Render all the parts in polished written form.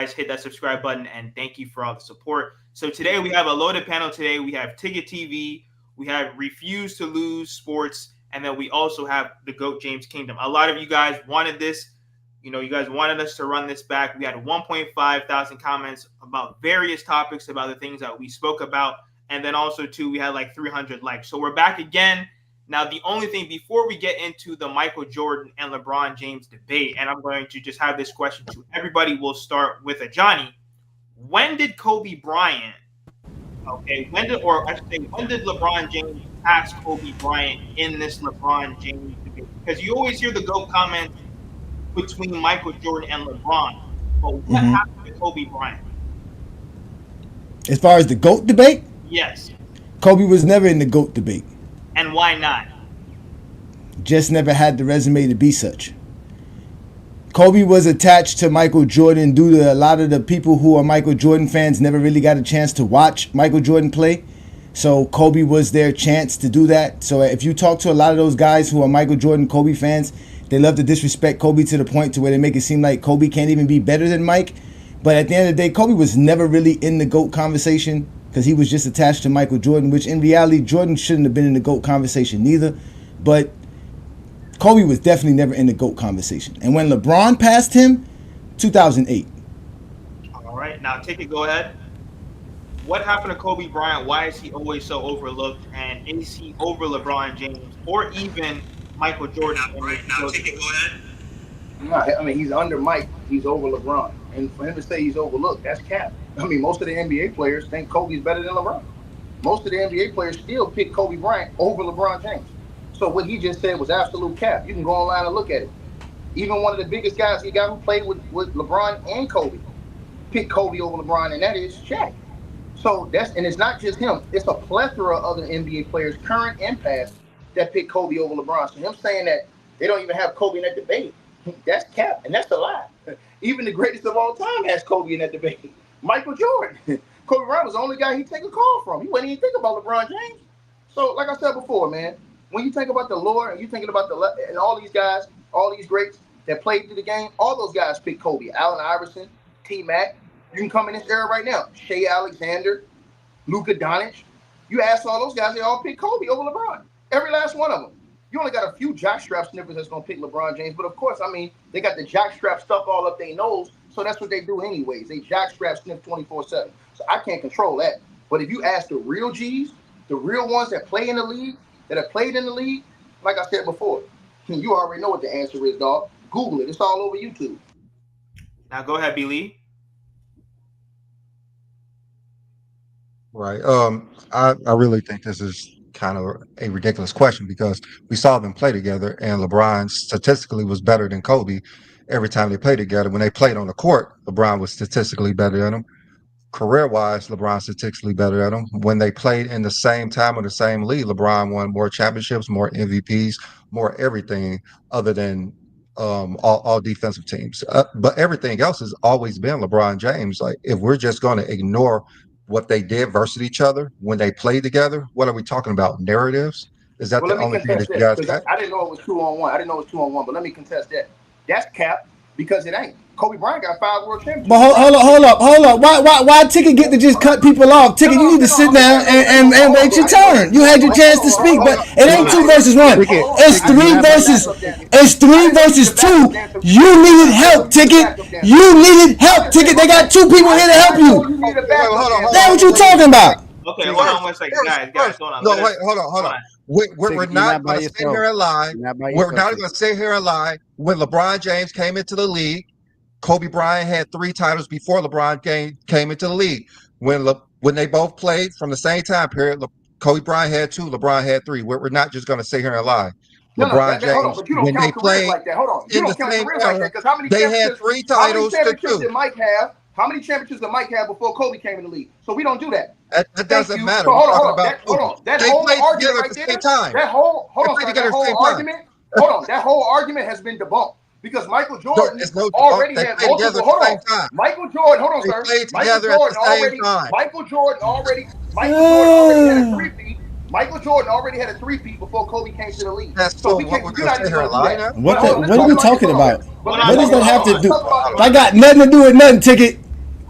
hit that subscribe button, and thank you for all the support. So today we have a loaded panel. Today we have Ticket TV, we have Refuse to Lose Sports, and then we also have the GOAT James Kingdom. A lot of you guys wanted this. You guys wanted us to run this back. We had 1.5 thousand comments about various topics, about the things that we spoke about. And then also, too, we had like 300 likes. So we're back again. Now, the only thing before we get into the Michael Jordan and LeBron James debate, and I'm going to just have this question to everybody. We'll start with Ajani. When did Kobe Bryant, when did LeBron James pass Kobe Bryant in this LeBron James debate? Because you always hear the GOAT comment between Michael Jordan and LeBron. But what happened to Kobe Bryant? As far as the GOAT debate? Yes. Kobe was never in the GOAT debate. And why not? Just never had the resume to be such. Kobe was attached to Michael Jordan due to a lot of the people who are Michael Jordan fans never really got a chance to watch Michael Jordan play. So Kobe was their chance to do that. So if you talk to a lot of those guys who are Michael Jordan, Kobe fans, they love to disrespect Kobe to the point to where they make it seem like Kobe can't even be better than Mike. But at the end of the day, Kobe was never really in the GOAT conversation because he was just attached to Michael Jordan, which in reality, Jordan shouldn't have been in the GOAT conversation neither. But Kobe was definitely never in the GOAT conversation. And when LeBron passed him, 2008. All right. Now, go ahead. What happened to Kobe Bryant? Why is he always so overlooked? And is he over LeBron James or even Michael Jordan? Go ahead. No, I mean, he's under Mike. He's over LeBron. And for him to say he's overlooked, that's cap. I mean, most of the NBA players think Kobe's better than LeBron. Most of the NBA players still pick Kobe Bryant over LeBron James. So what he just said was absolute cap. You can go online and look at it. Even one of the biggest guys he got who played with LeBron and Kobe picked Kobe over LeBron, and that is Shaq. So and it's not just him. It's a plethora of other NBA players, current and past, that pick Kobe over LeBron. So him saying that they don't even have Kobe in that debate, that's cap, and that's a lie. Even the greatest of all time has Kobe in that debate. Michael Jordan. Kobe Bryant was the only guy he'd take a call from. He wouldn't even think about LeBron James. So like I said before, man, when you think about the lore and you're thinking about and all these guys, all these greats that played through the game, all those guys picked Kobe. Allen Iverson, T-Mac. You can come in this era right now. Shea Alexander, Luka Doncic. You ask all those guys, they all pick Kobe over LeBron. Every last one of them. You only got a few jockstrap sniffers that's going to pick LeBron James. But, of course, I mean, they got the jockstrap stuff all up their nose, so that's what they do anyways. They jockstrap sniff 24/7. So I can't control that. But if you ask the real G's, the real ones that play in the league, that have played in the league, like I said before, you already know what the answer is, dog. Google it. It's all over YouTube. Now go ahead, B. Lee. Right. I really think this is kind of a ridiculous question because we saw them play together, and LeBron statistically was better than Kobe every time they played together. When they played on the court, LeBron was statistically better than him. Career-wise, LeBron statistically better than him. When they played in the same time or the same league, LeBron won more championships, more MVPs, more everything other than all defensive teams. But everything else has always been LeBron James. Like, if we're just going to ignore what they did versus each other when they played together, what are we talking about? Narratives? Is that the only thing that you guys got? I didn't know it was 2-on-1. I didn't know it was 2-on-1, but let me contest that. That's cap because it ain't. Kobe Bryant got 5 world championships. But hold up. Why Ticket get to just cut people off? Ticket, you need to sit down and wait your turn. You had your chance to speak, but it ain't 2 versus 1. It's 3 versus 2. You needed help, Ticket. You needed help, Ticket. They got 2 people here to help you. That's what you talking about. Okay, hold on 1 second, guys. Hold on. No, wait, hold on. We're not going to sit here and lie. We're not going to sit here and lie. When LeBron James came into the league, Kobe Bryant had 3 titles before LeBron came into the league. When they both played from the same time period, Kobe Bryant had 2, LeBron had 3. We're not just going to sit here and lie. LeBron James, when they played in the same era, they had 3 titles to 2. How many championships did Mike have before Kobe came in the league? So we don't do that. That doesn't matter. So hold on. That whole argument right there. That whole argument has been debunked. Because Michael Jordan already had multiple. Hold on. Michael Jordan, hold on, sir. Michael Jordan already had a 3-peat. Michael Jordan already had a 3-peat before Kobe came to the league. So we're going to sit here and lie now? What are we talking about? What does that have to do? I got nothing to do with nothing, Ticket.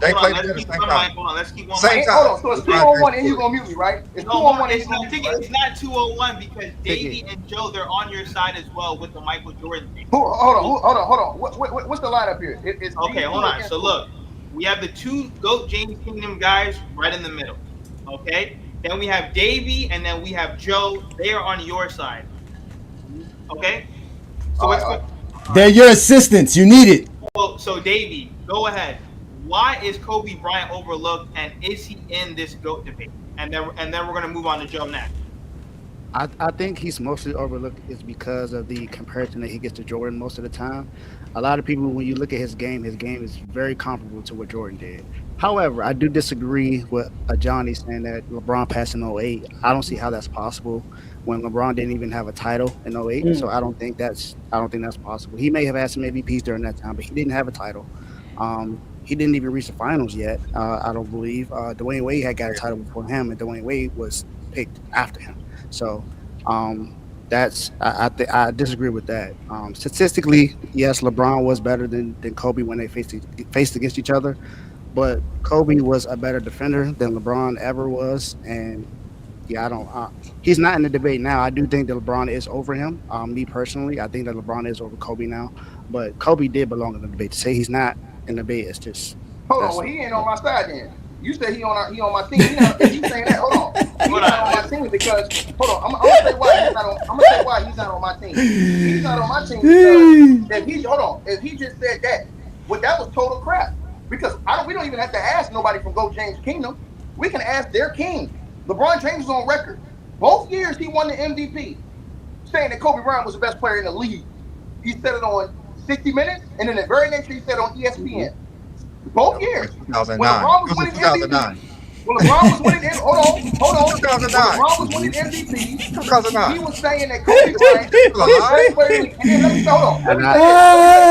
They Hold on, played let's together keep the same one time. mic. Hold on, let's keep one Same mic. time. Hold on, so it's LeBron 2-on-1 James and you scored. gonna mute me, right? It's No, hold 2-on-1 on. and you It's gonna not mute me, ticket. right? It's not 201 because Davey and Joe they're on your side as well with the Michael Jordan thing. Hold on. What's the lineup here? It's Okay, these hold two on. against So who? look, we have the two GOAT James Kingdom guys right in the middle. Okay. Then we have Davey, and then we have Joe. They are on your side. Okay. So All right, what's all going? right. All They're right. your assistants. You need it. So Davey, go ahead. Why is Kobe Bryant overlooked, and is he in this GOAT debate? And then we're gonna move on to Joe next. I think he's mostly overlooked is because of the comparison that he gets to Jordan most of the time. A lot of people, when you look at his game is very comparable to what Jordan did. However, I do disagree with Johnny saying that LeBron passed in '08. I don't see how that's possible when LeBron didn't even have a title in '08. So I don't think that's possible. He may have had some MVPs during that time, but he didn't have a title. He didn't even reach the finals yet. I don't believe. Dwayne Wade had got a title before him, and Dwayne Wade was picked after him. So um, I disagree with that. Statistically, yes, LeBron was better than Kobe when they faced against each other, but Kobe was a better defender than LeBron ever was, and yeah, I don't. He's not in the debate now. I do think that LeBron is over him. Me personally, I think that LeBron is over Kobe now, but Kobe did belong in the debate. To say he's not in the debate is just Hold on. that's Well, he ain't on my side then. You say he on my team. He not, if you saying that, hold on. He's Hold not on my on. team because hold on. I'm gonna say why he's not on. I'm gonna say why he's not on my team. He's not on my team because if he just said that, well, that was total crap. Because we don't even have to ask nobody from Go James Kingdom. We can ask their king. LeBron James is on record. Both years he won the MVP, saying that Kobe Bryant was the best player in the league. He said it on 60 Minutes, and then the very next year he said it on ESPN. Both That was years. in When 2009. LeBron It was was in winning 2009. MVP, when LeBron was winning, hold on. When 2009. LeBron was winning MVP, he 2009. was saying that Kobe Bryant Still was the alive? best player in the league. And then let me say, hold on, let and me I say this.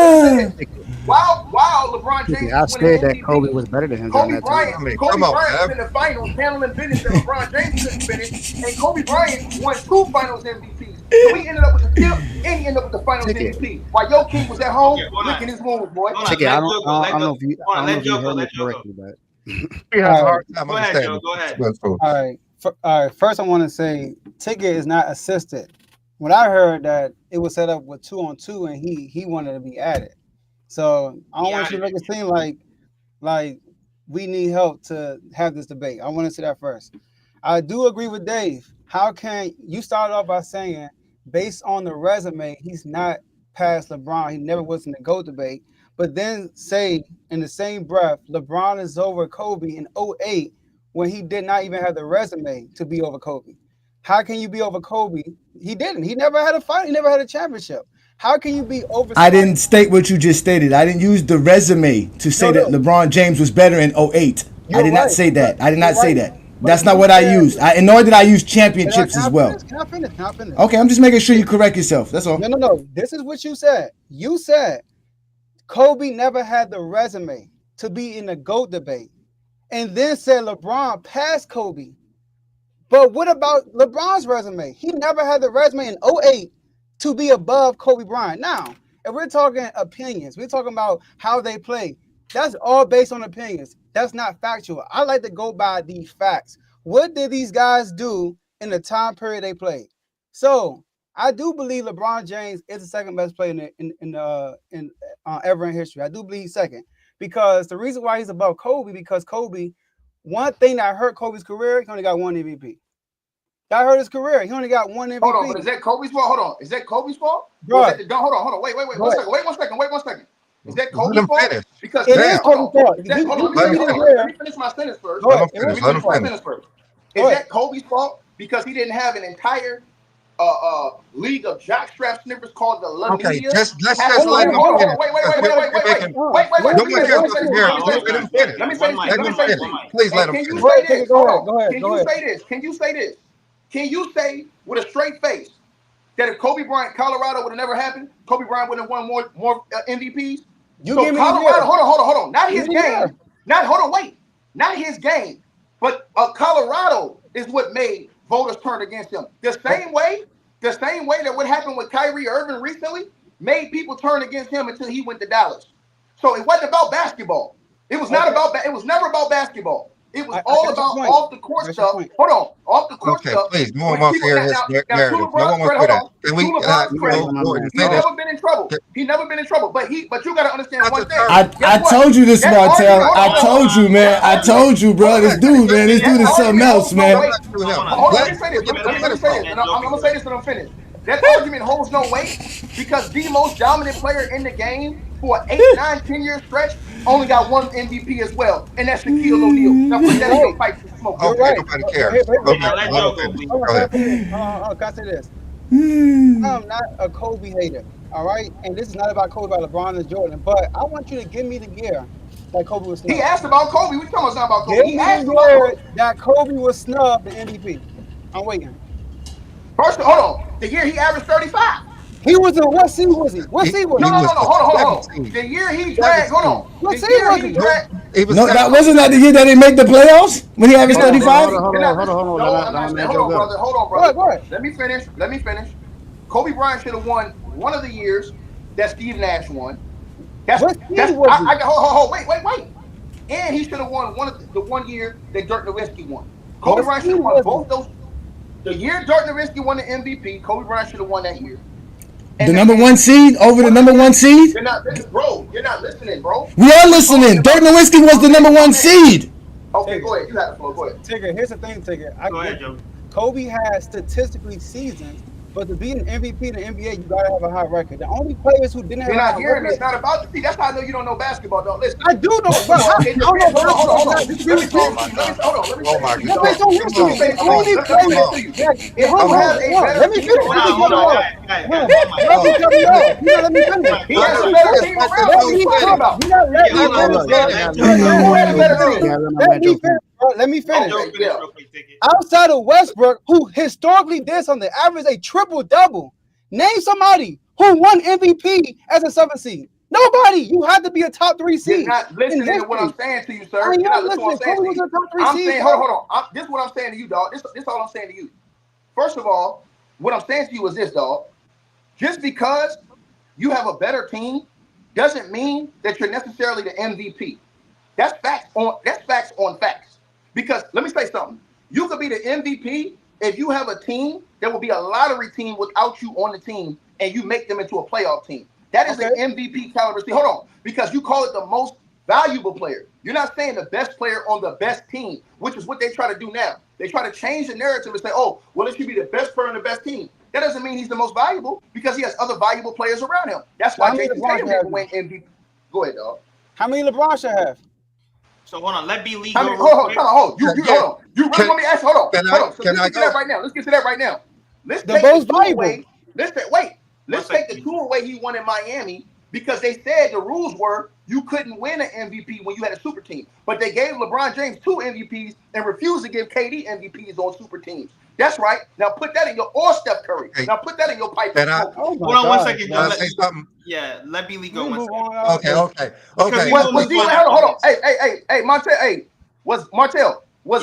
Let me say this. think While LeBron James was I winning said that Kobe MVP, was better than him during Kobe that time. Bryant, I mean, come Kobe on, Bryant was man. in the finals handling business that LeBron James couldn't finish, and Kobe Bryant won 2 finals MVPs. So he ended up with the tip and he ended up with the finals Ticket, MVP. While your king was at Okay, home hold on. licking his wounds, boy. Hold on. ticket. Let Joe go. I Let don't go. know if you Hold I on. don't know Let if you Joe go. heard me Let Joe go. correctly, but We have a All right, hard time Go ahead, Joe. understanding. Go ahead. That's cool. all right. All right. First, I want to say Ticket is not assisted. When I heard that it was set up with 2-on-2 and he wanted to be added, so I don't He want you added to make it. it seem like we need help to have this debate. I want to say that first. I do agree with Dave. How can you start off by saying, based on the resume, he's not past LeBron. He never was in the GOAT debate. But then say in the same breath, LeBron is over Kobe in '08 when he did not even have the resume to be over Kobe. How can you be over Kobe? He didn't. He never had a fight. He never had a championship. How can you be over I somebody? didn't state what you just stated. I didn't use the resume to say No, that no. LeBron James was better in '08. I You're did not right. say that. I did You're not say right. that. But That's not you what I said, used. And nor did I use can I, championships can as I well. finish? Can I finish? Can I finish? Okay, I'm just making sure you correct yourself. That's all. No. This is what you said. You said Kobe never had the resume to be in the GOAT debate, and then said LeBron passed Kobe. But what about LeBron's resume? He never had the resume in '08 to be above Kobe Bryant. Now, if we're talking opinions, we're talking about how they play. That's all based on opinions. That's not factual. I like to go by the facts. What did these guys do in the time period they played? So I do believe LeBron James is the second best player in ever in history. I do believe he's second because the reason why he's above Kobe because Kobe, one thing that hurt Kobe's career, he only got one MVP. That hurt his career. He only got one Hold on, MVP. but is that Kobe's fault? Hold on. Is that Kobe's fault? Or is Bro, that the hold on. Wait. bro, Wait one second. Is that Let Kobe's him fault? finish. Because it Damn. is hold Kobe's on. fault. Is that hold on, He Let him didn't finish. let wear. me finish my sentence first. Go Let ahead. him It was finish. Let me Let Kobe's him finish my fault. finish. sentence first. Go Is ahead. that Kobe's fault? Because he didn't have an entire league of jockstrap snippers called the La Okay, Media. let's Have, just Hold hold let on, him hold on, on. hold finish on, wait, wait, because wait, wait, wait, you're wait, making wait, wait, wait, Let wait. no Let him me one say finish. this. cares Let me what say you this. hear. Let me say Just this. let him Guys, finish. Let me say one this. mic, Let me one say mic, this. one Please, mic. please let And him can you finish. Go say ahead. Take this? it. Go Hold ahead. on. Go ahead. Can Go you ahead. say this? Can you say this? Can you say with a straight face that if Kobe Bryant, Colorado would have never happened, Kobe Bryant would have won more MVPs? You So give me the Colorado, year. hold on. Not Give his me the game. year. Not hold on, wait. Not his game. But Colorado is what made voters turn against him. The same way that what happened with Kyrie Irving recently made people turn against him until he went to Dallas. So it wasn't about basketball. It was not about. It was never about basketball. It was all about off the court That's stuff. Hold on, off the court Okay, stuff. please, no one wants to hear his narrative. No one wants to hear that. Can we, Jordan, He finish? never been in trouble. He never been in trouble. But you got to understand one thing. I told you this, Martel. I told you, man. I told you, bro. This dude is something else, man. Let me say this. I'm going to say this and I'm finished. That argument holds no weight because the most dominant player in the game for an 8, 9, 10-year stretch only got one MVP as well, and that's Shaquille O'Neal. Now put that in your pipe to smoke. Okay, nobody cares. Can I say this? I'm not a Kobe hater, all right? And this is not about Kobe, about LeBron and Jordan, but I want you to give me the year that Kobe was snubbed. He asked about Kobe. We talking about Kobe. Give me the year that Kobe was snubbed the MVP. I'm waiting. First, hold on. The year he averaged 35. He was in what seed was he? What seed was he? No. Hold on. The year he dragged. Hold on. What seed was he? No, that wasn't the year that they made the playoffs when he averaged 35. Hold on, brother. Go ahead. Let me finish. Kobe Bryant should have won one of the years that Steve Nash won. Wait. And he should have won the 1 year that Dirk Nowitzki won. Kobe Bryant should have won both those. The year Dirk Nowitzki won the MVP, Kobe Bryant should have won that year. The number 1 seed over the number 1 seed? You're not listening, bro. We are listening. Dirk Nowitzki was the number 1 seed. Okay, go ahead. You have the floor. Go ahead. Tigger, here's the thing, Tigger. Go ahead, Joe. Kobe has statistically seasons, but to be an MVP in the NBA, you gotta have a high record. The only players who didn't have You're a not high hearing me. record. It's not about the see. That's how I know you don't know basketball, dog. Listen. I do know. But Hold on. Let me talk to you. Let me say Let me finish. Let me finish. Outside of Westbrook, who historically did something, averaged a triple-double. Name somebody who won MVP as a 7th seed. Nobody. You have to be a top 3 seed. You're not listening to what I'm saying to you, sir. I am You're not listening listening. to what I'm saying to you. I'm saying, hold on. This is what I'm saying to you, dog. This is all I'm saying to you. First of all, what I'm saying to you is this, dog. Just because you have a better team doesn't mean that you're necessarily the MVP. That's facts on facts. Because let me say something. You could be the MVP if you have a team that will be a lottery team without you on the team and you make them into a playoff team. That is an MVP caliber team. Hold on. Because you call it the most valuable player. You're not saying the best player on the best team, which is what they try to do now. They try to change the narrative and say, oh, well, it should be the best player on the best team. That doesn't mean he's the most valuable because he has other valuable players around him. That's why Jason Tatum didn't win MVP. Go ahead, dog. How many LeBron should have? So hold on, let B lead. Hold on. You really want me to ask? Hold on. So let's get to that right now. Let's take the two away. Let's take the two away he won in Miami because they said the rules were you couldn't win an MVP when you had a super team. But they gave LeBron James 2 MVPs and refused to give KD MVPs on super teams. That's right. Now put that in your or Steph Curry. Now put that in your pipe. Hold on 1 second. Can I say something? Yeah, let B lead go 1 second. Okay. Hold on. Hey, Martel. Hey, was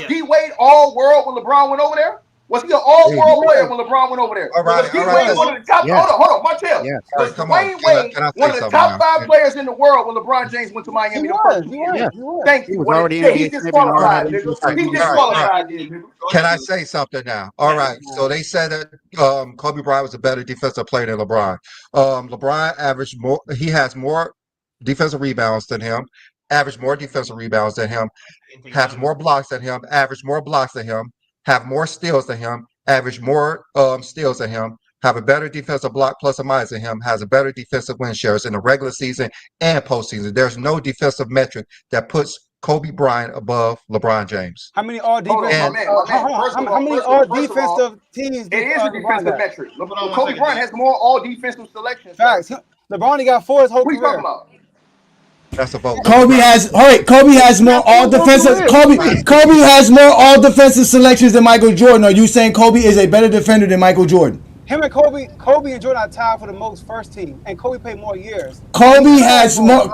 D Wade all world when LeBron went over there? Was he an all-world player when LeBron went over there? All right. Was D Wade one of the top? Hold on, Martel. Was Dwayne Wade one of the top 5 players in the world when LeBron James went to Miami? Thank you. He's disqualified. He's disqualified. Can I say something now? All right. So they said that Kobe Bryant was a better defensive player than LeBron. LeBron averaged more. He has more defensive rebounds than him. Averaged more defensive rebounds than him. Has more blocks than him. Averaged more blocks than him. Have more steals than him, average more steals than him, have a better defensive block plus or minus than him, has a better defensive win shares in the regular season and postseason. There's no defensive metric that puts Kobe Bryant above LeBron James. How many all defensive? How many all defensive teams? It is a defensive metric. Kobe Bryant has more all defensive selections. Facts. LeBron got 4 his whole career. What are you talking about? That's a vote. Kobe has more all defensive. Kobe has more all defensive selections than Michael Jordan. Are you saying Kobe is a better defender than Michael Jordan? Him and Kobe and Jordan are tied for the most first team, and Kobe played more years. Kobe has more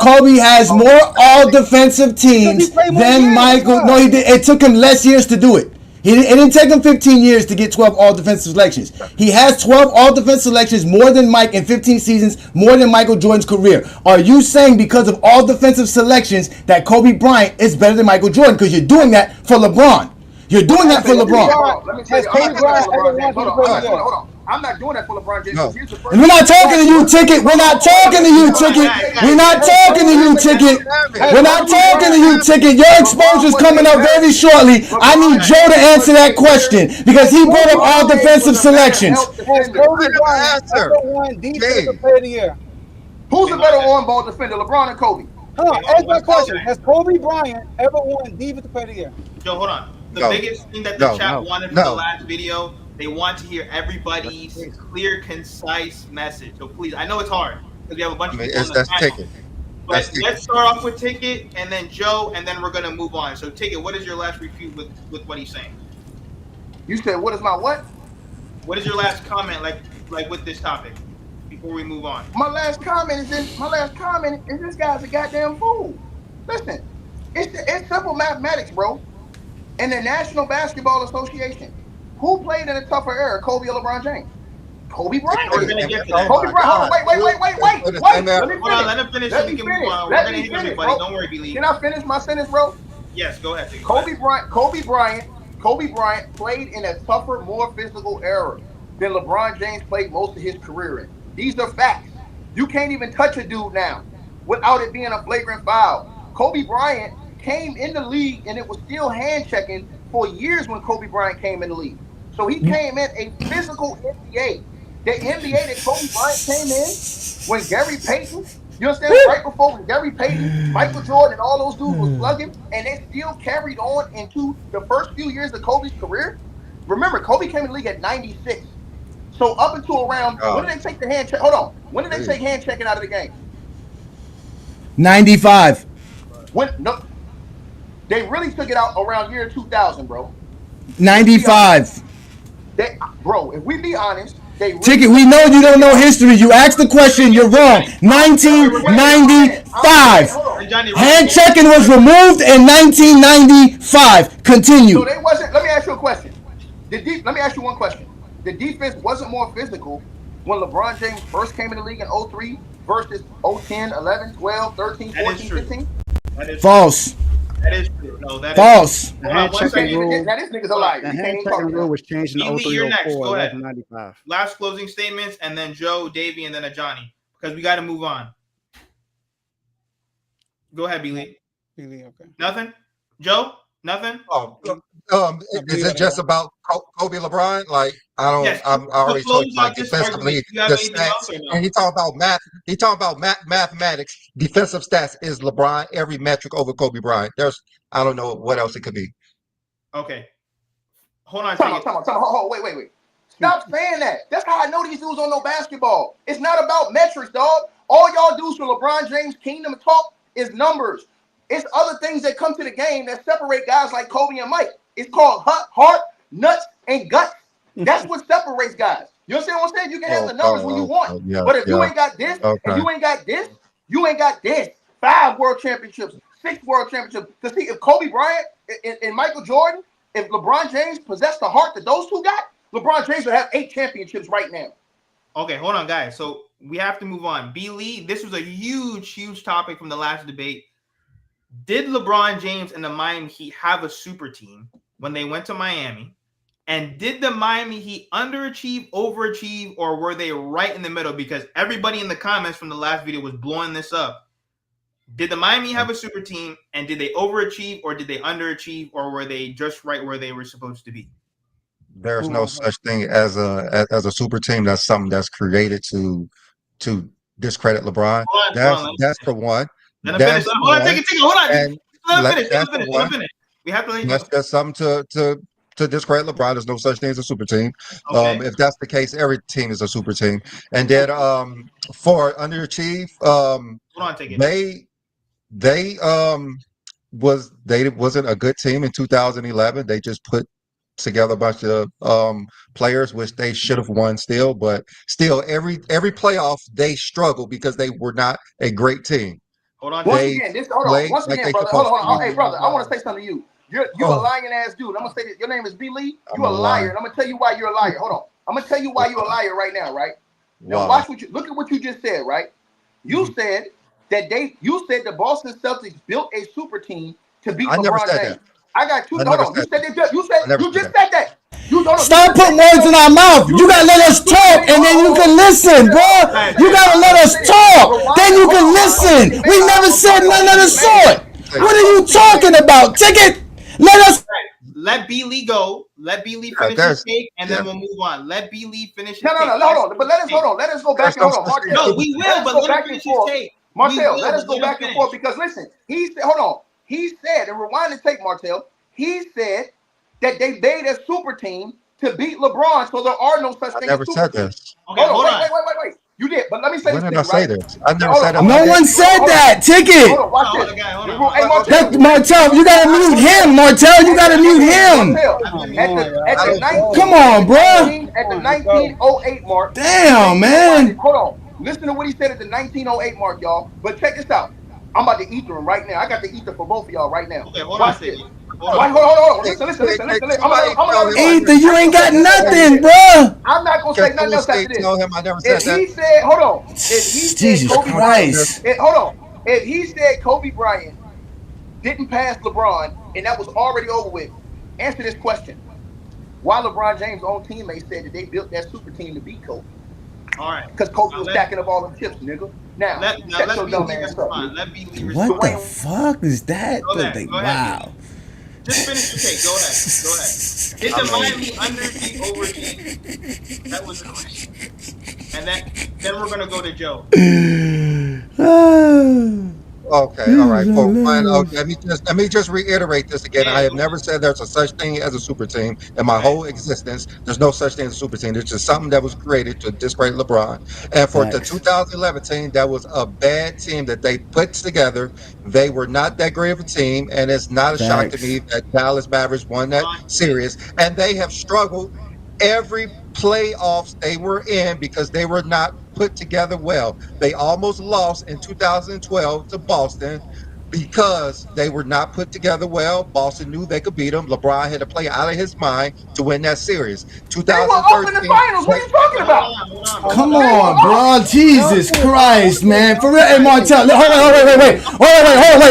all defensive teams than Michael. No, he did. It took him less years to do it. It didn't take him 15 years to get 12 all-defensive selections. He has 12 all-defensive selections, more than Mike in 15 seasons, more than Michael Jordan's career. Are you saying because of all-defensive selections that Kobe Bryant is better than Michael Jordan? Because you're doing that for LeBron. You're doing that for LeBron. Let me tell you, I'm not doing that for LeBron James. Hold on. I'm not doing that for LeBron James. No. Here's the first And we're not talking to you, Ticket. We're not talking to you, Ticket. We're not talking to you, Ticket. We're not talking to you, Ticket. Your exposure's coming up very shortly. I need Joe to answer that question because he brought up all defensive selections. Has Kobe Bryant ever won Defensive Player of the Year? Who's a better on-ball defender, LeBron or Kobe? Hold on, ask my question. Has Kobe Bryant ever won Defensive Player of the Year? Joe, hold on. The biggest thing that the chat wanted from the last video, they want to hear everybody's clear, concise message. So please, I know it's hard because we have a bunch of people on the panel. But let's start off with Ticket and then Joe, and then we're gonna move on. So Ticket, what is your last refute with what he's saying? You said what is my what? What is your last comment like with this topic before we move on? My last comment is this guy's a goddamn fool. Listen, it's simple mathematics, bro. In the National Basketball Association, who played in a tougher era, Kobe or LeBron James? Kobe Bryant. We're gonna get to that. Kobe Bryant. Wait. Hold on, let him finish so we can move on. We're gonna hit everybody. Don't worry, B-Lee. Can I finish my sentence, bro? Yes, go ahead. Kobe Bryant played in a tougher, more physical era than LeBron James played most of his career in. These are facts. You can't even touch a dude now without it being a flagrant foul. Kobe Bryant came in the league and it was still hand checking for years when Kobe Bryant came in the league. So he came in a physical NBA. The NBA that Kobe Bryant came in when Gary Payton, you understand, right before when Gary Payton, Michael Jordan, and all those dudes was slugging, and they still carried on into the first few years of Kobe's career. Remember, Kobe came in the league at 96. So up until around, when did they take the hand check? Hold on. When did they take hand checking out of the game? 95. No. They really took it out around year 2000, bro. 95. Bro, if we be honest, they really Ticket, we know you don't know history. You asked the question, you're wrong. 1995. Hand checking was removed in 1995. Continue. So they wasn't. Let me ask you a question. Let me ask you one question. The defense wasn't more physical when LeBron James first came in the league in 03 versus 010, 11, 12, 13, 14, 15? False. That is true. No, that false. The hand checking rule. Now this nigga's a liar. The hand checking rule was changed in 03, 04, 95. Last closing statements, and then Joe, Davey, and then Ajani, because we got to move on. Go ahead, B-Lee. B-Lee, okay. Nothing? Joe? Nothing? Is it just about Kobe LeBron? Like, I don't. Yes. I already told you, like, defensively, the stats. And he talking about math. He talking about mathematics. Defensive stats is LeBron every metric over Kobe Bryant. I don't know what else it could be. Okay. Hold on. Time on. Wait. Stop saying that. That's how I know these dudes don't know basketball. It's not about metrics, dog. All y'all do for LeBron James' kingdom talk is numbers. It's other things that come to the game that separate guys like Kobe and Mike. It's called heart, nuts, and guts. That's what separates guys. You understand what I'm saying? You can have the numbers when you want. But if you ain't got this, and you ain't got this, you ain't got this. 5 world championships, 6 world championships. To see if Kobe Bryant and Michael Jordan, if LeBron James possessed the heart that those two got, LeBron James would have 8 championships right now. Okay, hold on, guys. So we have to move on. B-Lee, this was a huge topic from the last debate. Did LeBron James and the Miami Heat have a super team when they went to Miami? And did the Miami Heat underachieve, overachieve, or were they right in the middle? Because everybody in the comments from the last video was blowing this up. Did the Miami have a super team, and did they overachieve, or did they underachieve, or were they just right where they were supposed to be? There's no such thing as a super team. That's something that's created to discredit LeBron. That's for one. Let him finish. Hold on, take it. Hold on. Let him finish. We have to let him That's just something to discredit LeBron. There's no such thing as a super team. Okay. If that's the case, every team is a super team. And then for underachieve, Hold on, take it. they wasn't a good team in 2011. They just put together a bunch of players, which they should have won still. But still, every playoff they struggled because they were not a great team. Hold on. Once again, brother. Hold on. Hey, brother, I want to say something to you. You're a lying ass dude. I'm gonna say that your name is B. Lee. You're a liar, liar. and I'm gonna tell you why you're a liar. Hold on. I'm gonna tell you why you're a liar right now, right? Now watch look at what you just said, right? You said that the Boston Celtics built a super team to beat LeBron James. I got two. Hold on. You said they built. You just said that. Stop putting words in our mouth. You gotta let us talk, and then you can listen, bro. You gotta let us talk, then you can listen. We never said none of the sort. What are you talking about? Ticket. Let B. Lee go. Let B. Lee finish his take, and then we'll move on. Let B. Lee finish his take. No. Hold on. But let us go back and hold on. Martel. No, we will, but let him finish his take. Martel, let us go back and forth because listen, he said, hold on. He said, and rewind the tape, Martel. He said that they made a super team to beat LeBron, so there are no such things as super teams. Okay, hold on. Wait. You did, but let me say when this. Did I say this? I never said that. No one said that. Ticket. Hold on, watch this. Hey, Martel, you gotta mute him. Martel, you gotta mute him. Come on, bro. At the 1908 mark. Damn, man. Hold on. Listen to what he said at the 1908 mark, y'all. But check this out. I'm about to ether him right now. I got the ether for both of y'all right now. Okay, hold watch on. This. Hold on. Listen. Ether, you ain't got nothing, bro. I'm not gonna say nothing else after this. Tell him I never said that. He said, hold on. If he said Jesus Kobe Christ. Bryant, hold on. If he said Kobe Bryant didn't pass LeBron and that was already over with, answer this question. Why LeBron James' own teammates said that they built that super team to beat Kobe? All right. Because Kobe was stacking up all them chips, nigga. Now let's your dumb ass up. What the fuck is that? Go ahead. Just finish the take. Go ahead. Did the Miami underachieve, overachieve? That was the question. And then we're gonna go to Joe. Okay, all right. For one, let me just reiterate this again. I have never said there's a such thing as a super team in my whole existence. There's no such thing as a super team. There's just something that was created to discredit LeBron. And for the 2011 team, that was a bad team that they put together. They were not that great of a team, and it's not a shock to me that Dallas Mavericks won that series. And they have struggled every playoffs they were in because they were not put together well. They almost lost in 2012 to Boston because they were not put together well. Boston knew they could beat them. LeBron had to play out of his mind to win that series. 2013. They were up in the finals. What are you talking about? Come on, bro. Jesus Christ, man. For real. Hey, Martel. Wait.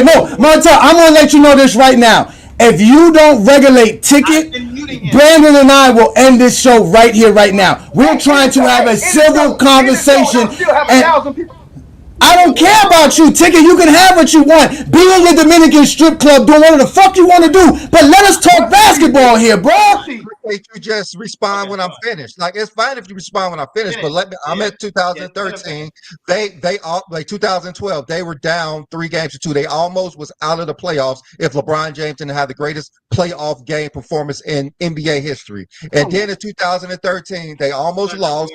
No, Martel, I'm going to let you know this right now. If you don't regulate Ticket, Brandon and I will end this show right here, right now. We're trying to have a civil conversation. I don't care about you, Ticket. You can have what you want. Be in your Dominican strip club doing whatever the fuck you want to do. But let us talk basketball here, bro. You just respond when I'm finished. Like, it's fine if you respond when I'm finished, but I'm at 2013. They all, like 2012, they were down 3-2. They almost was out of the playoffs if LeBron James didn't have the greatest playoff game performance in NBA history. And then in 2013, they almost lost.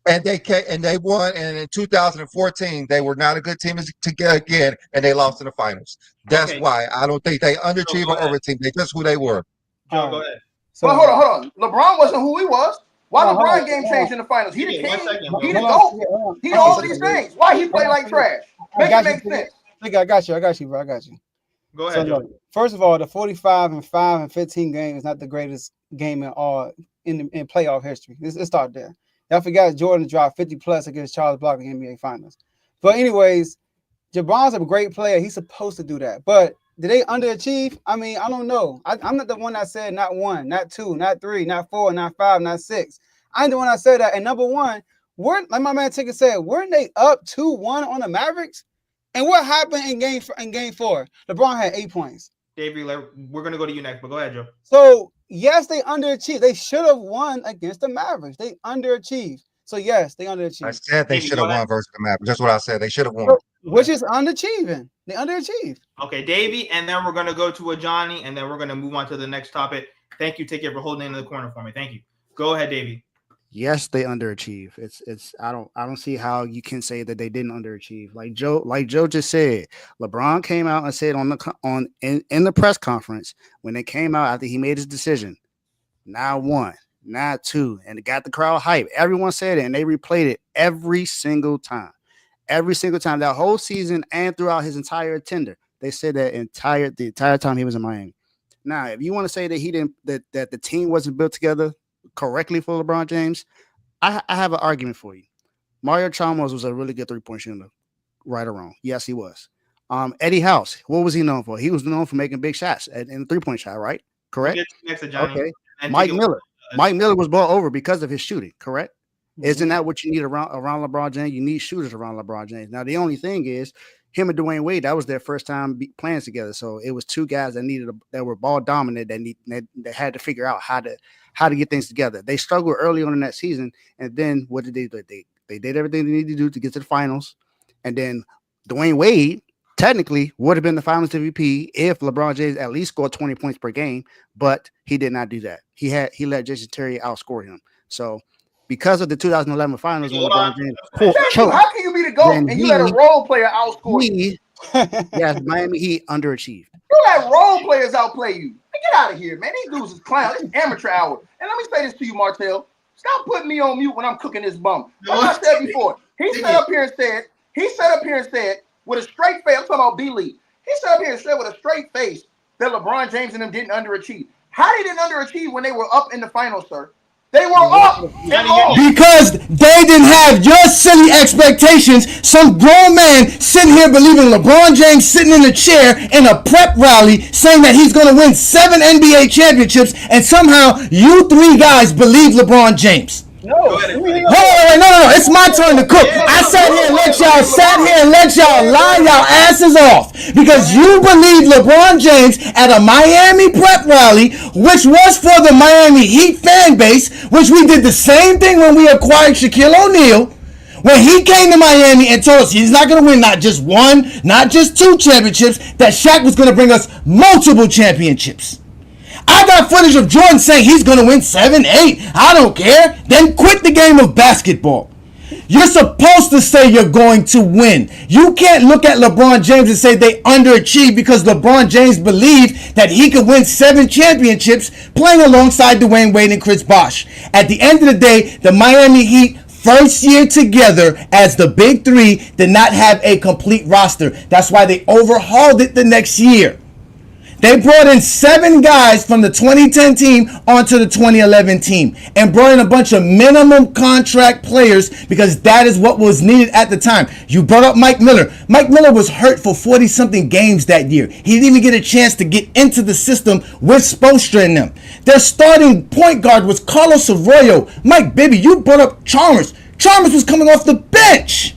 And they won, and in 2014 they were not a good team to get again, and they lost in the finals. That's why I don't think they underachieve or overachieve. They just who they were. Joe, go ahead. So hold on. LeBron wasn't who he was. Why LeBron game changed in the finals? He the king. He the GOAT. He all these things. Why he play like trash? Make it make sense. I got you, bro. I got you. Go ahead. So, first of all, the 45-5 and 15 game is not the greatest game in playoff history. Let's start there. Y'all forgot Jordan dropped 50 plus against Charles Barkley in the NBA Finals. But anyways, LeBron's a great player. He's supposed to do that. But did they underachieve? I mean, I don't know. I'm not the one that said not 1, not 2, not 3, not 4, not 5, not 6. I ain't the one that said that. And number one, like my man Ticket said, weren't they up 2-1 on the Mavericks? And what happened in game 4? LeBron had 8 points. Dave, we're going to go to you next, but go ahead, Joe. So, yes, they underachieved. They should have won against the Mavericks. They underachieved. So, yes, they underachieved. I said they should have won versus the Mavericks. That's what I said. They should have won. Which is underachieving. They underachieved. Okay, Davey, and then we're going to go to Ajani, and then we're going to move on to the next topic. Thank you, Ticket, for holding in the corner for me. Thank you. Go ahead, Davey. Yes, they underachieve. It's I don't see how you can say that they didn't underachieve. Like Joe just said, LeBron came out and said in the press conference when they came out after he made his decision, not 1, not 2, and it got the crowd hype. Everyone said it, and they replayed it every single time. Every single time that whole season and throughout his entire tender. They said that the entire time he was in Miami. Now, if you want to say that he didn't that the team wasn't built together correctly for LeBron James, I have an argument for you. Mario Chalmers was a really good 3-point shooter, right or wrong. Yes, he was. Eddie House, what was he known for? He was known for making big shots in the 3-point shot, right? Correct. Next to Johnny. Okay. Mike Miller. Mike Miller was brought over because of his shooting, correct? Isn't that what you need around LeBron James? You need shooters around LeBron James. Now, the only thing is, him and Dwayne Wade, that was their first time playing together. So it was two guys that were ball dominant that had to figure out how to get things together. They struggled early on in that season, and then what did they do? They did everything they needed to do to get to the finals, and then Dwayne Wade technically would have been the Finals MVP if LeBron James at least scored 20 points per game, but he did not do that. He let Jason Terry outscore him. So because of the 2011 Finals when LeBron James choked, how can you be the GOAT and you let a role player outscore you? Yes, Miami Heat underachieved. You let role players outplay you. Get out of here, man. These dudes is clowns. It's amateur hour. And let me say this to you, Martell. Stop putting me on mute when I'm cooking this bum. Like I said before, he sat up here and said, with a straight face, I'm talking about B-League. He sat up here and said with a straight face that LeBron James and them didn't underachieve. How they didn't underachieve when they were up in the finals, sir? They were up. Because they didn't have your silly expectations. Some grown man sitting here believing LeBron James sitting in a chair in a prep rally saying that he's going to win 7 NBA championships, and somehow you 3 guys believe LeBron James. No. No. It's my turn to cook. I sat here and let y'all lie y'all asses off because you believe LeBron James at a Miami prep rally, which was for the Miami Heat fan base, which we did the same thing when we acquired Shaquille O'Neal. When he came to Miami and told us he's not going to win not just 1, not just 2 championships, that Shaq was going to bring us multiple championships. I got footage of Jordan saying he's going to win 7, 8. I don't care. Then quit the game of basketball. You're supposed to say you're going to win. You can't look at LeBron James and say they underachieved because LeBron James believed that he could win 7 championships playing alongside Dwayne Wade and Chris Bosh. At the end of the day, the Miami Heat first year together as the Big 3 did not have a complete roster. That's why they overhauled it the next year. They brought in 7 guys from the 2010 team onto the 2011 team and brought in a bunch of minimum contract players because that is what was needed at the time. You brought up Mike Miller. Mike Miller was hurt for 40-something games that year. He didn't even get a chance to get into the system with Spoelstra and them. Their starting point guard was Carlos Arroyo. Mike Bibby, you brought up Chalmers. Chalmers was coming off the bench.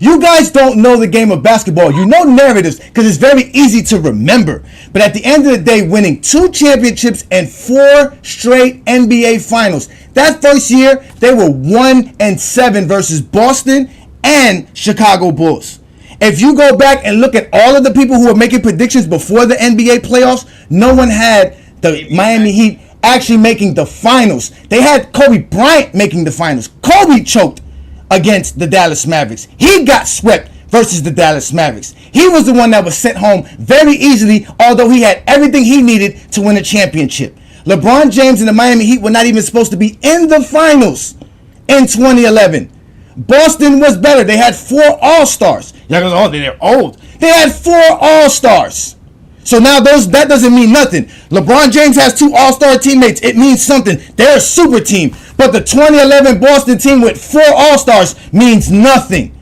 You guys don't know the game of basketball. You know narratives because it's very easy to remember. But at the end of the day, winning 2 championships and 4 straight NBA finals. That first year, they were 1-7 versus Boston and Chicago Bulls. If you go back and look at all of the people who were making predictions before the NBA playoffs, no one had the Miami Heat actually making the finals. They had Kobe Bryant making the finals. Kobe choked against the Dallas Mavericks. He got swept versus the Dallas Mavericks. He was the one that was sent home very easily, although he had everything he needed to win a championship. LeBron James and the Miami Heat were not even supposed to be in the finals in 2011. Boston was better. They had 4 All-Stars. Y'all go, oh, they're old. They had 4 All-Stars. So now that doesn't mean nothing. LeBron James has 2 All-Star teammates. It means something. They're a super team. But the 2011 Boston team with 4 All-Stars means nothing.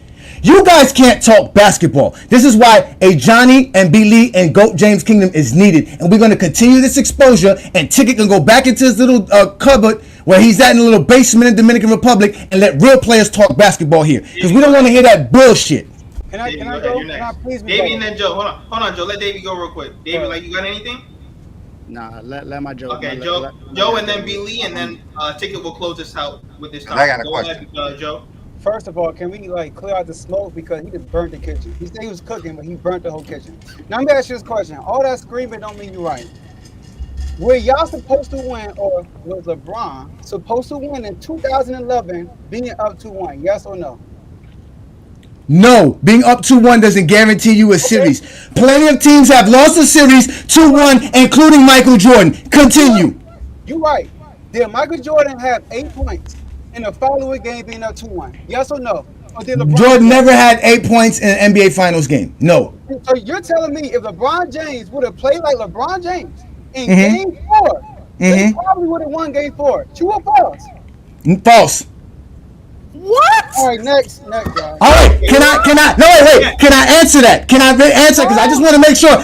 You guys can't talk basketball. This is why Ajani and B and GOAT James Kingdom is needed. And we're going to continue this exposure, and Ticket can go back into his little cupboard where he's at in a little basement in Dominican Republic and let real players talk basketball here. Because we don't want to hear that bullshit. Can I go? Can I please be Davey and then Joe. Hold on, Joe. Let Davey go real quick. Davey, you got anything? Nah, let my Joe. Okay, Joe, and then B. Lee, and then Ticket will close this out with this time. I got a question. Ahead, Joe. First of all, can we clear out the smoke because he just burnt the kitchen? He said he was cooking, but he burnt the whole kitchen. Now let me ask you this question: all that screaming don't mean you're right. Were y'all supposed to win, or was LeBron supposed to win in 2011, being up 2-1? Yes or no? No, being up 2-1 doesn't guarantee you a series. Plenty of teams have lost a series 2-1, including Michael Jordan. Continue. You're right. Did Michael Jordan have 8 points in the following game being up 2-1? Yes or no? Or did LeBron Jordan never had 8 points in an NBA Finals game. No. So you're telling me if LeBron James would have played like LeBron James, in game 4, they probably would have won game 4. True or false? False. What? All right, next, guys. All right, can I? No, wait. Can I answer that? Can I answer? Because I just want to make sure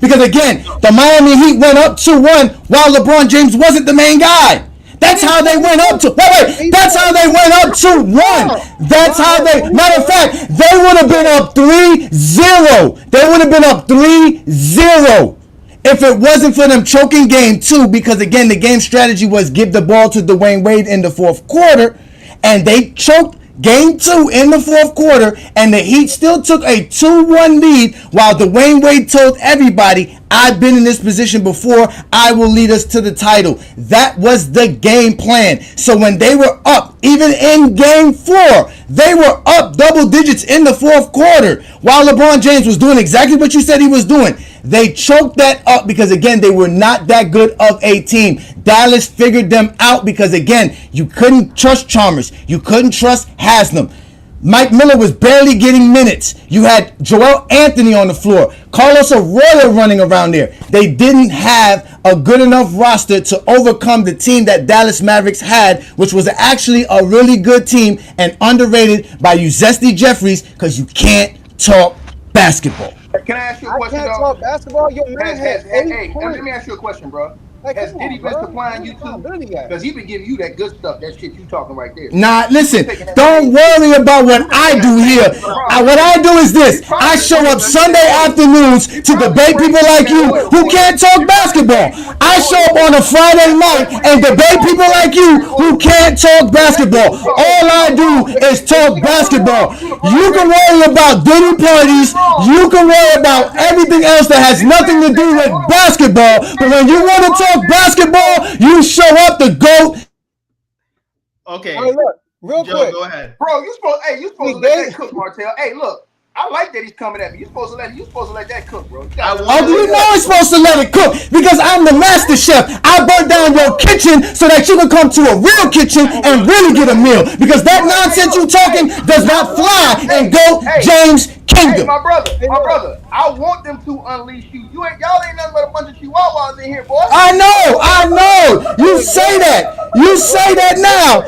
because again, the Miami Heat went up 2-1 while LeBron James wasn't the main guy. That's how they went up to. Wait. That's how they went up 2-1. That's how they. Matter of fact, they would have been up 3-0. They would have been up 3-0. If it wasn't for them choking game 2, because again, the game strategy was give the ball to Dwayne Wade in the fourth quarter, and they choked game 2 in the fourth quarter, and the Heat still took a 2-1 lead while Dwayne Wade told everybody, I've been in this position before, I will lead us to the title. That was the game plan. So when they were up, even in game 4, they were up double digits in the fourth quarter while LeBron James was doing exactly what you said he was doing. They choked that up because, again, they were not that good of a team. Dallas figured them out because, again, you couldn't trust Chalmers. You couldn't trust Haslam. Mike Miller was barely getting minutes. You had Joel Anthony on the floor. Carlos Arroyo running around there. They didn't have a good enough roster to overcome the team that Dallas Mavericks had, which was actually a really good team and underrated by you Zesty Jeffries because you can't talk basketball. Can I ask you a question, I can't though? talk basketball. Your man has 8 points. Let me ask you a question, bro. Like, Has come on, Diddy been bro. supplying you too? Because he been giving you that good stuff, that shit you talking right there. Nah, listen, don't worry about what I do here. What I do is this. I show up Sunday afternoons to debate people like you who can't talk basketball. I show up on a Friday night and debate people like you who can't talk basketball. All I do is talk basketball. You can worry about Diddy parties. You can worry about everything else that has nothing to do with basketball. But when you want to talk basketball, you show up the GOAT. Okay. Hey, look, real Joe, quick. go ahead. Bro, you supposed to let that cook, Martell. Hey, look, I like that he's coming at me. You supposed to let that cook, bro. You know I'm supposed to let it cook because I'm the master chef. I burn down your kitchen so that you can come to a real kitchen and really get a meal. Because that nonsense you talking does not fly in GOAT James Kingdom. Hey, my brother, I want them to unleash you. Y'all ain't nothing but a bunch of chihuahuas in here, boy. I know. You say that. You say that now.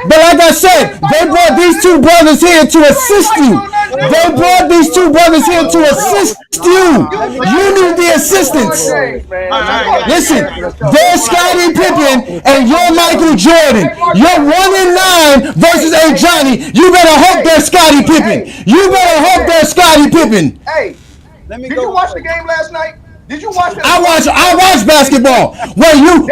But like I said, they brought these two brothers here to assist you. You need the assistance. Listen, they're Scottie Pippen and you're Michael Jordan. You're 1-9 versus Ajani. You better hope they're Scottie Pippen. Hey, did you watch the game last night? Did you watch it? I watch basketball. Were you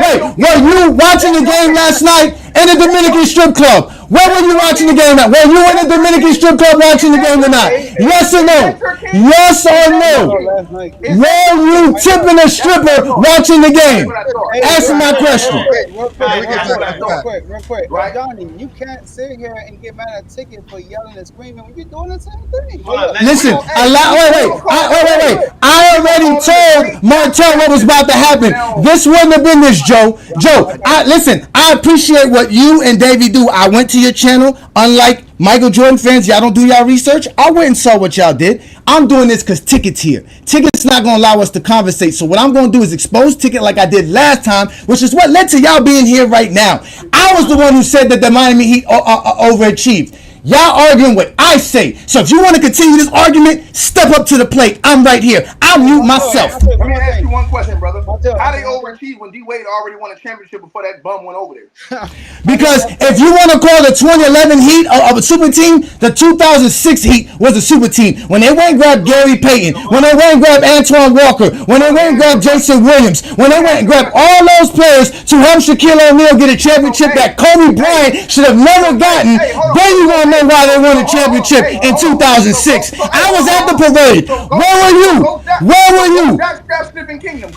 watching the game last night in the Dominican strip club? Where were you watching the game at? Were you in the Dominican strip club watching the game tonight? Yes or no? Yes or no? Were you tipping a stripper watching the game? Answer my question. Real quick. Right. Johnny, you can't sit here and get mad at Ticket for yelling and screaming when you're doing the same thing. Listen, wait. I already told Martell what was about to happen. This wouldn't have been this, Joe. I appreciate what you and Davey do. I went to your channel. Unlike Michael Jordan fans, y'all don't do y'all research. I went and saw what y'all did. I'm doing this because Ticket's here. Ticket's not going to allow us to conversate. So what I'm going to do is expose Ticket like I did last time, which is what led to y'all being here right now. I was the one who said that the Miami Heat overachieved. Y'all arguing what I say. So if you want to continue this argument, step up to the plate. I'm right here. I'll mute myself. Let me ask you one question, brother. How they overachieved when D Wade already won a championship before that bum went over there? Because if you want to call the 2011 Heat a super team, the 2006 Heat was a super team. When they went and grabbed Gary Payton, when they went and grabbed Antoine Walker, when they went and grabbed Jason Williams, when they went and grabbed all those players to help Shaquille O'Neal get a championship that Kobe Bryant should have never gotten, then you want to know why they won a championship in 2006. I was at the parade. Where were you? Go Jackstrap Sniffing Kingdom.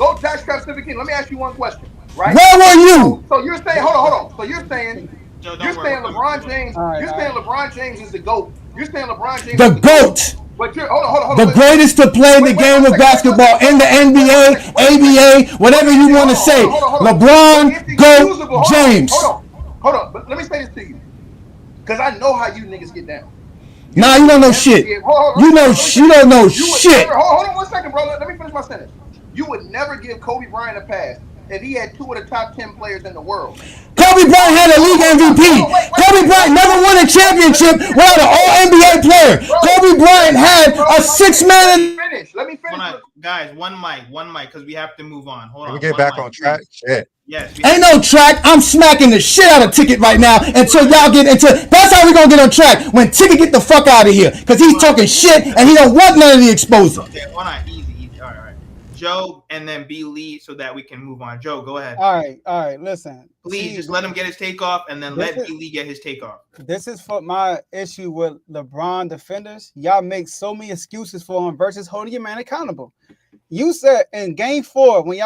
Let me ask you one question. Right? Where were you? So you're saying, hold on. So you're saying LeBron James. You're saying LeBron James is the GOAT. You're saying LeBron James. The GOAT. But you're hold on. The greatest to play the game of basketball in the NBA, ABA, whatever you want to say. LeBron, GOAT, James. Hold on. But let me say this to you. Because I know how you niggas get down. Nah, you don't know shit. You don't know shit. Hold on 1 second, bro. Let me finish my sentence. You would never give Kobe Bryant a pass if he had 2 of the top 10 players in the world. Kobe Bryant had a league MVP. Kobe Bryant never won a championship without an All-NBA player. Kobe Bryant had a 6-man. Let me finish. Guys, one mic, because we have to move on. Hold on. Can we get back on track? Shit. Yes. Ain't no track. I'm smacking the shit out of Ticket right now until y'all get into. That's how we gonna get on track when Ticket get the fuck out of here because he's talking shit and he don't want none of the exposure. Okay, hold on. Easy. All right. Joe and then B. Lee so that we can move on. Joe, go ahead. All right. Listen. Please just let him get his take off and then let B. Lee get his take off. This is for my issue with LeBron defenders. Y'all make so many excuses for him versus holding your man accountable. You said in game 4 when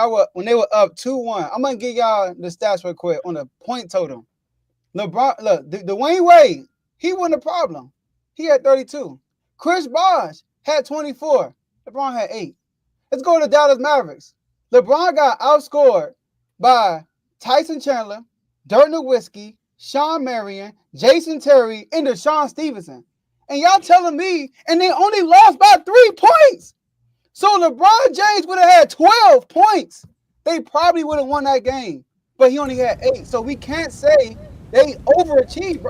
they were up 2-1. I'm gonna give y'all the stats real quick on the point total. LeBron, look, Dwayne Wade, he wasn't a problem. He had 32. Chris Bosh had 24. LeBron had 8. Let's go to Dallas Mavericks. LeBron got outscored by Tyson Chandler, Dirk Nowitzki, Sean Marion, Jason Terry, and Deshaun Stevenson. And y'all telling me, and they only lost by 3 points. So LeBron James would have had 12 points. They probably would have won that game. But he only had 8. So we can't say they overachieved.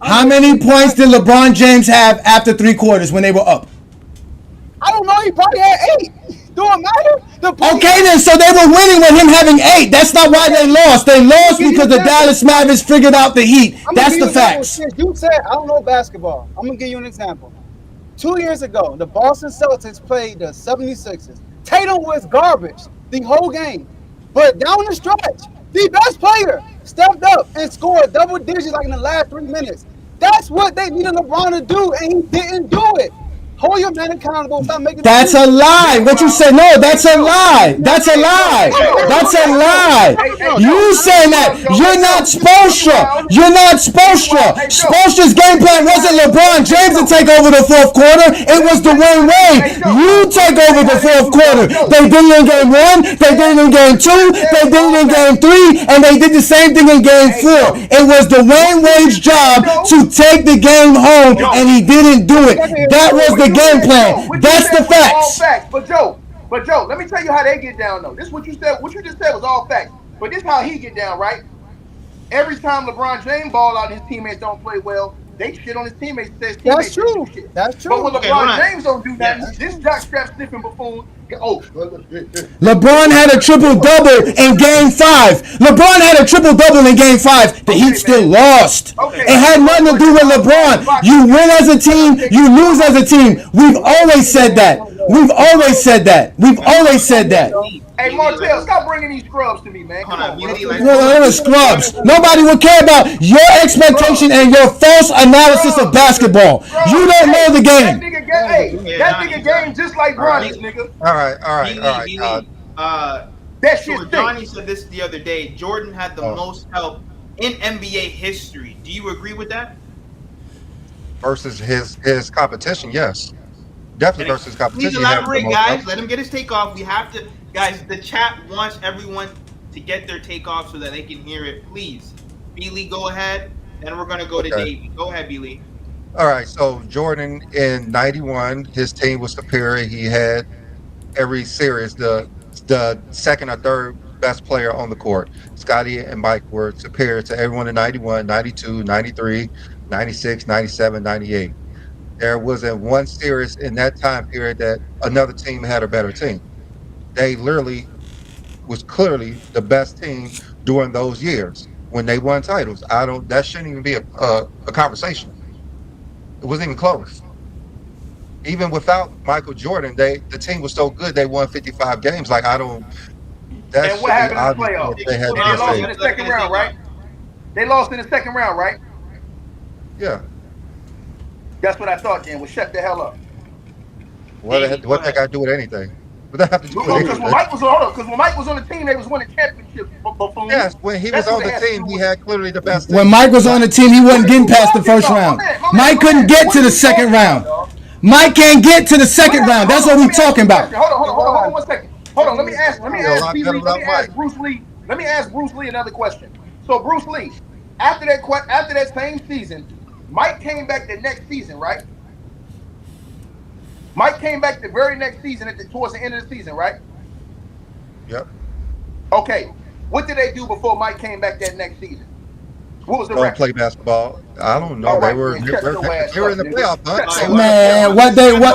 How many points did LeBron James have after 3 quarters when they were up? I don't know. He probably had 8. Do it matter? Okay, then. So they were winning with him having 8. That's not why they lost. They lost because the Dallas Mavericks figured out the heat. That's the facts. You said, I don't know basketball. I'm going to give you an example. 2 years ago, the Boston Celtics played the 76ers. Tatum was garbage the whole game. But down the stretch, the best player stepped up and scored double digits like in the last 3 minutes. That's what they needed LeBron to do, and he didn't do it. Hold your man accountable. Stop making. That's a lie. What you said? No, that's a lie. That's a lie. That's a lie. You saying that you're not Spoelstra. You're not Spoelstra. Spoelstra's game plan wasn't LeBron James to take over the 4th quarter. It was Dwayne Wade. You take over the 4th quarter. They did it in game 1. They did it in game 2. They did it in game 3, and they did the same thing in game 4. It was Dwayne Wade's job to take the game home, and he didn't do it. That was the game plan. That's the facts. But Joe, let me tell you how they get down though. This is what you said. What you just said was all facts. But this is how he get down, right? Every time LeBron James ball out and his teammates don't play well, they shit on his teammates. That's true. That's true. But when LeBron James don't do that, this jockstrap sniffing buffoon. LeBron had a triple-double in game 5. LeBron had a triple-double in game 5. The Heat still lost. It had nothing to do with LeBron. You win as a team, you lose as a team. We've always said that. We've always said that. We've always said that. Hey, Martell, stop bringing these scrubs to me, man. Come on, they're scrubs. Nobody would care about your expectation and your false analysis of basketball. You don't know the game. That nigga game just like Bronny's, nigga. All right. That shit. Johnny said this the other day. Jordan had the most help in NBA history. Do you agree with that? Versus his competition, yes. Definitely versus competition. Please elaborate, guys. Let him get his take off. We have to, guys. The chat wants everyone to get their take off so that they can hear it. Please, B. Lee, go ahead. Then we're gonna go to Davey. Go ahead, B. Lee. All right. So Jordan in '91, his team was superior. He had every series the second or third best player on the court. Scottie and Mike were superior to everyone in '91, '92, '93, '96, '97, '98. There wasn't one series in that time period that another team had a better team. They literally was clearly the best team during those years when they won titles. That shouldn't even be a conversation. It wasn't even close. Even without Michael Jordan, the team was so good they won 55 games. Like and what happened in the playoffs? They lost in the second round, right? They lost in the second round, right? Yeah. That's what I thought, then. Well, shut the hell up. What that got to do with anything? What that have to do with anything? Because when Mike was on the team, they was winning championships. Yes, when he was on the team, he had clearly the best team. When Mike was on the team, he wasn't getting past the first round. Mike couldn't get to the second round. Mike can't get to the second round. That's what we're talking about. Hold on 1 second. Hold on. Let me ask Bruce Lee. Let me ask Bruce Lee another question. So Bruce Lee, after that same season, Mike came back the next season, right? Mike came back the very next season towards the end of the season, right? Yep. Okay. What did they do before Mike came back that next season? What was the record? Play basketball. I don't know. All They right, were man, shut your ass they were up, in the nigga. playoff hunt. Shut your Man, what they were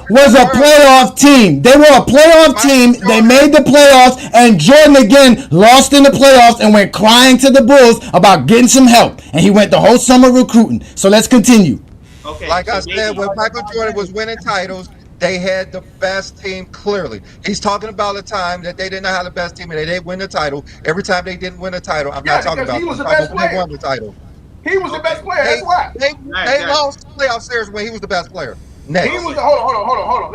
was a Why? playoff team. They were a playoff team. They made the playoffs, and Jordan again lost in the playoffs and went crying to the Bulls about getting some help. And he went the whole summer recruiting. So let's continue. Okay. Like I so said, Davey- when Michael Jordan was winning titles, they had the best team clearly. He's talking about a time that they didn't have the best team and they didn't win the title. Every time they didn't win a title, I'm Yeah, not talking because about he was them. the best When they player. won the title. He was the best player. They, That's why. they, Right, they right. lost playoff series when he was the best player. Next. He was the, hold on.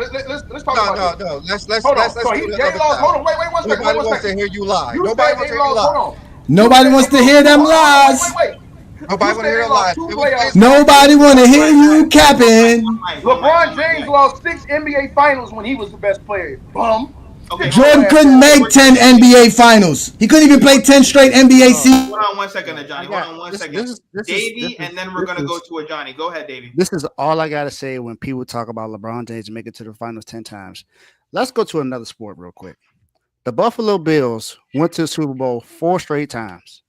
Let's talk about this. No. Let's Hold on. let's So do they the other lost. side. Hold on. Wait one second. Nobody wants to hear you lie. You Nobody said wants to they hear you lost. lie. Hold on. Nobody wants to hear them lies. Wait. Nobody want to hear a lie. It was Nobody want to hear you capping. LeBron James lost 6 NBA Finals when he was the best player. Bum. Okay, Jordan couldn't make 10 NBA finals. He couldn't even play 10 straight NBA seasons. Hold on 1 second, Ajani. Hold on one second. Davey, and then we're gonna go to Ajani. Go ahead, Davey. This is all I gotta say when people talk about LeBron James making it to the finals 10 times. Let's go to another sport real quick. The Buffalo Bills went to the Super Bowl 4 straight times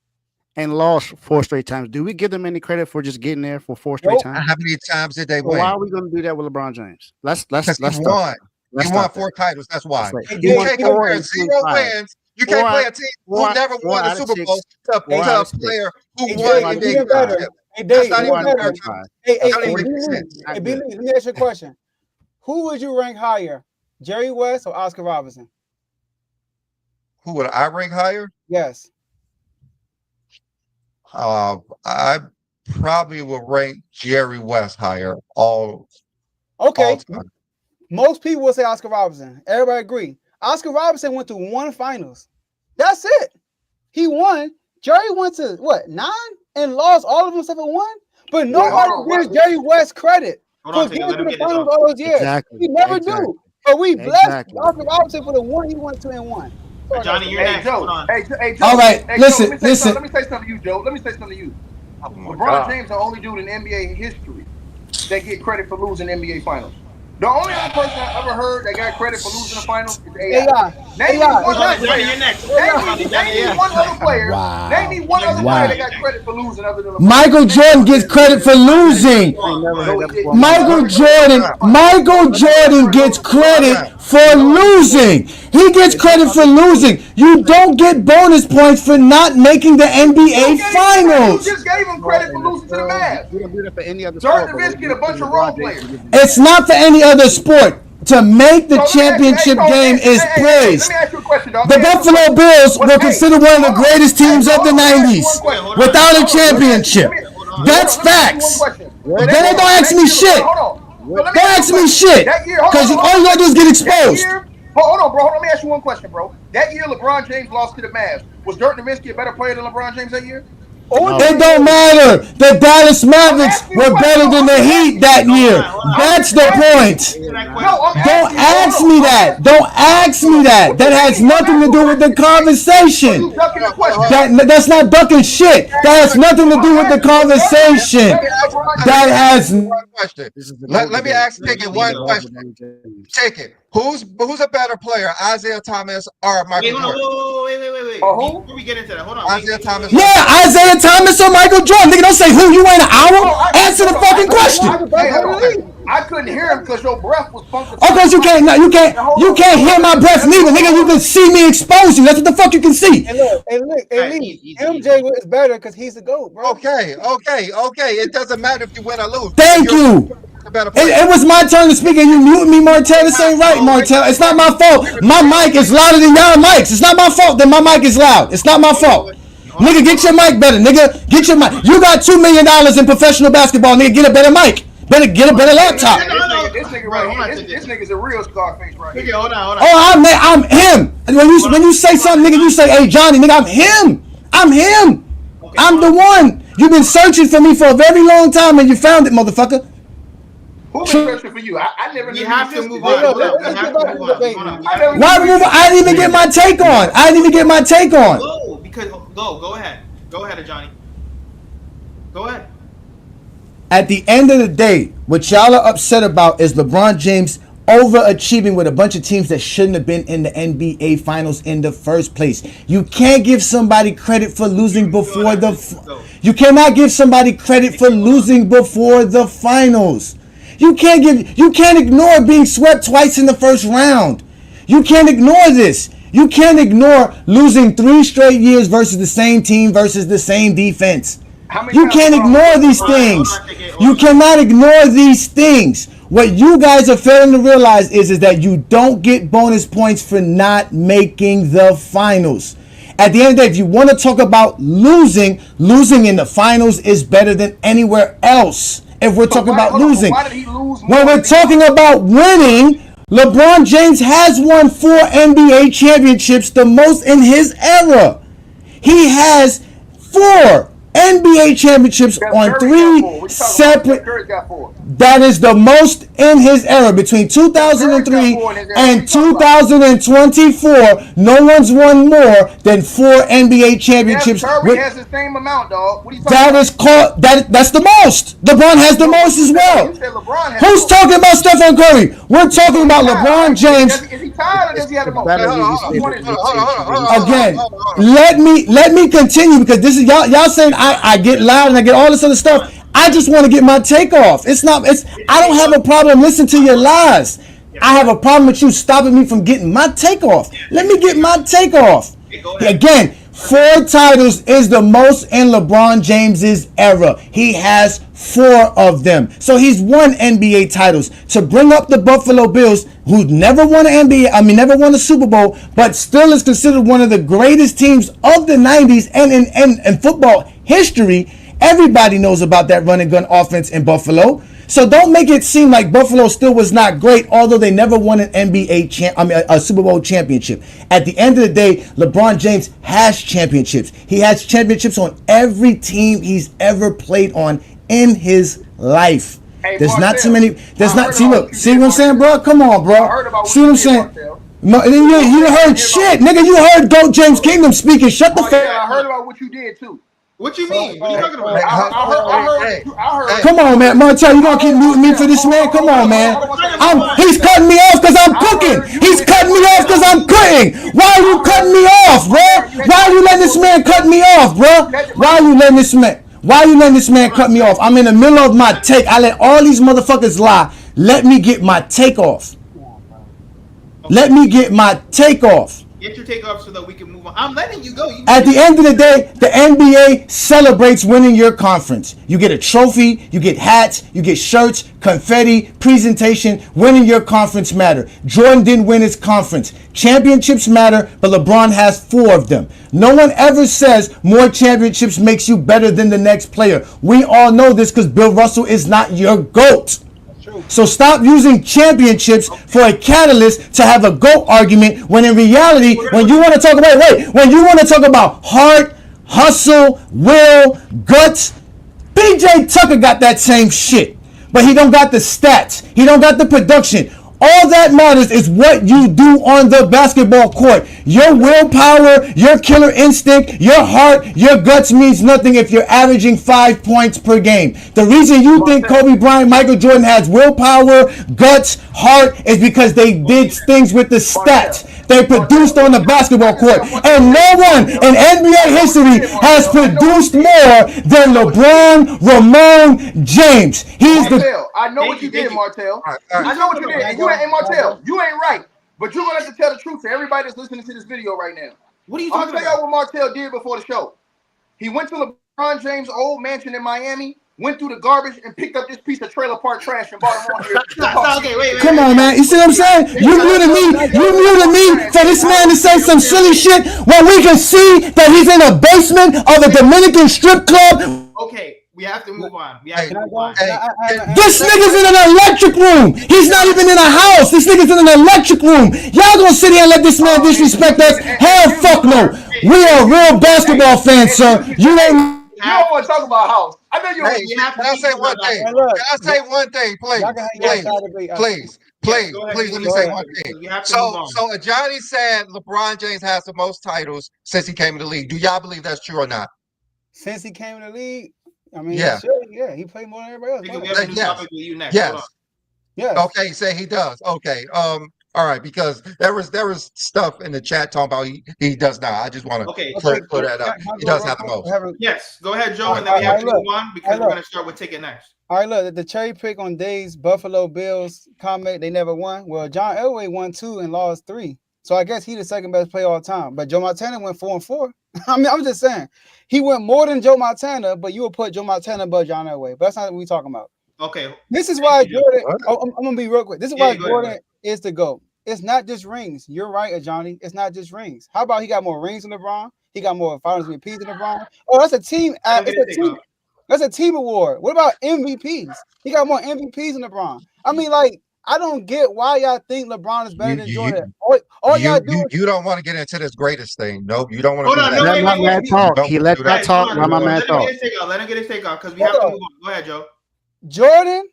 and lost 4 straight times. Do we give them any credit for just getting there for 4 straight times? How many times did they So win? why are we going to do that with LeBron James? Let's Because he won. He won 4 titles. That's why. You can't compare 0 wins. You can't play a team who never won a Super Bowl to a player who won Hey, NBA better. championship. Hey, That's Dave, not you even better. fair. Hey, That don't hey, even make B-Lee, sense. hey, B-Lee, let me ask you a question. Who would you rank higher, Jerry West or Oscar Robertson? Who would I rank higher? Yes. I probably would rank Jerry West higher all Okay. time. Most people will say Oscar Robertson. Everybody agree. Oscar Robertson went to 1 finals. That's it. He won. Jerry went to what, 9 and lost all of them except for 1. But nobody gives Jerry West credit for getting to the finals all those years. Exactly. He never do. But we blessed Exactly. Oscar Robertson for the 1 he went to and won. Johnny, you're Hey next. Joe. Hold on. Hey Joe. All right, Hey, listen, Joe, listen. Let me say something to you, Joe. Let me say something to you. Oh my LeBron God. James is the only dude in NBA history that get credit for losing NBA finals. The only other person I ever heard that got credit for losing the finals is AI. Name me one other Johnny, player. you're next. Name me one other player. Wow. Name me one other Wow. player that got credit for losing other than LeBron. Michael Jordan gets credit for losing. Michael Jordan gets credit for losing. He gets credit for losing. You don't get bonus points for not making the NBA Finals. You just gave him credit for losing to the Mavs. We don't do that for any other Dirk sport. Nowitzki and a bunch of role players. It's not for any other sport. To make the championship game is praised. Let me ask you a question, dog. The Buffalo Bills were considered one of the greatest teams of the 90s without a championship. That's facts. Then they don't ask me shit. Don't ask me shit. Because all you gotta do is get exposed. Hold on, bro. Let me ask you one question, bro. That year LeBron James lost to the Mavs. Was Dirk Nowitzki a better player than LeBron James that year? It don't matter. The Dallas Mavericks were better than the Heat that year. That's the point. Don't ask me that. Don't ask me that. That has nothing to do with the conversation. That's not ducking shit. That has nothing to do with the conversation. That has. Let me ask Ticket one question. Ticket. Who's a better player, Isaiah Thomas or Michael Jordan? Wait. Before we get into that, hold on. Isaiah Thomas. Yeah, Isaiah Thomas or Michael Jordan. Nigga, don't say who. You ain't an hour. Answer the fucking question. I couldn't hear him because your breath was funky. Oh, cause you can't hear my breath neither, nigga. You can see me expose you. That's what the fuck you can see. Hey, look, MJ is better because he's the GOAT, bro. Okay. It doesn't matter if you win or lose. Thank you. It was my turn to speak and you muted me, Martell. This ain't right, Martell. It's not my fault. My mic is louder than y'all mics. It's not my fault that my mic is loud. It's not my fault. Nigga, get your mic better, nigga. Get your mic. You got $2 million in professional basketball, nigga. Get a better mic. Better get a better laptop. This nigga right here, this nigga's a real Scarface right here. Hold on. Oh, I'm him. When you say something, nigga, you say, hey, Johnny, nigga, I'm him. I'm the one. You've been searching for me for a very long time and you found it, motherfucker. Who's searching for you? I never knew. We have to move on. Why move on? I didn't even get my take on. Go ahead. Go ahead, Johnny. Go ahead. At the end of the day, what y'all are upset about is LeBron James overachieving with a bunch of teams that shouldn't have been in the NBA Finals in the first place. You can't give somebody credit for losing before you cannot give somebody credit for losing before the finals. You can't ignore being swept twice in the first round. You can't ignore this. You can't ignore losing 3 straight years versus the same team versus the same defense. You can't ignore these things. You cannot ignore these things. What you guys are failing to realize is that you don't get bonus points for not making the finals. At the end of the day, if you want to talk about losing in the finals is better than anywhere else. If we're talking about losing. Why did he lose when we're talking about winning, LeBron James has won 4 NBA championships, the most in his era. He has 4 NBA championships on 3 separate. That is the most in his era. Between 2003 and 2024, no one's won more than 4 NBA championships. Curry has the same amount, dog. What are you talking That about? is called that's the most. LeBron has the most as well. Who's talking about Stephen Curry? We're talking about LeBron James. Is he tired or does he have the most? Again, let me continue because this is y'all saying I get loud and I get all this other stuff. I just want to get my take off. I don't have a problem listening to your lies. I have a problem with you stopping me from getting my take off. Let me get my take off. Again, 4 titles is the most in LeBron James's era. He has 4 of them. So he's won NBA titles. To bring up the Buffalo Bills, who never won never won a Super Bowl, but still is considered one of the greatest teams of the 90s and in football history. Everybody knows about that run and gun offense in Buffalo. So don't make it seem like Buffalo still was not great, although they never won an a Super Bowl championship. At the end of the day, LeBron James has championships. He has championships on every team he's ever played on in his life. Hey, there's Marcel, not too many. There's not. See, look. See what I'm saying, Marcel. bro? Come on, bro. See what I'm saying? You heard shit, nigga. You heard Goat James Kingdom speaking. Shut the fuck. I heard about what you did too. What you mean? What are you talking about? I heard. Come on, man. Martel, you gonna keep muting me for this, man? Come on, man. He's cutting me off because I'm cooking. He's cutting me off because I'm cooking. Why are you cutting me off, bro? Why are you letting this man cut me off, bro? Why are you letting this man cut me off? I'm in the middle of my take. I let all these motherfuckers lie. Let me get my take off. Let me get my take off. Get your take off so that we can move on. I'm letting you go. At the end of the day, the NBA celebrates winning your conference. You get a trophy, you get hats, you get shirts, confetti, presentation. Winning your conference matter. Jordan didn't win his conference. Championships matter, but LeBron has 4 of them. No one ever says more championships makes you better than the next player. We all know this because Bill Russell is not your GOAT. So stop using championships for a catalyst to have a GOAT argument when in reality, when you want to talk about heart, hustle, will, guts, PJ Tucker got that same shit. But he don't got the stats. He don't got the production. All that matters is what you do on the basketball court. Your willpower, your killer instinct, your heart, your guts means nothing if you're averaging 5 points per game. The reason you think Kobe Bryant, Michael Jordan has willpower, guts, heart is because they did things with the stats. They produced on the basketball court. And no one in NBA history has produced more than LeBron Ramon James. He's Martel, I know what you did, Martel. I know what you did. And Martel, you ain't right. But you're going to have to tell the truth to everybody that's listening to this video right now. What are you I'm talking going to tell about? you what Martel did before the show. He went to LeBron James' old mansion in Miami, went through the garbage, and picked up this piece of trailer park trash and bought him on here. Okay, wait. Come on, man. You see what I'm saying? You muted me for this man to say some silly shit when we can see that he's in a basement of a Dominican strip club. Okay, we have to move on. This nigga's in an electric room. He's not even in a house. This nigga's in an electric room. Y'all gonna sit here and let this man disrespect us? Hell fuck no. We are real basketball fans, sir. You ain't. You don't want to talk about house. I know you. Hey, can I say one thing? Can I say one thing, please? Please, let me say one thing. So Ajani said LeBron James has the most titles since he came in the league. Do y'all believe that's true or not? Since he came in the league, I mean, Yeah. he played more than everybody else. Nigga, we have a new Yes. topic with you next. Hold on. Yes. Yes. Okay, say he does. Okay. All right, because there was stuff in the chat talking about he does not. I just want to Okay. clear that up. Can I He go does real have the quick? most. Yes. Go ahead, Joe, All and right, then we have to look. move on because Look. we're gonna start with Ticket next. All right, look, the cherry pick on Dave's Buffalo Bills comment, they never won. Well, John Elway won 2 and lost 3. So I guess he's the second best player all time. But Joe Montana went 4-4. I mean, I'm just saying. He went more than Joe Montana, but you will put Joe Montana above John Elway. But that's not what we're talking about. Okay. This is why Jordan, What? I'm going to be real quick. This is Yeah, why go Jordan ahead. is the GOAT. It's not just rings. You're right, Ajani. It's not just rings. How about he got more rings than LeBron? He got more finals MVPs than LeBron. Oh, that's a team. It's a team. That's a team award. What about MVPs? He got more MVPs than LeBron. I mean, like, I don't get why y'all think LeBron is better than Jordan. All y'all do You don't want to get into this greatest thing. Nope, you don't want Hold to do on, that. no, Let wait, my wait, man wait. talk. Don't He let do that that. talk. Let my man Let him talk. get his take out. Let him get his take out because we Hold have to on. move on. Go ahead, Joe. Jordan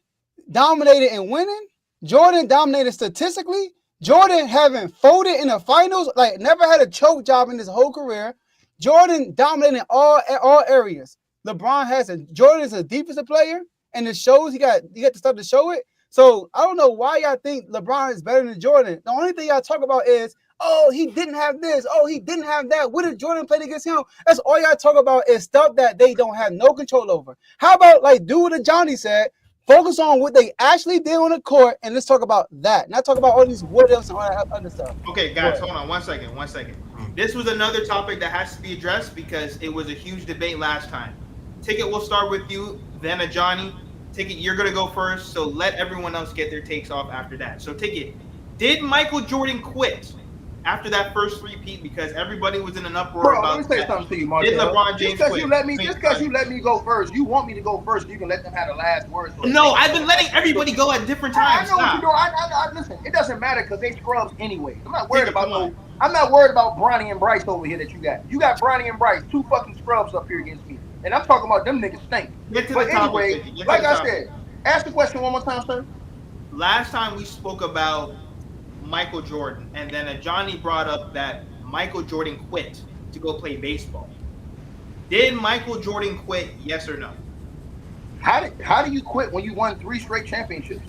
dominated in winning. Jordan dominated statistically. Jordan having folded in the finals, like never had a choke job in his whole career. Jordan dominated in all areas. LeBron Jordan is a defensive player, and it shows he got the stuff to show it. So I don't know why y'all think LeBron is better than Jordan. The only thing y'all talk about is, oh, he didn't have this. Oh, he didn't have that. What did Jordan play against him? That's all y'all talk about is stuff that they don't have no control over. How about like do what Johnny said? Focus on what they actually did on the court, and let's talk about that. Not talk about all these what ifs and all that other stuff. Okay, guys, hold on 1 second. 1 second. This was another topic that has to be addressed because it was a huge debate last time. Ticket, we'll start with you, then Ajani. Ticket, you're going to go first, so let everyone else get their takes off after that. So, Ticket, did Michael Jordan quit after that first three-peat because everybody was in an uproar Bro, about let me say something to you, Marcel. Did LeBron James just quit? because you let me go first, you want me to go first, you can let them have the last word. No, I've been letting everybody go at different times. I know what you're doing. I listen, it doesn't matter because they scrubs anyway. I'm not worried about Bronny and Bryce over here that you got. You got Bronny and Bryce, 2 fucking scrubs up here against me. And I'm talking about them niggas stink. But anyway, like I said, ask the question one more time, sir. Last time we spoke about Michael Jordan, and then Johnny brought up that Michael Jordan quit to go play baseball. Did Michael Jordan quit? Yes or no? How do you quit when you won 3 straight championships?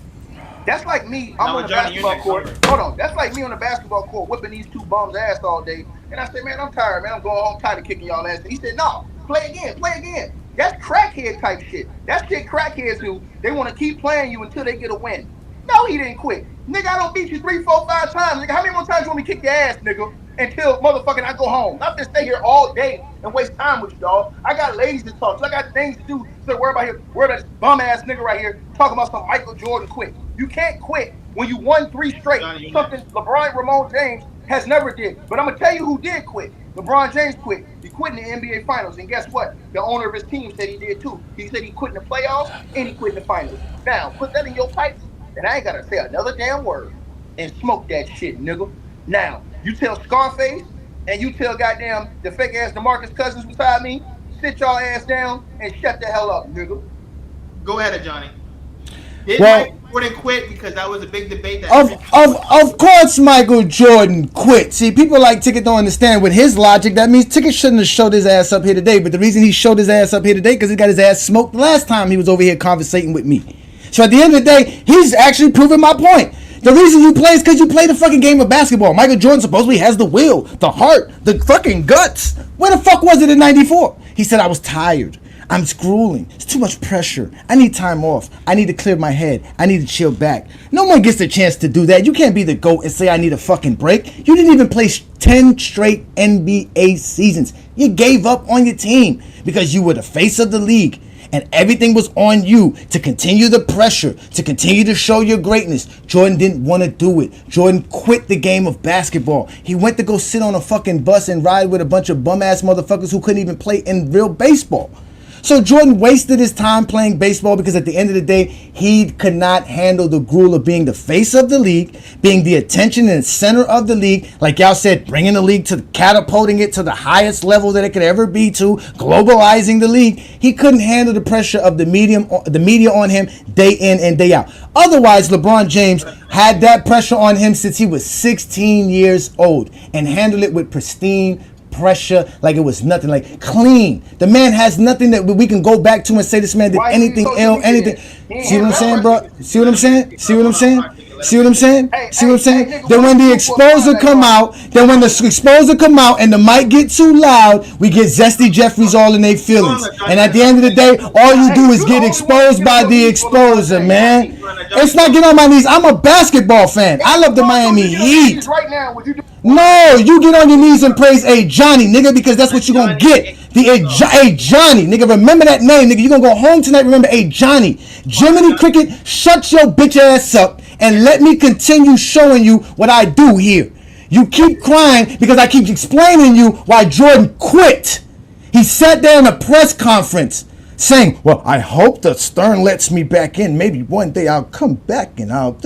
That's like me. I'm on the Johnny, basketball court. Hold on. That's like me on the basketball court whipping these 2 bums' ass all day. And I said, man, I'm tired, man. I'm going home tired of kicking y'all ass. And he said, no, play again. That's crackhead type shit. That's shit crackheads do. They want to keep playing you until they get a win. No, he didn't quit. Nigga, I don't beat you 3, 4, 5 times. Nigga, how many more times you want me to kick your ass, nigga? Until motherfucking I go home. Not to stay here all day and waste time with you, dog. I got ladies to talk to. I got things to do. So worry about this bum ass nigga right here talking about some Michael Jordan quit. You can't quit when you won 3 straight. Something LeBron Ramon James has never did. But I'm gonna tell you who did quit. LeBron James quit. He quit in the NBA Finals, and guess what? The owner of his team said he did too. He said he quit in the playoffs and he quit in the finals. Now put that in your pipes, and I ain't gotta say another damn word. And smoke that shit, nigga. Now you tell Scarface and you tell goddamn the fake ass DeMarcus Cousins beside me, sit y'all ass down and shut the hell up, nigga. Go ahead, Johnny. Did Michael Jordan quit? Because that was a big debate. Of course Michael Jordan quit. See, people like Ticket don't understand with his logic. That means Ticket shouldn't have showed his ass up here today. But the reason he showed his ass up here today because he got his ass smoked the last time he was over here conversating with me. So at the end of the day, he's actually proving my point. The reason you play is because you play the fucking game of basketball. Michael Jordan supposedly has the will, the heart, the fucking guts. Where the fuck was it in 94? He said, I was tired. I'm scrolling. It's too much pressure. I need time off. I need to clear my head. I need to chill back. No one gets the chance to do that. You can't be the GOAT and say I need a fucking break. You didn't even play 10 straight NBA seasons. You gave up on your team because you were the face of the league. And everything was on you to continue the pressure, to continue to show your greatness. Jordan didn't want to do it. Jordan quit the game of basketball. He went to go sit on a fucking bus and ride with a bunch of bum-ass motherfuckers who couldn't even play in real baseball. So Jordan wasted his time playing baseball because at the end of the day, he could not handle the gruel of being the face of the league, being the attention and center of the league. Like y'all said, bringing the league to catapulting it to the highest level that it could ever be to, globalizing the league. He couldn't handle the pressure of the media on him day in and day out. Otherwise, LeBron James had that pressure on him since he was 16 years old and handled it with pristine pressure like it was nothing, like clean. The man has nothing that we can go back to and say this man did anything ill, anything. See what I'm saying, bro? See what I'm saying? See what I'm saying? See what I'm saying? See what I'm saying? Then when the exposer come out, and the mic get too loud, we get Zesty Jeffries all in their feelings. And at the end of the day, all you do is get exposed by the exposer, man. It's not getting on my knees. I'm a basketball fan. I love the Miami Heat. No, you get on your knees and praise Ajani, nigga, because that's what you're going to get. The Ajani, nigga, remember that name, nigga. You're going to go home tonight, remember Ajani. Jiminy Cricket, shut your bitch ass up and let me continue showing you what I do here. You keep crying because I keep explaining you why Jordan quit. He sat there in a press conference saying, well, I hope that Stern lets me back in. Maybe one day I'll come back and I'll...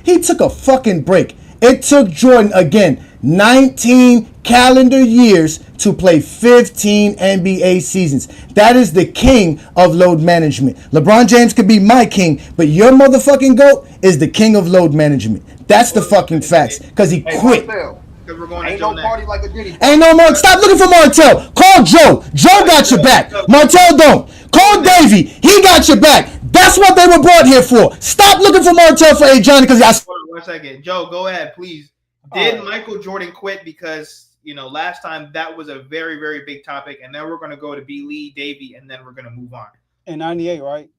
He took a fucking break. It took Jordan, again, 19 calendar years to play 15 NBA seasons. That is the king of load management. LeBron James could be my king, but your motherfucking GOAT is the king of load management. That's the fucking facts, because he quit. Ain't no party like a Diddy. Ain't no more. Stop looking for Martell. Call Joe. Joe got your back. Martell don't. Call Davey. He got your back. That's what they were brought here for. Stop looking for Martell for Ajani because y'all. 1 second, Joe. Go ahead, please. Did Michael Jordan quit? Because last time that was a very, very big topic, and then we're gonna go to B. Lee, Davey, and then we're gonna move on. In 98, right?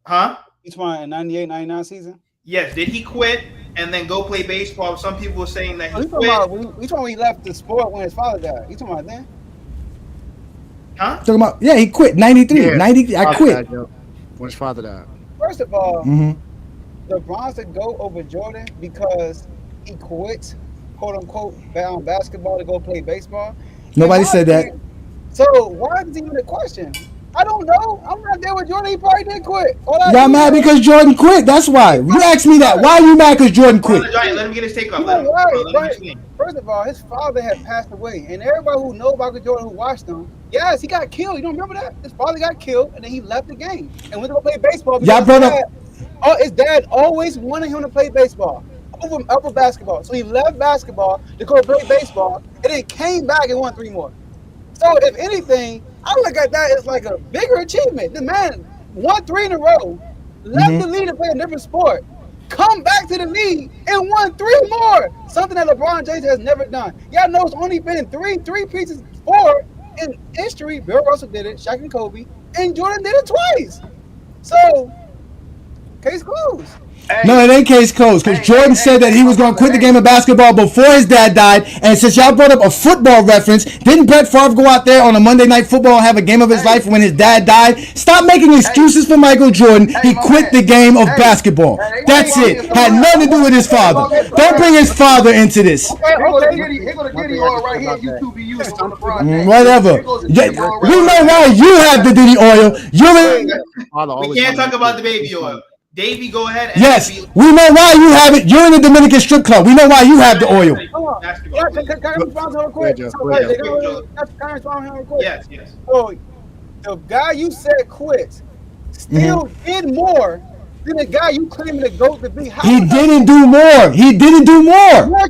Huh? Each one in 98, 99 season? Yes. Did he quit and then go play baseball? Some people were saying that he quit. We talking when he left the sport when his father died. You talking about then? Huh? Talking about, yeah, he quit 93. Yeah. 90. I quit. When his father died. First of all, LeBron's to go over Jordan because he quit, quote unquote, basketball to go play baseball. Nobody said that. So why is it even a question? I don't know. I'm not there with Jordan. He probably did quit. Y'all mad because Jordan quit? That's why. You asked me that. Why are you mad because Jordan quit? Let him get his take off. First of all, his father had passed away, and everybody who knows Michael Jordan, who watched him, yes, he got killed. You don't remember that? His father got killed, and then he left the game and went to go play baseball. Y'all brought up. His dad always wanted him to play baseball over basketball, so he left basketball to go play baseball, and then came back and won 3 more. So if anything, I look at that as like a bigger achievement. The man won 3 in a row, left the league to play a different sport, come back to the league and won 3 more. Something that LeBron James has never done. Y'all know it's only been three pieces, 4 in history. Bill Russell did it, Shaq and Kobe, and Jordan did it twice. So, case closed. No, it ain't case closed because Jordan said that he was going to quit the game of basketball before his dad died. And since y'all brought up a football reference, didn't Brett Favre go out there on a Monday Night Football and have a game of his life when his dad died? Stop making excuses for Michael Jordan. He quit the game of basketball. That's it. Had nothing to do with his father. Don't bring his father into this. Whatever. We know why you have the Diddy oil. We can't talk about the baby oil. Davey, go ahead. Yes, we know why you have it. You're in the Dominican strip club. We know why you have the oil. Can I respond to her quick? Yes. So, the guy you said quit still did more than the guy you claiming to go to be. He didn't do more. He didn't do more. More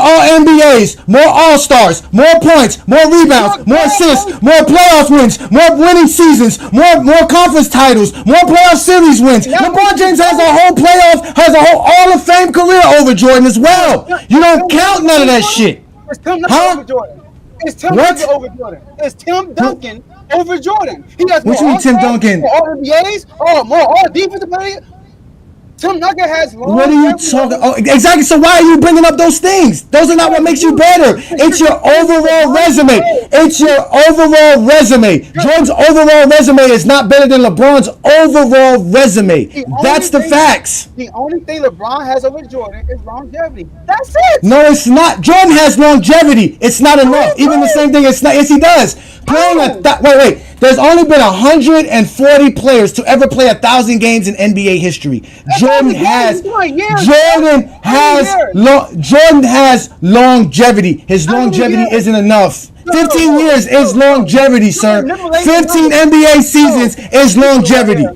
All NBAs, more All Stars, more points, more rebounds, more assists, more playoff wins, more winning seasons, more conference titles, more playoff series wins. LeBron James has a whole Hall of Fame career over Jordan as well. You don't count none of that shit. It's Tim Duncan over Jordan. It's Tim Duncan over Jordan. He has more Duncan? More NBAs, more all defensive players. Tim Duncan has more. What are you talking? Oh, exactly. So why are you bringing up those things? Those are not what makes you better. It's your overall resume. It's your overall resume. Jordan's overall resume is not better than LeBron's overall resume. That's the facts. The only thing LeBron has over Jordan is longevity. That's it. No, it's not. Jordan has longevity. It's not enough. Even the same thing. It's not. Yes, he does. Wait. There's only been 140 players to ever play 1,000 games in NBA history. Jordan has longevity. His longevity isn't enough. 15 years is longevity, sir. 15 NBA seasons is longevity.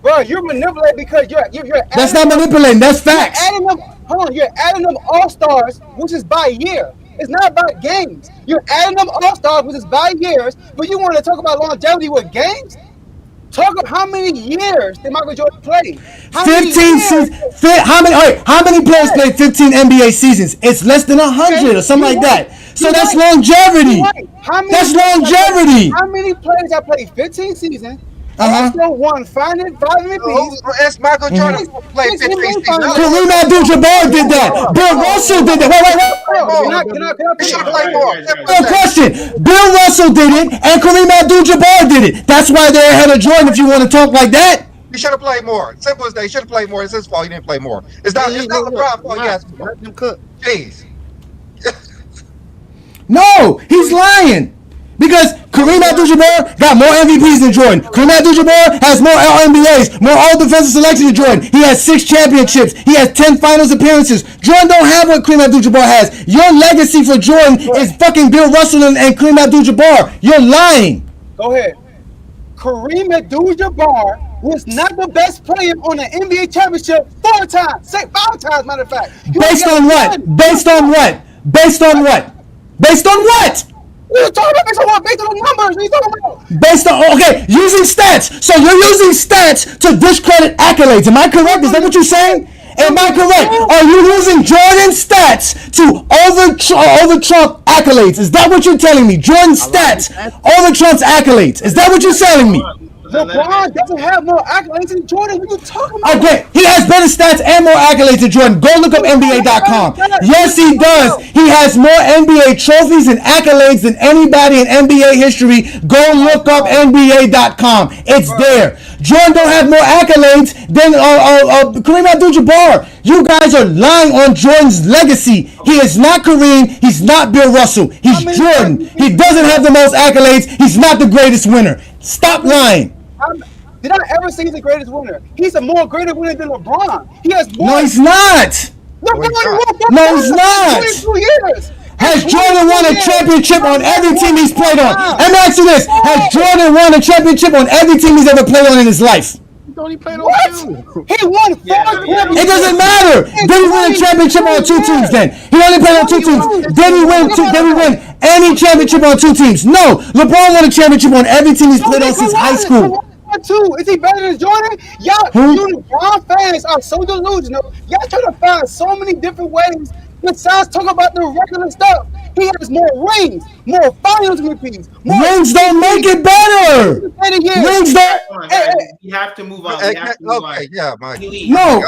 Bro, you're manipulating because you're That's adding not them, manipulating. That's you're facts. adding them. Hold on, you're adding them all stars, which is by year. It's not about games. You're adding them all stars, which is by years. But you want to talk about longevity with games? Talk about how many years did Michael Jordan play? How many 15 years? seasons. How many players Yes. played 15 NBA seasons? It's less than 100 or something like You're right. that. So You're that's right. longevity. You're right. That's longevity. How many players have played 15 seasons? Uh-huh. Also won five MVPs, It's Michael Jordan six, who played six 15 NBA seasons. finals. Kareem Abdul-Jabbar did that. Bill Russell did that. Wait. Bro, more. can I He should have finish? played more. No question. Bill Russell did it, and Kareem Abdul-Jabbar did it. That's why they're ahead of Jordan. If you want to talk like that. He should have played more. Simple as that. He should have played more. It's his fault he didn't play more. It's not LeBron's fault. Yes. Let them cook. Jeez. No, he's lying. Because Kareem Abdul-Jabbar got more MVPs than Jordan. Kareem Abdul-Jabbar has more All-NBAs, more All-Defensive Selections than Jordan. He has 6 championships. He has 10 finals appearances. Jordan don't have what Kareem Abdul-Jabbar has. Your legacy for Jordan is fucking Bill Russell and Kareem Abdul-Jabbar. You're lying. Go ahead. Kareem Abdul-Jabbar was not the best player on the NBA championship 4 times. Say 5 times, matter of fact. Based on what? Based on what? Based on what? Based on what? We were talking about based on what? Based on the numbers. What are you talking about? Based on, okay, using stats. So you're using stats to discredit accolades. Am I correct? Is that what you're saying? Am I correct? Are you using Jordan's stats to over-trump accolades? Is that what you're telling me? Jordan's stats over-trumps accolades. Is that what you're telling me? LeBron doesn't have more accolades than Jordan. What are you talking about? Okay, he has better stats and more accolades than Jordan. Go look up NBA.com. Yes, he does. He has more NBA trophies and accolades than anybody in NBA history. Go look up NBA.com. It's there. Jordan don't have more accolades than Kareem Abdul-Jabbar. You guys are lying on Jordan's legacy. He is not Kareem. He's not Bill Russell. He's Jordan. He doesn't have the most accolades. He's not the greatest winner. Stop lying. Did I ever say he's the greatest winner? He's a more greater winner than LeBron. He has more. No, he's not. No, he's not. 22 years. Has Jordan won a championship on every team he's played on? Let me ask you this. Has Jordan won a championship on every team he's ever played on in his life? He played on What? 2. He won 4 championships. It doesn't matter. Did he win a championship on 2 teams then? He only played on 2 teams. Did he win any championship on 2 teams? No. LeBron won a championship on every team he's played on since high school. Is he better than Jordan? Y'all, you LeBron fans are so delusional. Y'all trying to find so many different ways besides talking about the regular stuff. He has more rings, more finals MVPs. Rings don't make it better. Rings don't. We have to move on. Okay, yeah, Mike. No,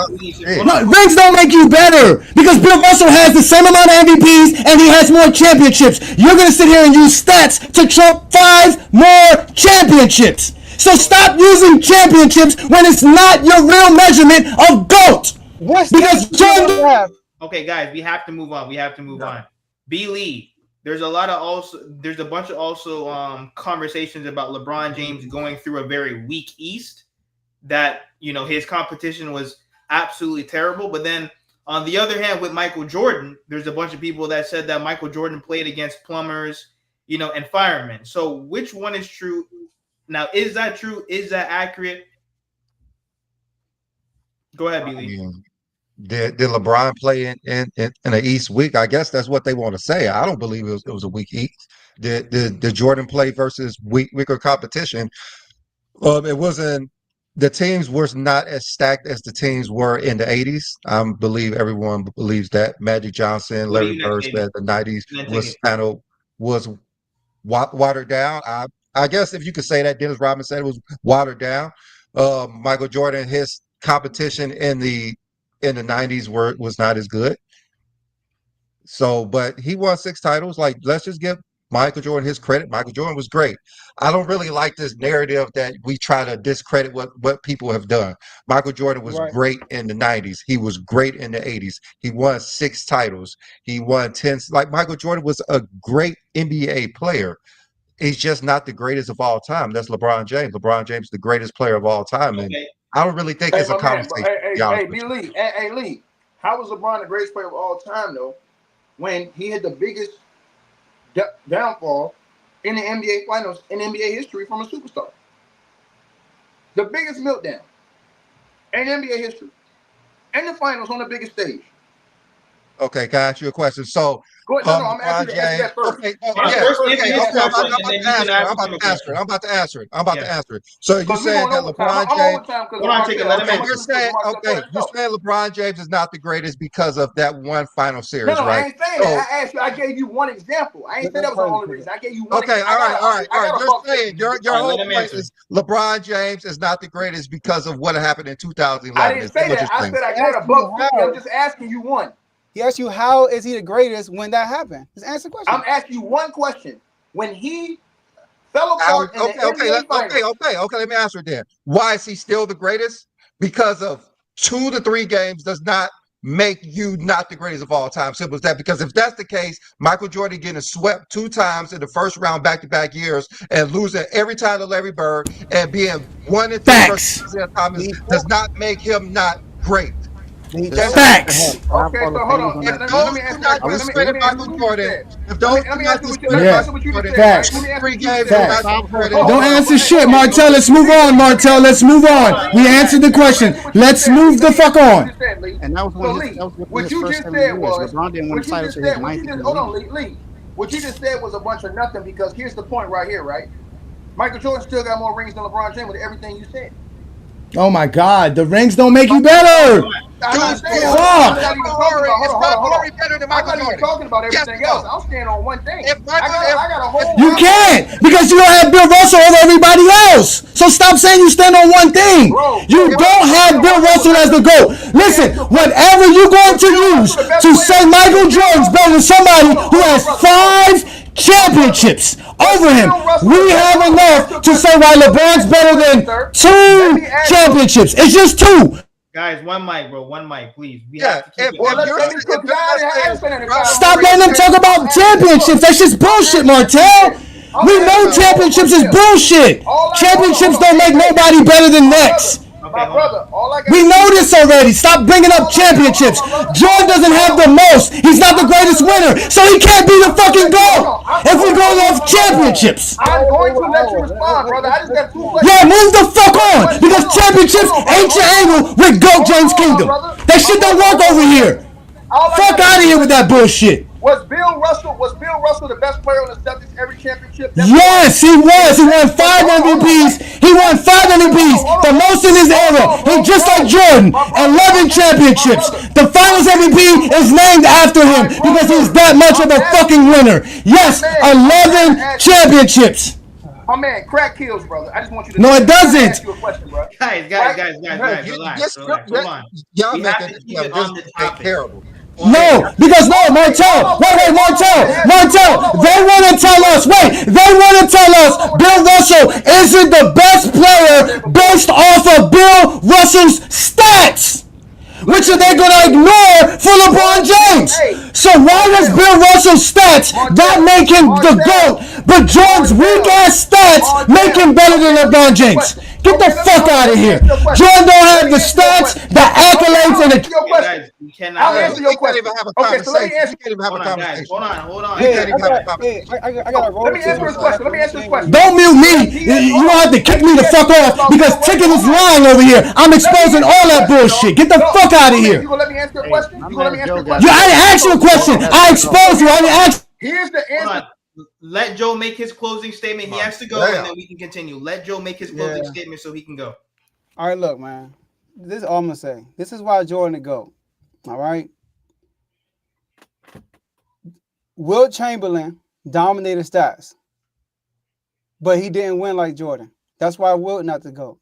rings don't make you better because Bill Russell has the same amount of MVPs and he has more championships. You're gonna sit here and use stats to trump 5 more championships. So stop using championships when it's not your real measurement of GOAT. Because Jordan. Okay, guys, we have to move on. B. Lee, there's a bunch of also conversations about LeBron James going through a very weak East, that his competition was absolutely terrible. But then on the other hand, with Michael Jordan, there's a bunch of people that said that Michael Jordan played against plumbers, and firemen. So which one is true? Now, is that true? Is that accurate? Go ahead, B. Lee. Did LeBron play in the East weak? I guess that's what they want to say. I don't believe it was a weak East. Did Jordan play versus weaker competition? It wasn't. The teams were not as stacked as the teams were in the 80s. I believe everyone believes that. Magic Johnson, Larry Bird said the 90s was watered down. I guess if you could say that, Dennis Rodman said it was watered down. Michael Jordan, his competition in the 90s was not as good. So, but he won 6 titles. Like, let's just give Michael Jordan his credit. Michael Jordan was great. I don't really like this narrative that we try to discredit what people have done. Michael Jordan was great in the 90s. He was great in the 80s. He won 6 titles. He won 10. Like, Michael Jordan was a great NBA player. He's just not the greatest of all time. That's LeBron James. LeBron James is the greatest player of all time. And I don't really think it's a conversation. Hey, Lee, how was LeBron the greatest player of all time, though, when he had the biggest downfall in the NBA finals in NBA history from a superstar? The biggest meltdown. in NBA history. In the finals on the biggest stage. Okay, can I ask you a question? So, Go ahead. No, I'm asking you to answer that first. Okay, First, okay, answer this question, I'm and then you can ask him a question. I'm about to answer it. So you Because we're saying going that overtime. LeBron I'm James? overtime because Hold on, take it. Let him answer. You're saying LeBron James is not the greatest because of that one final series, No, right? I ain't saying that. I asked you. I gave you one example. I ain't saying that was the only reason. I gave you one. Okay, all right. You're saying your whole let him point answer. is LeBron James is not the greatest because of what happened in 2011. I didn't say that. I said I got a buck 50. I'm just asking you one. He asked you, how is he the greatest when that happened? Just answer the question. I'm asking you one question. When he fell apart in the NBA finals. Okay. Let me answer it then. Why is he still the greatest? Because of 2 to 3 games does not make you not the greatest of all time. Simple as that. Because if that's the case, Michael Jordan getting swept 2 times in the first round back-to-back years and losing every time to Larry Bird and being 1-3 versus Isaiah Thomas does not make him not great. Facts. Okay, so hold on. If Let those me do answer not that. discredit Michael Jordan, if those do not discredit Michael Jordan, Facts. 3 games do not discredit. Don't answer shit, Martell. Let's move on, Martell. Let's move on. We answered the question. Let's move the fuck on. And that was what you just said was LeBron didn't win the title to his ninth. Hold on, Lee. What you just said was a bunch of nothing because here's the point right here, right? Michael Jordan still got more rings than LeBron James with everything you said. Oh my God, the rings don't make you better. I'm not even talking about everything else. I'm standing on one thing. I got a whole. You can't because you don't have Bill Russell over everybody else. So stop saying you stand on one thing. You don't have Bill Russell as the GOAT. Listen, whatever you're going to use to say Michael Jordan's better than somebody who has 5 championships over him, we have enough to say why LeBron's better than 2 championships. It's just 2. Guys, one mic, bro. One mic, please. Stop letting them talk about championships. That's just bullshit, Martell. We know championships is bullshit. Championships don't make nobody better than next. We know this already. Stop bringing up championships. Jordan doesn't have the most. He's not the greatest winner, so he can't be the fucking GOAT if we're going off championships. I'm going to let you respond, brother. I just got 2 questions. Yeah, move the fuck on because championships ain't your angle with GOAT James Kingdom. That shit don't work over here. Fuck out of here with that bullshit. Was Bill Russell the best player on the Celtics every championship? Yes, he was. He won 5 MVPs. He won 5 MVPs, the most in his era. He just like Jordan, 11 championships. The Finals MVP is named after him because he's that much of a fucking winner. Yes, 11 championships. My man, crack kills, brother. I just want you to. No, it doesn't. Ask you a question, bro. Guys, relax. Y'all We have making to keep it on the this topic. terrible. No, because no, Martell. Wait, Martell. They want to tell us. Bill Russell isn't the best player based off of Bill Russell's stats, which are they gonna ignore for LeBron James? So why does Bill Russell's stats that make him the GOAT, but Jordan's weak ass stats make him better than LeBron James? Get the fuck out of here. Jordan don't have the stats, the accolades, and the. Guys, we cannot. I'll answer your question. Okay, so let me answer. Hold on. Hey, I got a roll. Let me answer his question. Don't mute me. You don't have to kick me the fuck off because Ticket is lying over here. I'm exposing all that bullshit. Get the fuck out of here. You gonna let me answer your question? I didn't ask you a question. I exposed you. I didn't ask. Here's the answer. Let Joe make his closing statement. He has to go, and then we can continue. Let Joe make his closing statement so he can go. All right, look, man. This is all I'm gonna say. This is why Jordan to go. All right. Wilt Chamberlain dominated stats, but he didn't win like Jordan. That's why Wilt not to go.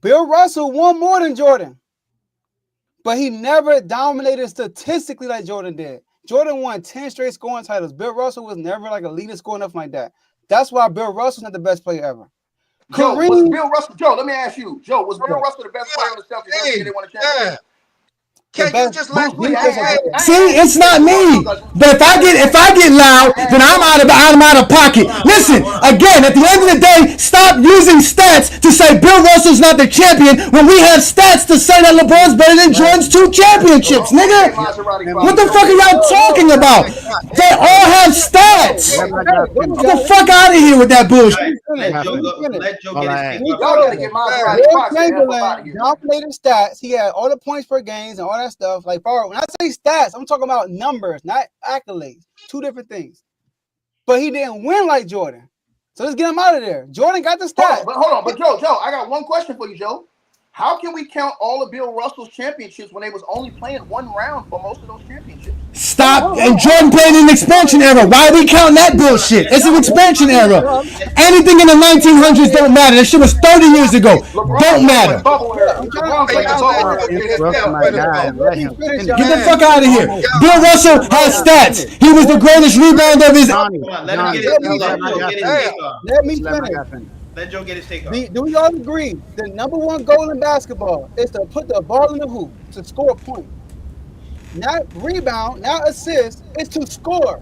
Bill Russell won more than Jordan, but he never dominated statistically like Jordan did. Jordan won 10 straight scoring titles. Bill Russell was never like a leader scoring nothing like that. That's why Bill Russell's not the best player ever. Joe, was Bill Russell? Joe, let me ask you. Joe, was Bill Russell the best player on the Celtics? They won a championship. Can you just let me? See, it's not me. But if I get loud, then I'm out of pocket. Listen, again, at the end of the day, stop using stats to say Bill Russell's not the champion when we have stats to say that LeBron's better than Jordan's 2 championships, nigga. What the fuck are y'all talking about? They all have stats. Get the fuck out of here with that bullshit. finish. Let Joe Let me go. finish. Let Joe All get his I take ask. Let off. me Y'all got to finish. get Maserati Will Fox and help up out of Chamberlain here, man. dominated stats. He had all the points per games and all that stuff. Like, when I say stats, I'm talking about numbers, not accolades. Two different things. But he didn't win like Jordan. So let's get him out of there. Jordan got the stats. Hold on. But Joe, I got one question for you, Joe. How can we count all of Bill Russell's championships when they was only playing one round for most of those championships? Stop. And Jordan played in an expansion era. Why are we counting that bullshit? It's an expansion era. Anything in the 1900s don't matter. That shit was 30 years ago. LeBron Don't played in matter. bubble era. I'm trying LeBron to played in y'all bubble let era. him get his Interrupt take. my Let him guy go. and let him finish, finish. y'all. Get the fuck out of here. Almost. Bill Russell has stats. He was the greatest rebounder of his. Johnny, Come on, let him Johnny, get his. Let me Let my Joe guy get his finish. take off. Let me Let my finish. guy finish. Let Joe get his take off. Do we all agree the number one goal in basketball is to put the ball in the hoop to score a point? Not rebound, not assist, it's to score.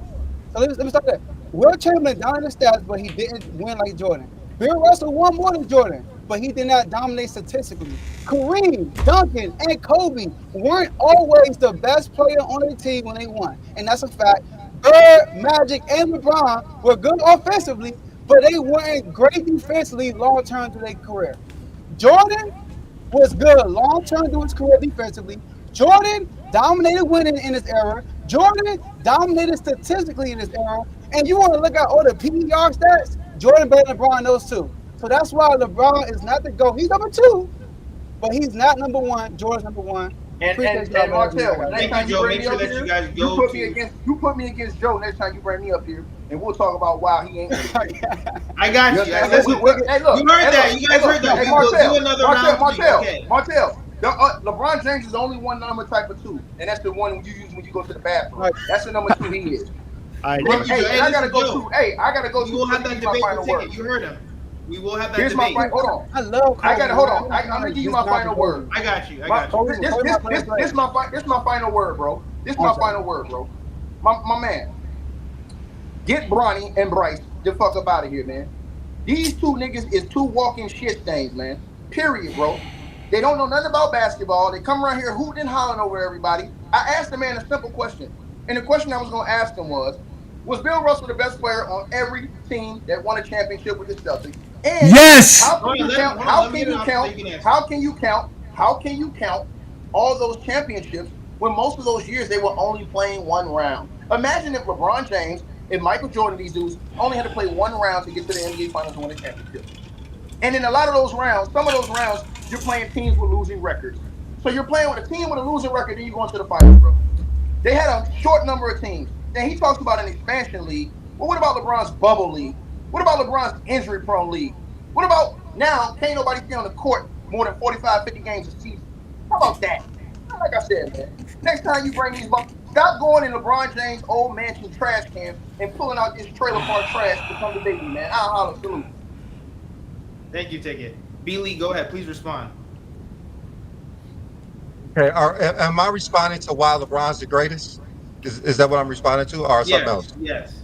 So let me start there. Will Chamberlain dominated stats, but he didn't win like Jordan. Bill Russell won more than Jordan, but he did not dominate statistically. Kareem, Duncan, and Kobe weren't always the best player on their team when they won. And that's a fact. Bird, Magic, and LeBron were good offensively, but they weren't great defensively long term to their career. Jordan was good long term through his career defensively. Jordan dominated winning in his era. Jordan dominated statistically in his era. And you want to look at all the PER stats? Jordan better than LeBron those two. So that's why LeBron is not the GOAT. He's number two, but he's not number one. Jordan's number one. And Martell, next Thank time you, you Joe. bring Make me sure up that you here, guys you go put me against Joe next time you bring me up here, and we'll talk about why he ain't. I got you. Hey, Hey, look, you heard that. You guys heard that. Hey, We will do another round. Martell. LeBron James is only one number type of two, and that's the one you use when you go to the bathroom. Right. That's the number two he is. All right, Thank you, Joe. Hey, Hey, I gotta listen, go Joe. too. Hey, I gotta go We too. will So have give that me my debate final with word. Ticket. You heard him. We will have that Here's my debate. hold on. I love Kobe. I gotta hold on. I'm gonna give you my final word. I got you. This my final word, bro. This my final word, bro. My man, get Bronny and Bryce the fuck up out of here, man. These two niggas is two walking shit stains, man. Period, bro. They don't know nothing about basketball. They come around here hooting and hollering over everybody. I asked the man a simple question, and the question I was gonna ask him was Bill Russell the best player on every team that won a championship with the Celtics? And Yes. how can you count? How can you count all those championships when most of those years they were only playing one round? Imagine if LeBron James and Michael Jordan, these dudes, only had to play one round to get to the NBA Finals and win a championship. And in a lot of those rounds, some of those rounds, you're playing teams with losing records. So you're playing with a team with a losing record, then you're going to the finals, bro. They had a short number of teams. Then he talks about an expansion league. Well, what about LeBron's bubble league? What about LeBron's injury-prone league? What about now, can't nobody stay on the court more than 45, 50 games a season? How about that? Like I said, man, next time you bring these stop going in LeBron James' old mansion trash can and pulling out this trailer park trash to come debate me, man. I'll holler, salute. Thank you, Ticket. B Lee, go ahead. Please respond. Okay, am I responding to why LeBron's the greatest? Is that what I'm responding to, or something else? Yes.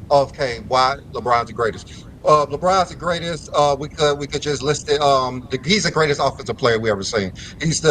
Okay, why LeBron's the greatest? LeBron's the greatest. We could just list it. He's the greatest offensive player we ever seen. He's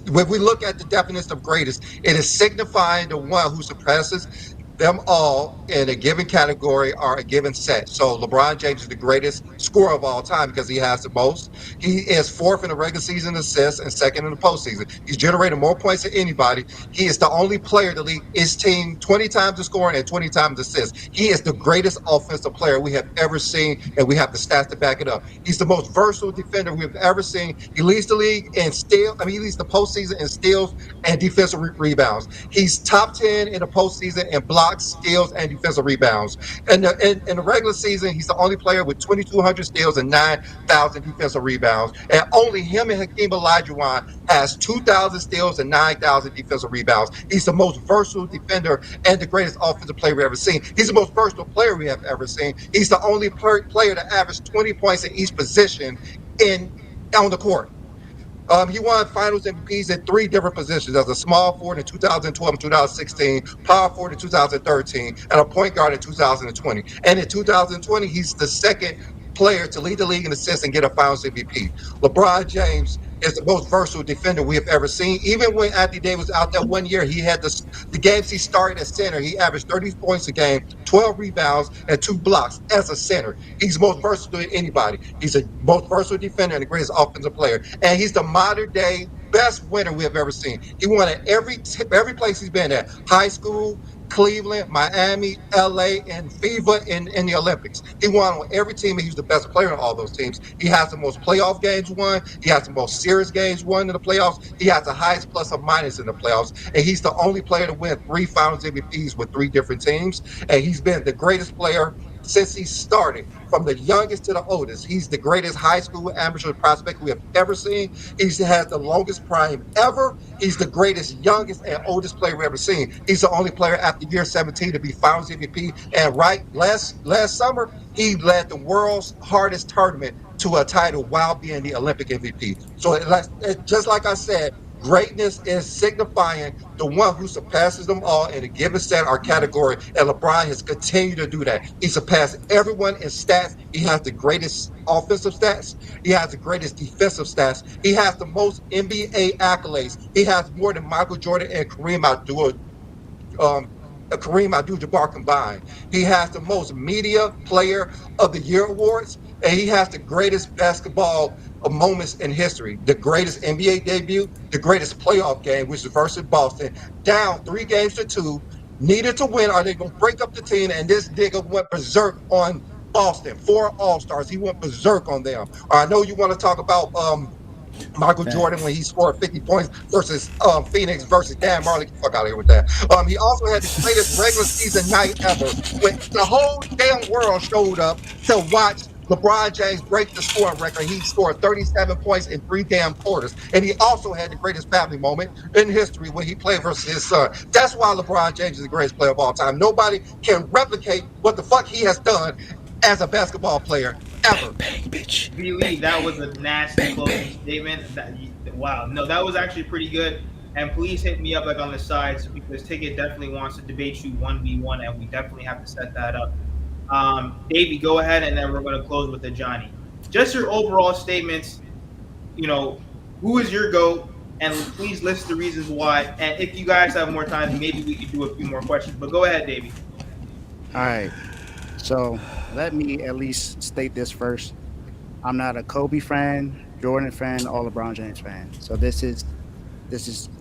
when we look at the definition of greatest, it is signifying the one who surpasses them all in a given category or a given set. So LeBron James is the greatest scorer of all time because he has the most. He is fourth in the regular season assists and second in the postseason. He's generated more points than anybody. He is the only player to lead his team 20 times the scoring and 20 times the assists. He is the greatest offensive player we have ever seen, and we have the stats to back it up. He's the most versatile defender we've ever seen. He leads the league in he leads the postseason in steals and defensive rebounds. He's top 10 in the postseason in blocks, steals, and defensive rebounds. And in the regular season, he's the only player with 2,200 steals and 9,000 defensive rebounds. And only him and Hakeem Olajuwon has 2,000 steals and 9,000 defensive rebounds. He's the most versatile defender and the greatest offensive player we've ever seen. He's the most versatile player we have ever seen. He's the only player to average 20 points in each position on the court. He won Finals MVPs at three different positions: as a small forward in 2012 and 2016, power forward in 2013, and a point guard in 2020. And in 2020, he's the second player to lead the league in assists and get a Finals MVP. LeBron James is the most versatile defender we have ever seen. Even when Anthony Davis was out that one year, he had the games he started at center. He averaged 30 points a game, 12 rebounds, and 2 blocks as a center. He's most versatile than anybody. He's the most versatile defender and the greatest offensive player. And he's the modern day best winner we have ever seen. He won at every place he's been at. High school, Cleveland, Miami, LA, and FIBA in the Olympics. He won on every team, and he was the best player on all those teams. He has the most playoff games won. He has the most serious games won in the playoffs. He has the highest plus or minus in the playoffs. And he's the only player to win 3 Finals MVPs with 3 different teams. And he's been the greatest player since he started, from the youngest to the oldest. He's the greatest high school amateur prospect we have ever seen. He has the longest prime ever. He's the greatest, youngest, and oldest player we've ever seen. He's the only player after year 17 to be Finals MVP. And last summer, he led the world's hardest tournament to a title while being the Olympic MVP. So just like I said, greatness is signifying the one who surpasses them all in a given set or category. And LeBron has continued to do that. He surpassed everyone in stats. He has the greatest offensive stats. He has the greatest defensive stats. He has the most NBA accolades. He has more than Michael Jordan and um, Kareem Abdul-Jabbar combined. He has the most media player of the year awards, and he has the greatest basketball moments in history. The greatest NBA debut, the greatest playoff game, which is versus Boston, down 3 games to 2, needed to win, or they're going to break up the team, and this nigga went berserk on Boston. 4 All-Stars. He went berserk on them. I know you want to talk about Michael Jordan when he scored 50 points versus Phoenix versus Dan Marley. Get the fuck out of here with that. He also had the greatest regular season night ever when the whole damn world showed up to watch LeBron James break the scoring record. He scored 37 points in 3 damn quarters. And he also had the greatest family moment in history when he played versus his son. That's why LeBron James is the greatest player of all time. Nobody can replicate what the fuck he has done as a basketball player ever. Bang, bitch. Really, that was a nasty closing statement. Wow, no, that was actually pretty good. And please hit me up like on the sides because Ticket definitely wants to debate you 1v1, and we definitely have to set that up. Davey, go ahead, and then we're going to close with Ajani. Just your overall statements. Who is your GOAT? And please list the reasons why. And if you guys have more time, maybe we could do a few more questions. But go ahead, Davey. All right. So let me at least state this first. I'm not a Kobe fan, Jordan fan, or LeBron James fan. So this is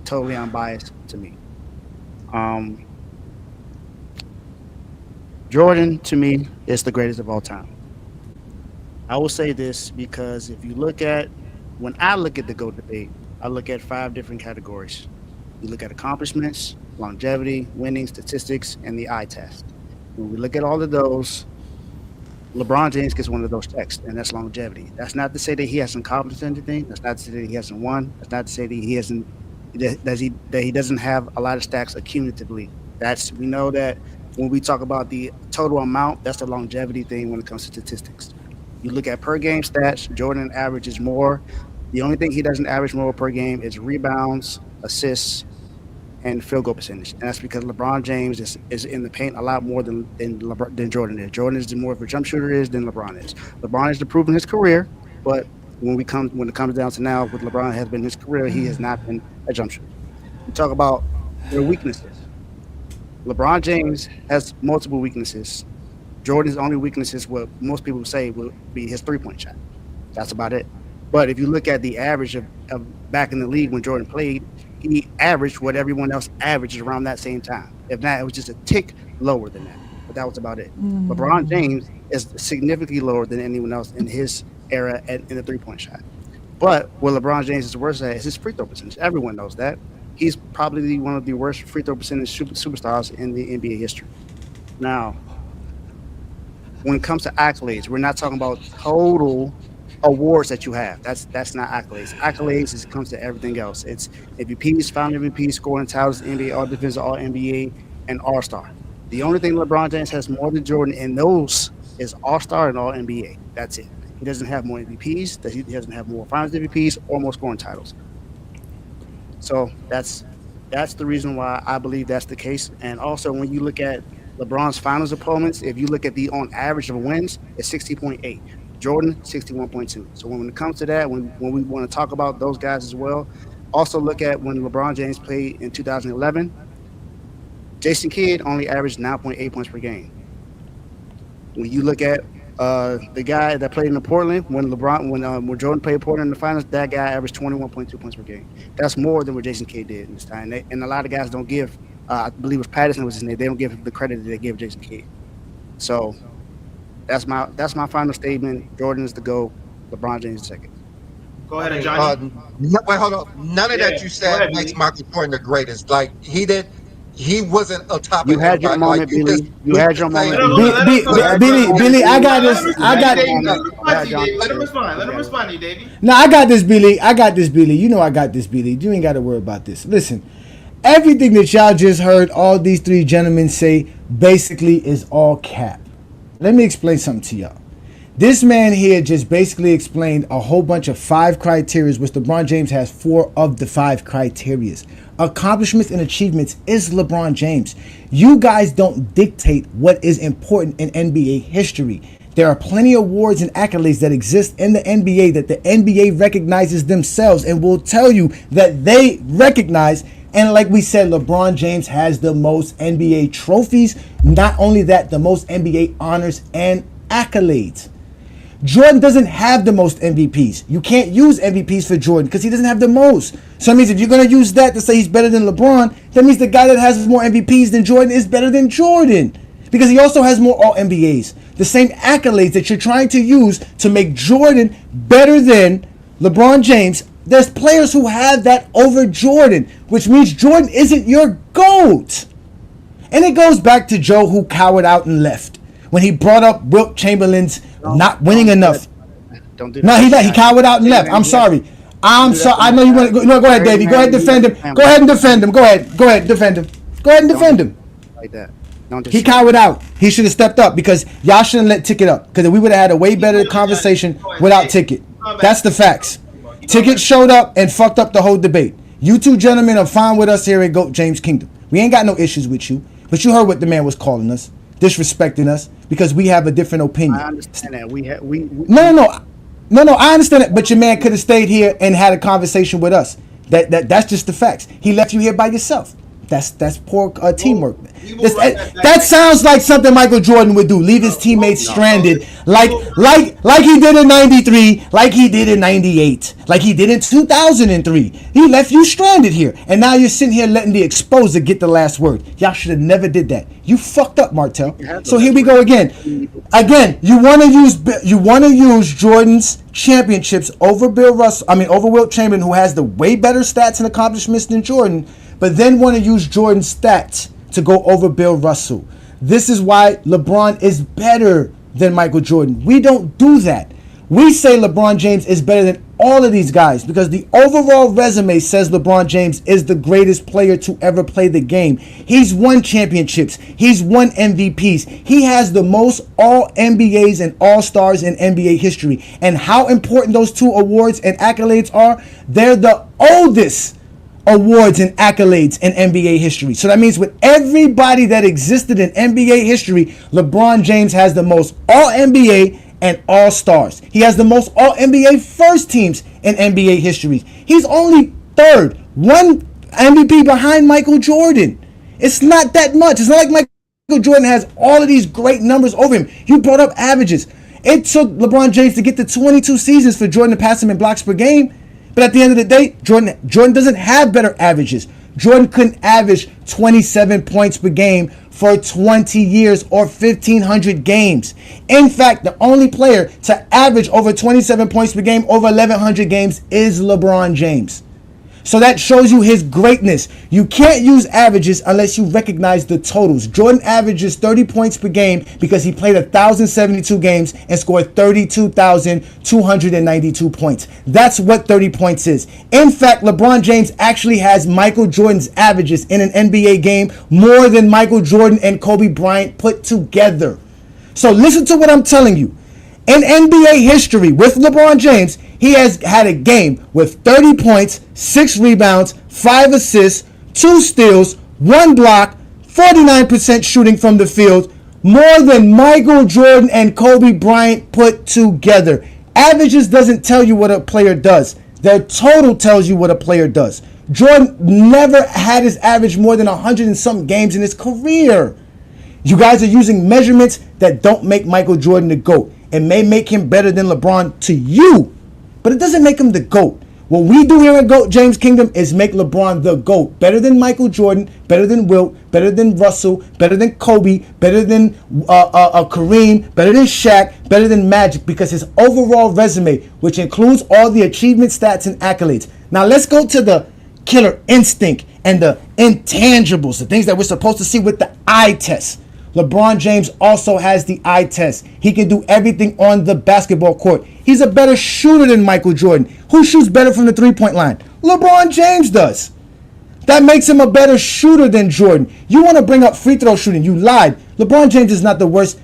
totally unbiased to me. Jordan to me is the greatest of all time. I will say this because when I look at the GOAT debate, I look at 5 different categories. You look at accomplishments, longevity, winning, statistics, and the eye test. When we look at all of those, LeBron James gets one of those checks, and that's longevity. That's not to say that he hasn't accomplished anything. That's not to say that he hasn't won. That's not to say that he doesn't have a lot of stacks accumulatively. We know that when we talk about the total amount, that's the longevity thing when it comes to statistics. You look at per game stats, Jordan averages more. The only thing he doesn't average more per game is rebounds, assists, and field goal percentage. And that's because LeBron James is in the paint a lot more than Jordan is. Jordan is more of a jump shooter than LeBron is. LeBron has proven his career, but when it comes down to now, what LeBron has been his career, he has not been a jump shooter. We talk about their weaknesses. LeBron James has multiple weaknesses. Jordan's only weaknesses, what most people say, will be his 3-point shot. That's about it. But if you look at the average of back in the league when Jordan played, he averaged what everyone else averaged around that same time. If not, it was just a tick lower than that. But that was about it. LeBron James is significantly lower than anyone else in his era in the 3-point shot. But what LeBron James is worse at is his free throw percentage. Everyone knows that. He's probably one of the worst free throw percentage superstars in the NBA history. Now, when it comes to accolades, we're not talking about total awards that you have. That's not accolades. Accolades comes to everything else. It's MVPs, final MVP, scoring titles, NBA All Defensive, All NBA, and All Star. The only thing LeBron James has more than Jordan in those is All Star and All NBA. That's it. He doesn't have more MVPs. He doesn't have more Finals MVPs or more scoring titles. So that's the reason why I believe that's the case. And also, when you look at LeBron's Finals opponents, if you look at the on average of wins, it's 60.8. Jordan 61.2. So when it comes to that, when we want to talk about those guys as well, also look at when LeBron James played in 2011. Jason Kidd only averaged 9.8 points per game. When you look at the guy that played in Portland when Jordan played Portland in the finals, that guy averaged 21.2 points per game. That's more than what Jason Kidd did in this time. And a lot of guys don't give. I believe it was Patterson was his name. They don't give the credit that they give Jason Kidd. So that's my final statement. Jordan is the GOAT. LeBron James is second. Go ahead, Ajani. Wait, hold on. None of that you said makes Michael Jordan the greatest. Like he wasn't a top. You had your moment, Billy. You had your moment. Billy, I got this. Let him respond. Let him respond to you, Davey. No, I got this, Billy. You know I got this, Billy. You ain't got to worry about this. Listen, everything that y'all just heard all these three gentlemen say basically is all cap. Let me explain something to y'all. This man here just basically explained a whole bunch of 5 criteria, which LeBron James has 4 of the 5 criteria. Accomplishments and achievements is LeBron James. You guys don't dictate what is important in NBA history. There are plenty of awards and accolades that exist in the NBA that the NBA recognizes themselves and will tell you that they recognize. And like we said, LeBron James has the most NBA trophies. Not only that, the most NBA honors and accolades. Jordan doesn't have the most MVPs. You can't use MVPs for Jordan because he doesn't have the most. So it means if you're going to use that to say he's better than LeBron, that means the guy that has more MVPs than Jordan is better than Jordan because he also has more All-NBAs. The same accolades that you're trying to use to make Jordan better than LeBron James, there's players who have that over Jordan, which means Jordan isn't your GOAT. And it goes back to Joe who cowered out and left when he brought up Wilt Chamberlain's not winning enough. Don't do that. No, he cowered out and left. I'm sorry. I know you want to go. No, go ahead, Davey. Go ahead, defend him. Go ahead and defend him. Go ahead, defend him. Go ahead and defend him. Like that. He cowered out. He should have stepped up because y'all shouldn't let Ticket up because we would have had a way better conversation without Ticket. That's the facts. Ticket showed up and fucked up the whole debate. You two gentlemen are fine with us here at GOAT James Kingdom. We ain't got no issues with you, but you heard what the man was calling us, disrespecting us because we have a different opinion. I understand that. No. I understand it, but your man could have stayed here and had a conversation with us. That's just the facts. He left you here by yourself. That's poor teamwork. That sounds like something Michael Jordan would do. Leave his teammates stranded, like he did in '93, like he did in '98, like he did in 2003. He left you stranded here, and now you're sitting here letting the exposer get the last word. Y'all should have never did that. You fucked up, Martell. So here we go again. You want to use Jordan's championships over over Wilt Chamberlain, who has the way better stats and accomplishments than Jordan. But then want to use Jordan's stats to go over Bill Russell. This is why LeBron is better than Michael Jordan. We don't do that. We say LeBron James is better than all of these guys because the overall resume says LeBron James is the greatest player to ever play the game. He's won championships. He's won MVPs. He has the most All-NBAs and All-Stars in NBA history. And how important those 2 awards and accolades are, they're the oldest awards and accolades in NBA history. So that means with everybody that existed in NBA history, LeBron James has the most All-NBA and All-Stars. He has the most All-NBA first teams in NBA history. He's only 3rd, 1 MVP behind Michael Jordan. It's not that much. It's not like Michael Jordan has all of these great numbers over him. You brought up averages. It took LeBron James to get to 22 seasons for Jordan to pass him in blocks per game. But at the end of the day, Jordan doesn't have better averages. Jordan couldn't average 27 points per game for 20 years or 1,500 games. In fact, the only player to average over 27 points per game over 1,100 games is LeBron James. So that shows you his greatness. You can't use averages unless you recognize the totals. Jordan averages 30 points per game because he played 1,072 games and scored 32,292 points. That's what 30 points is. In fact, LeBron James actually has Michael Jordan's averages in an NBA game more than Michael Jordan and Kobe Bryant put together. So listen to what I'm telling you. In NBA history with LeBron James, he has had a game with 30 points, 6 rebounds, 5 assists, 2 steals, 1 block, 49% shooting from the field, More than Michael Jordan and Kobe Bryant put together. Averages doesn't tell you what a player does. Their total tells you what a player does. Jordan never had his average more than 100 and some games in his career. You guys are using measurements that don't make Michael Jordan the GOAT. It may make him better than LeBron to you, but it doesn't make him the GOAT. What we do here at GOAT James Kingdom is make LeBron the GOAT. Better than Michael Jordan, better than Wilt, better than Russell, better than Kobe, better than Kareem, better than Shaq, better than Magic, because his overall resume, which includes all the achievement stats and accolades. Now let's go to the killer instinct and the intangibles, the things that we're supposed to see with the eye test. LeBron James also has the eye test. He can do everything on the basketball court. He's a better shooter than Michael Jordan. Who shoots better from the three-point line? LeBron James does. That makes him a better shooter than Jordan. You want to bring up free throw shooting. You lied. LeBron James is not the worst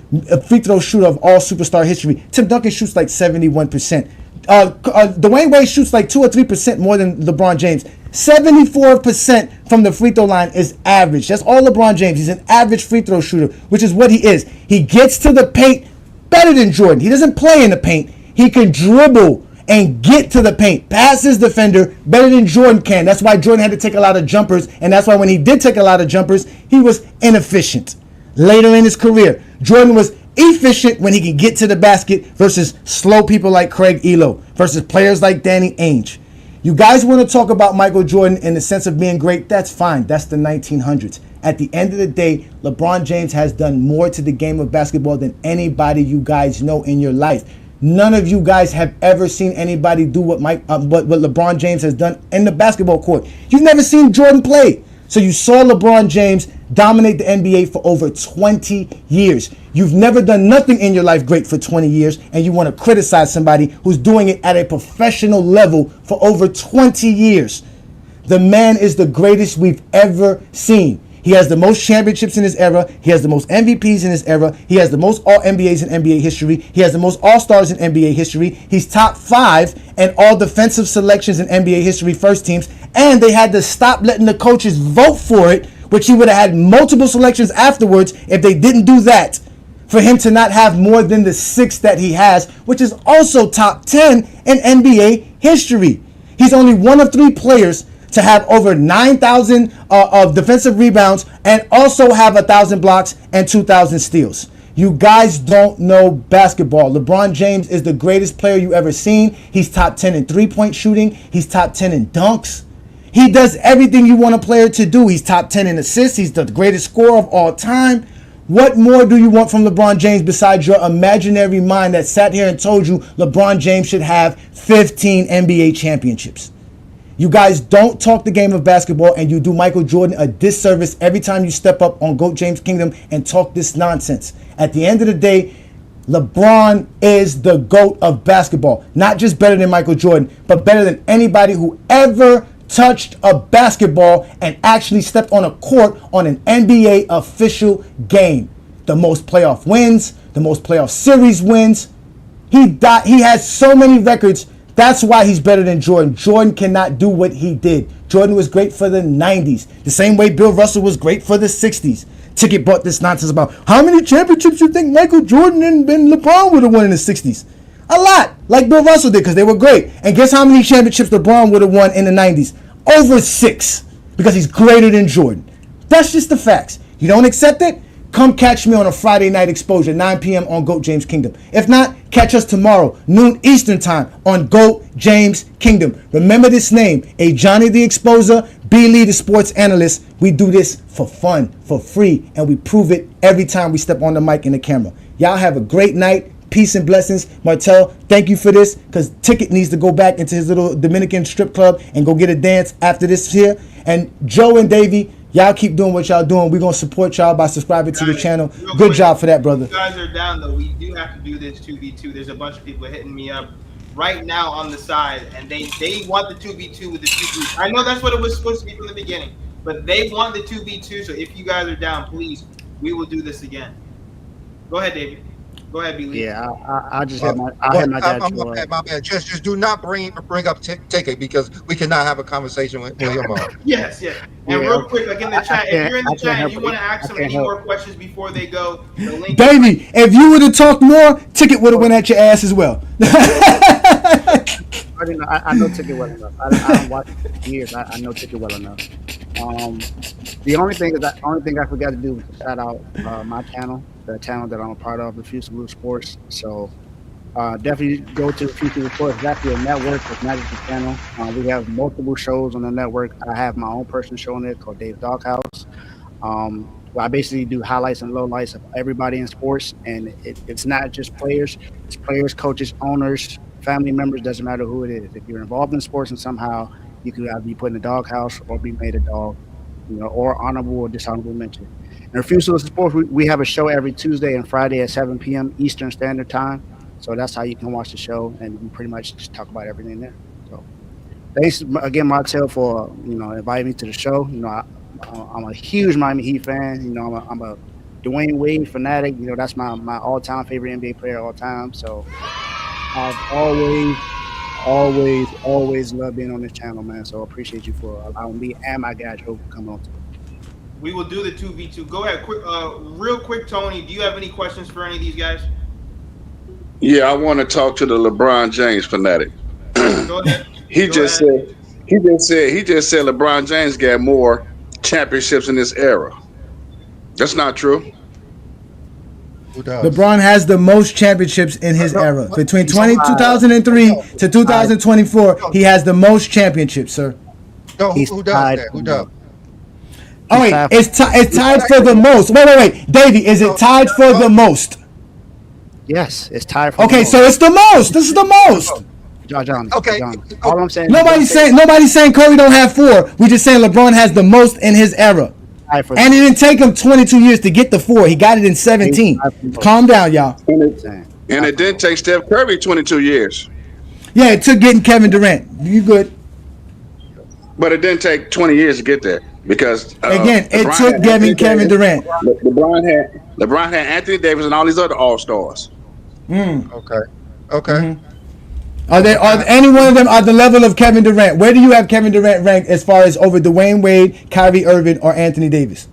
free throw shooter of all superstar history. Tim Duncan shoots like 71%. Dwayne Wade shoots like 2 or 3% more than LeBron James. 74% from the free throw line is average. That's all LeBron James. He's an average free throw shooter, which is what he is. He gets to the paint better than Jordan. He doesn't play in the paint. He can dribble and get to the paint, pass his defender better than Jordan can. That's why Jordan had to take a lot of jumpers, and that's why when he did take a lot of jumpers, he was inefficient. Later in his career, Jordan was efficient when he could get to the basket versus slow people like Craig Elo versus players like Danny Ainge. You guys want to talk about Michael Jordan in the sense of being great? That's fine. That's the 1900s. At the end of the day, LeBron James has done more to the game of basketball than anybody you guys know in your life. None of you guys have ever seen anybody do what LeBron James has done in the basketball court. You've never seen Jordan play. So you saw LeBron James dominate the NBA for over 20 years. You've never done nothing in your life great for 20 years, and you want to criticize somebody who's doing it at a professional level for over 20 years. The man is the greatest we've ever seen. He has the most championships in his era. He has the most MVPs in his era. He has the most All-NBAs in NBA history. He has the most All-Stars in NBA history. He's top 5 in all defensive selections in NBA history first teams. And they had to stop letting the coaches vote for it, which he would have had multiple selections afterwards if they didn't do that, for him to not have more than the 6 that he has, which is also top 10 in NBA history. He's only one of 3 players to have over 9,000 of defensive rebounds and also have 1,000 blocks and 2,000 steals. You guys don't know basketball. LeBron James is the greatest player you ever seen. He's top 10 in three-point shooting. He's top 10 in dunks. He does everything you want a player to do. He's top 10 in assists. He's the greatest scorer of all time. What more do you want from LeBron James besides your imaginary mind that sat here and told you LeBron James should have 15 NBA championships? You guys don't talk the game of basketball, and you do Michael Jordan a disservice every time you step up on GOAT James Kingdom and talk this nonsense. At the end of the day, LeBron is the GOAT of basketball. Not just better than Michael Jordan, but better than anybody who ever touched a basketball and actually stepped on a court on an NBA official game. The most playoff wins, the most playoff series wins. He has so many records. That's why he's better than Jordan. Jordan cannot do what he did. Jordan was great for the 90s. The same way Bill Russell was great for the 60s. Ticket bought this nonsense about how many championships you think Michael Jordan and LeBron would have won in the 60s. A lot, like Bill Russell did, because they were great. And guess how many championships LeBron would have won in the 90s? Over 6, because he's greater than Jordan. That's just the facts. You don't accept it? Come catch me on a Friday night exposure, 9 p.m. on GOAT James Kingdom. If not, catch us tomorrow, noon Eastern time on GOAT James Kingdom. Remember this name, Ajani the Exposer, B. Lee the Sports Analyst. We do this for fun, for free, and we prove it every time we step on the mic and the camera. Y'all have a great night. Peace and blessings. Martel, thank you for this, because Ticket needs to go back into his little Dominican strip club and go get a dance after this here. And Joe and Davey, y'all keep doing what y'all doing. We're going to support y'all by subscribing to the channel. Good job for that, brother. You guys are down, though. We do have to do this 2v2. There's a bunch of people hitting me up right now on the side, and they want the 2v2 with the 2 groups. I know that's what it was supposed to be from the beginning, but they want the 2v2, so if you guys are down, please, we will do this again. Go ahead, David. Go ahead, B. Yeah, I just had my guy. My bad. Just do not bring up Ticket because we cannot have a conversation with him. Yes. And real quick, like in the chat, if you're in the chat and you want to ask them any more questions before they go, the link. Baby, if you would have talked more, Ticket would have went at your ass as well. I know Ticket well enough. I don't watch it for years. I know Ticket well enough. The only thing I forgot to do was to shout out my channel, the channel that I'm a part of, the Future Sports. So definitely go to Future Sports. It's actually a network. It's not just a channel. We have multiple shows on the network. I have my own personal show on it called Dave's Doghouse. Where I basically do highlights and lowlights of everybody in sports, and it's not just players. It's players, coaches, owners, family members. Doesn't matter who it is. If you're involved in sports and somehow you could either be put in a doghouse or be made a dog, or honorable or dishonorable mention. In Refusal to Sports, we have a show every Tuesday and Friday at 7 p.m. Eastern Standard Time. So that's how you can watch the show, and we pretty much just talk about everything there. So thanks again, Martel, for inviting me to the show. I'm a huge Miami Heat fan. I'm a Dwayne Wade fanatic. That's my all-time favorite NBA player of all time. So I've always loved being on this channel, man. So I appreciate you for allowing me and my guy Joe to come on. We will do the 2v2. Go ahead, real quick, Tony. Do you have any questions for any of these guys? Yeah, I want to talk to the LeBron James fanatic. Go ahead. He just said LeBron James got more championships in this era. That's not true. Who does? LeBron has the most championships in his era. Between 2003 to 2024, he has the most championships, sir. No, who does that? Who does? Oh, wait, it's tied for the most. Wait. Davey, is it tied for the most? Yes, it's tied for Okay, the so it's the most. This is the most. John. Okay. All I'm saying. Nobody's saying Curry don't have 4. We just saying LeBron has the most in his era. And it didn't take him 22 years to get the 4. He got it in 17. Calm down, y'all. And it didn't take Steph Curry 22 years. Yeah, it took getting Kevin Durant. You good? But it didn't take 20 years to get there because again, it took getting Kevin Durant. LeBron had Anthony Davis and all these other all-stars. Okay. Mm-hmm. Are any one of them at the level of Kevin Durant? Where do you have Kevin Durant ranked as far as over Dwayne Wade, Kyrie Irving, or Anthony Davis?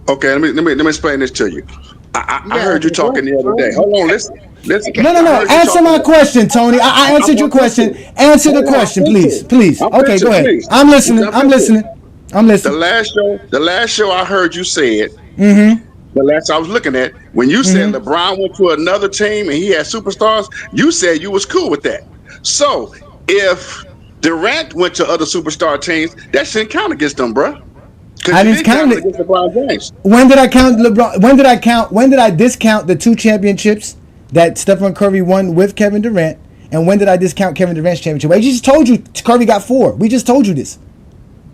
Okay, let me explain this to you. I heard you talking the other day. Hold on, listen. No. Answer my question, Tony. I answered your question. Answer the question, please. Okay, go ahead. I'm listening. The last show I heard you said. The last I was looking at, when you said LeBron went to another team and he had superstars, you said you was cool with that. So if Durant went to other superstar teams, that shouldn't count against them, bro. I didn't count it. LeBron James. When did I count LeBron? When did I discount the 2 championships that Stephen Curry won with Kevin Durant? And when did I discount Kevin Durant's championship? I just told you Curry got 4. We just told you this.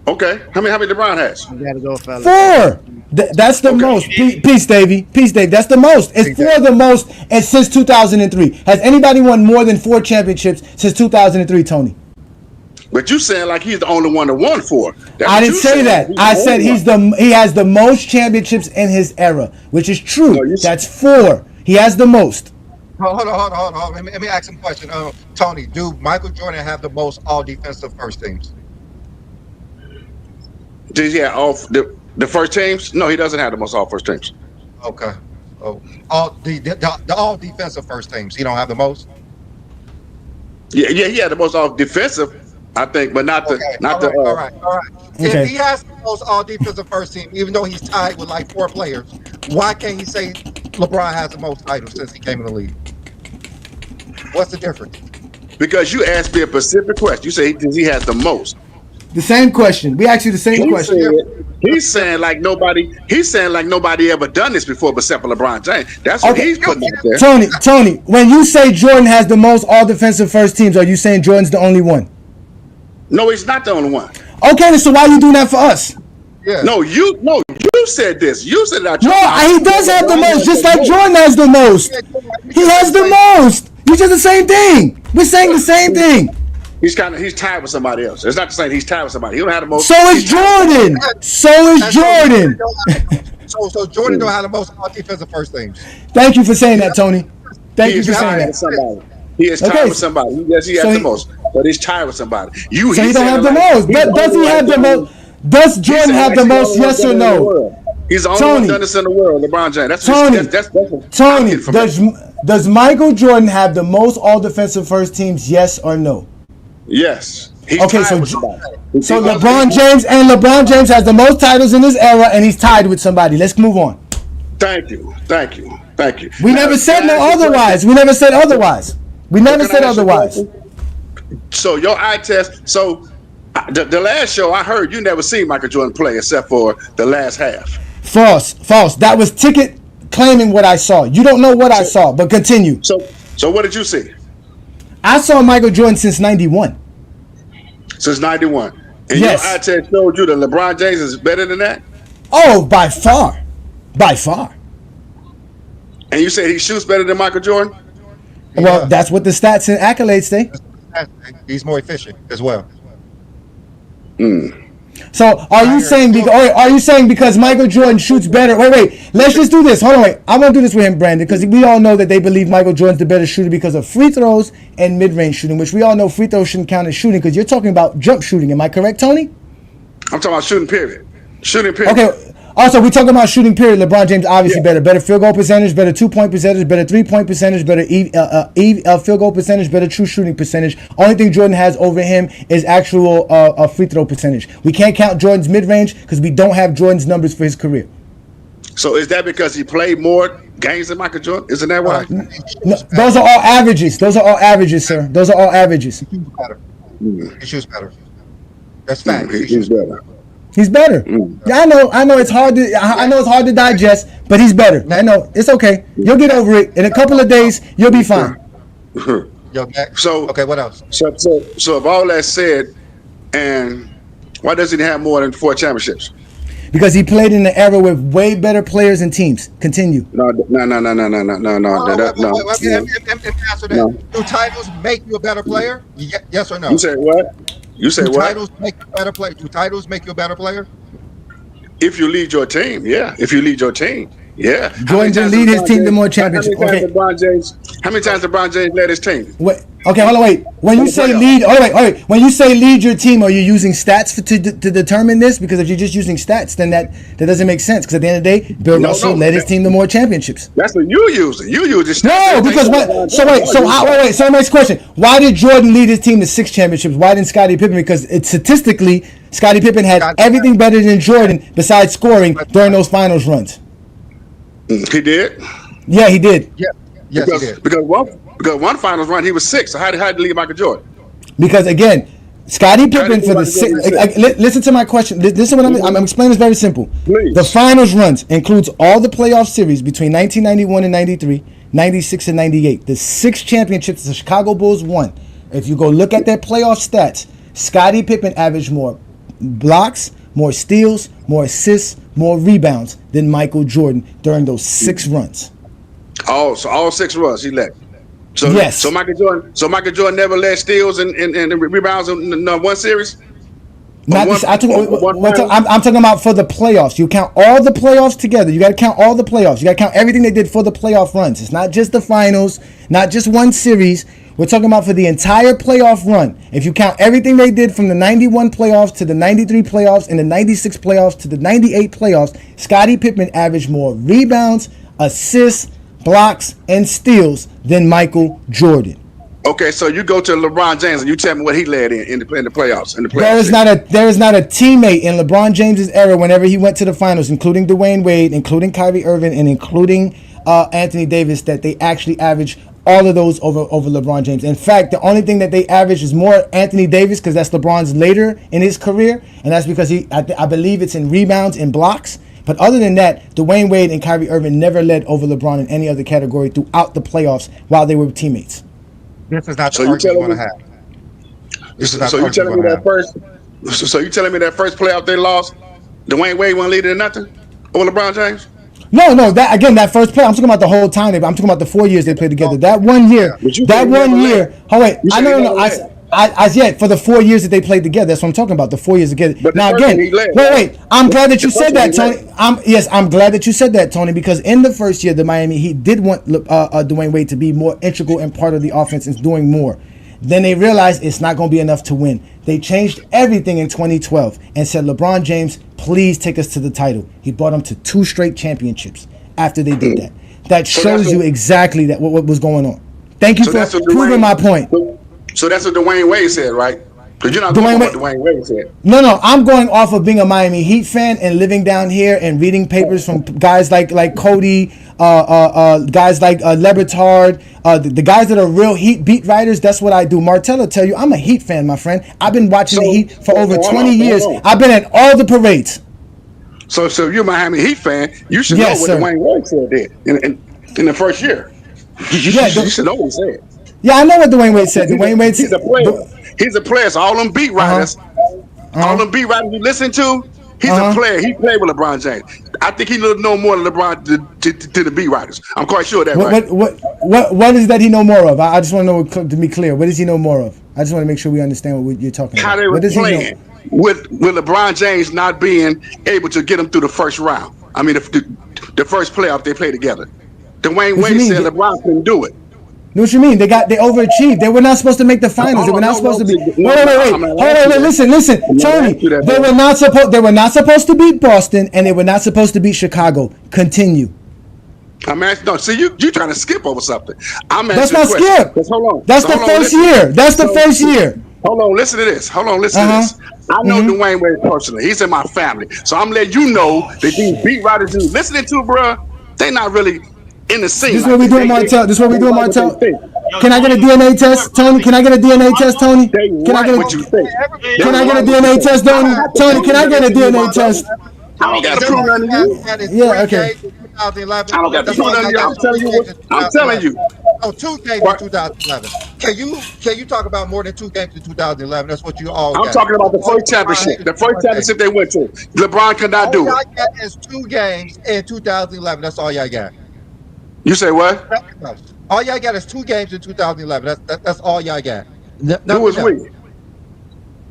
Okay. How many LeBron has? You gotta go, fellas. 4. That's the most. Peace, Davey. That's the most. It's 4 the most since 2003. Has anybody won more than 4 championships since 2003, Tony? But you saying like he's the only one that won 4. I didn't say that. I said he has the most championships in his era, which is true. No, that's 4. He has the most. Hold on. Let me ask him a question. Tony, do Michael Jordan have the most all defensive first teams? Does he have all the first teams? No, he doesn't have the most all first teams. Okay. Oh, all the all defensive first teams. He don't have the most. Yeah, he had the most all defensive, I think, but not the. All right. Okay. If he has the most all defensive first team, even though he's tied with like 4 players, why can't he say LeBron has the most titles since he came in the league? What's the difference? Because you asked me a specific question. You say he has the most. The same question. We asked you the same question. He's saying like nobody ever done this before except for LeBron James. That's what he's putting out there. Tony, when you say Jordan has the most all defensive first teams, are you saying Jordan's the only one? No, he's not the only one. Okay, so why are you doing that for us? Yeah. No, you said this. You said that. No, he does have the most, just like Jordan has the most. He has the most. You just the same thing. We're saying the same thing. He's tied with somebody else. It's not the same. He's tied with somebody. He don't have the most. So is Jordan. So Jordan don't have the most all defensive first teams. Thank you for saying that, Tony. Thank you for saying With that. somebody. He is tied with somebody. Yes, he has the most, but he's tied with somebody. So he don't have the most. most. Does he have the most? Does Jordan have the most? Yes or no? He's the only one done this in the world, LeBron James. Tony, does Michael Jordan have the most all defensive first teams? Yes or no? Yes. Okay, so LeBron James has the most titles in his era, and he's tied with somebody. Let's move on. Thank you. We never said otherwise. So your eye test. So the last show I heard, you never seen Michael Jordan play except for the last half. False. That was Ticket claiming what I saw. You don't know what I saw, but continue. So what did you see? I saw Michael Jordan since '91. Since '91. And yes. Your eye test showed you that LeBron James is better than that? Oh, by far. And you said he shoots better than Michael Jordan? Well, that's what the stats and accolades say. He's more efficient as well. So are you saying because Michael Jordan shoots better? Wait. Let's just do this. Hold on, wait. I'm gonna do this with him, Brandon, because we all know that they believe Michael Jordan's the better shooter because of free throws and mid-range shooting, which we all know free throws shouldn't count as shooting because you're talking about jump shooting. Am I correct, Tony? I'm talking about shooting period. Okay. Also, we're talking about shooting period. LeBron James obviously better field goal percentage, better 2-point percentage, better 3-point percentage, better field goal percentage, better true shooting percentage. Only thing Jordan has over him is actual free throw percentage. We can't count Jordan's mid range because we don't have Jordan's numbers for his career. So is that because he played more games than Michael Jordan? Isn't that why? No, those are all averages. Sir. Those are all averages. He shoots better. That's fact. He shoots better. He's better. I know it's hard to digest, but he's better. I know it's okay. You'll get over it in a couple of days. You'll be fine. So okay, what else? So if all that's said, and why doesn't he have more than 4 championships? Because he played in an era with way better players and teams. Continue. No. Let me answer that. Do titles make you a better player? Yes or no? You say what? You say what? Titles make you a better player? Do titles make you a better player? If you lead your team, yeah. If you lead your team, yeah. Jordan didn't lead his team to more championships. How many times LeBron James led his team? Wait. Okay, hold on, wait. When you say lead, when you say lead your team, are you using stats to determine this? Because if you're just using stats, then that doesn't make sense. Because at the end of the day, Bill Russell led his team to more championships. That's what you using. You use the stats. No, because what? So next question: why did Jordan lead his team to 6 championships? Why didn't Scottie Pippen? Because statistically, Scottie Pippen had everything better than Jordan besides scoring during those finals runs. He did. Yeah, he did. Yeah, yes, he did. Because one finals run, he was 6. So how did he lead Michael Jordan? Because again, Scottie Pippen for the 6. Listen to my question. Listen, what I'm explaining is very simple. Please. The finals runs includes all the playoff series between 1991 and 93, 96 and 98. The 6 championships the Chicago Bulls won. If you go look at their playoff stats, Scottie Pippen averaged more blocks, more steals, more assists, more rebounds than Michael Jordan during those 6 runs. Oh, so all 6 runs he led. So yes. So Michael Jordan never led steals and rebounds in one series. I'm talking about for the playoffs. You count all the playoffs together. You got to count all the playoffs. You got to count everything they did for the playoff runs. It's not just the finals, not just one series. We're talking about for the entire playoff run. If you count everything they did from the 91 playoffs to the 93 playoffs and the 96 playoffs to the 98 playoffs, Scottie Pippen averaged more rebounds, assists, blocks, and steals than Michael Jordan. Okay, so you go to LeBron James and you tell me what he led in the playoffs. There is not a teammate in LeBron James's era whenever he went to the finals, including Dwayne Wade, including Kyrie Irving, and including Anthony Davis, that they actually averaged all of those over LeBron James. In fact, the only thing that they average is more Anthony Davis because that's LeBron's later in his career, and that's because I believe it's in rebounds and blocks. But other than that, Dwayne Wade and Kyrie Irving never led over LeBron in any other category throughout the playoffs while they were teammates. This is not the argument you want to have. So you telling me that first? So you telling me that first playoff they lost, Dwayne Wade wasn't leading in nothing over LeBron James? No. That first play. I'm talking about the whole time. I'm talking about the 4 years they played together. That 1 year. Oh wait. As yet, for the 4 years that they played together, that's what I'm talking about. The 4 years together. But Now again, wait. I'm glad that you said that, Tony. I'm glad that you said that, Tony, because in the first year, the Miami Heat did want Dwayne Wade to be more integral and part of the offense and doing more. Then they realized it's not going to be enough to win. They changed everything in 2012 and said, LeBron James, please take us to the title. He brought them to 2 straight championships after they did that. That shows you exactly that what was going on. Thank you for proving my point. So that's what Dwayne Wade said, right? Because you're not going off what Dwayne Wade said. No, I'm going off of being a Miami Heat fan and living down here and reading papers from guys like Cody, guys like LeBron, the guys that are real Heat beat writers. That's what I do. Martell will tell you, I'm a Heat fan, my friend. I've been watching the Heat for over 20 years. I've been at all the parades. So if you're a Miami Heat fan, you should know what Dwayne Wade said there in the first year. You should know what he said. Yeah, I know what Dwayne Wade said. Dwayne Wade said he's a player. So all them beat writers, all them beat writers you listen to, he's a player. He played with LeBron James. I think he know more than LeBron to the beat writers. I'm quite sure of that. What is that he know more of? I just want to know, to be clear, what does he know more of? I just want to make sure we understand what you're talking about. How they were playing with LeBron James not being able to get him through the first round. I mean, the first playoff they played together. Dwayne Wade said LeBron couldn't do it. What you mean? They overachieved. They were not supposed to make the finals. They were not supposed to be. Wait. Hold on, listen, Tony. They were not supposed to beat Boston, and they were not supposed to beat Chicago. Continue. I'm asking. No, see, you trying to skip over something. That's not skip. Hold on. That's the first year. That's the first year. Hold on, listen to this. To this. I know Dwayne Wade personally. He's in my family, so I'm letting you know that these beat writers you listening to, bro, they not really in the scene. This is what we doing, Martell. Can I get a DNA test, Tony? Can I get a DNA test, Tony? Can I get a DNA test, Tony? Tony, can I get a DNA test? I don't got to prove nothing to you. Yeah, okay. 2011. I don't got to prove nothing to you. I'm telling you. Oh, 2 games in 2011. Can you talk about more than 2 games in 2011? That's what you all got. I'm talking about the first championship. The first championship they went to. LeBron could not do it. All y'all got is 2 games in 2011. That's all y'all got. You say what? All y'all got is 2 games in 2011. That's all y'all got. Who was we?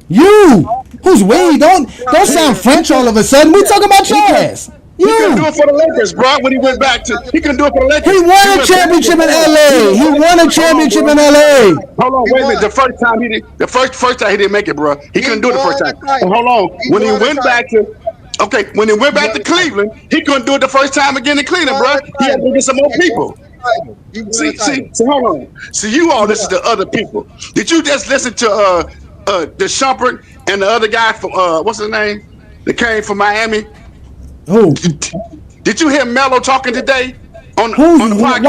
You. Who's we? Don't sound French all of a sudden. We talking about your ass. He couldn't do it for the Lakers, bro. When he went back to, he couldn't do it for the Lakers. He won a championship in LA. Hold on, wait a minute. The first time he did, the first time he didn't make it, bro. He couldn't do it the first time. Hold on. When he went back to Cleveland, he couldn't do it the first time again in Cleveland, bro. He had to get some more people. See, hold on. See, you all listen to other people. Did you just listen to the Shumpert and the other guy from what's his name? That came from Miami. Who? Did you hear Melo talking today on the podcast?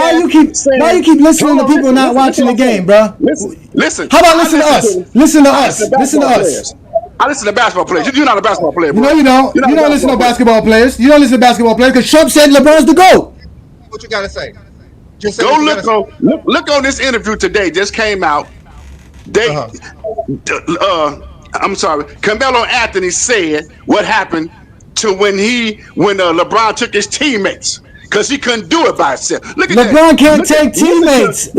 Why you keep listening to people not watching the game, bro? Listen. How about listen to us? Listen to us. I listen to basketball players. You're not a basketball player, bro. No, you don't. You don't listen to basketball players. You don't listen to basketball players because Trump said LeBron's the GOAT. What you gotta say? Look on this interview today. Just came out. I'm sorry. Carmelo Anthony said what happened to when LeBron took his teammates because he couldn't do it by himself. Look at LeBron can't take teammates.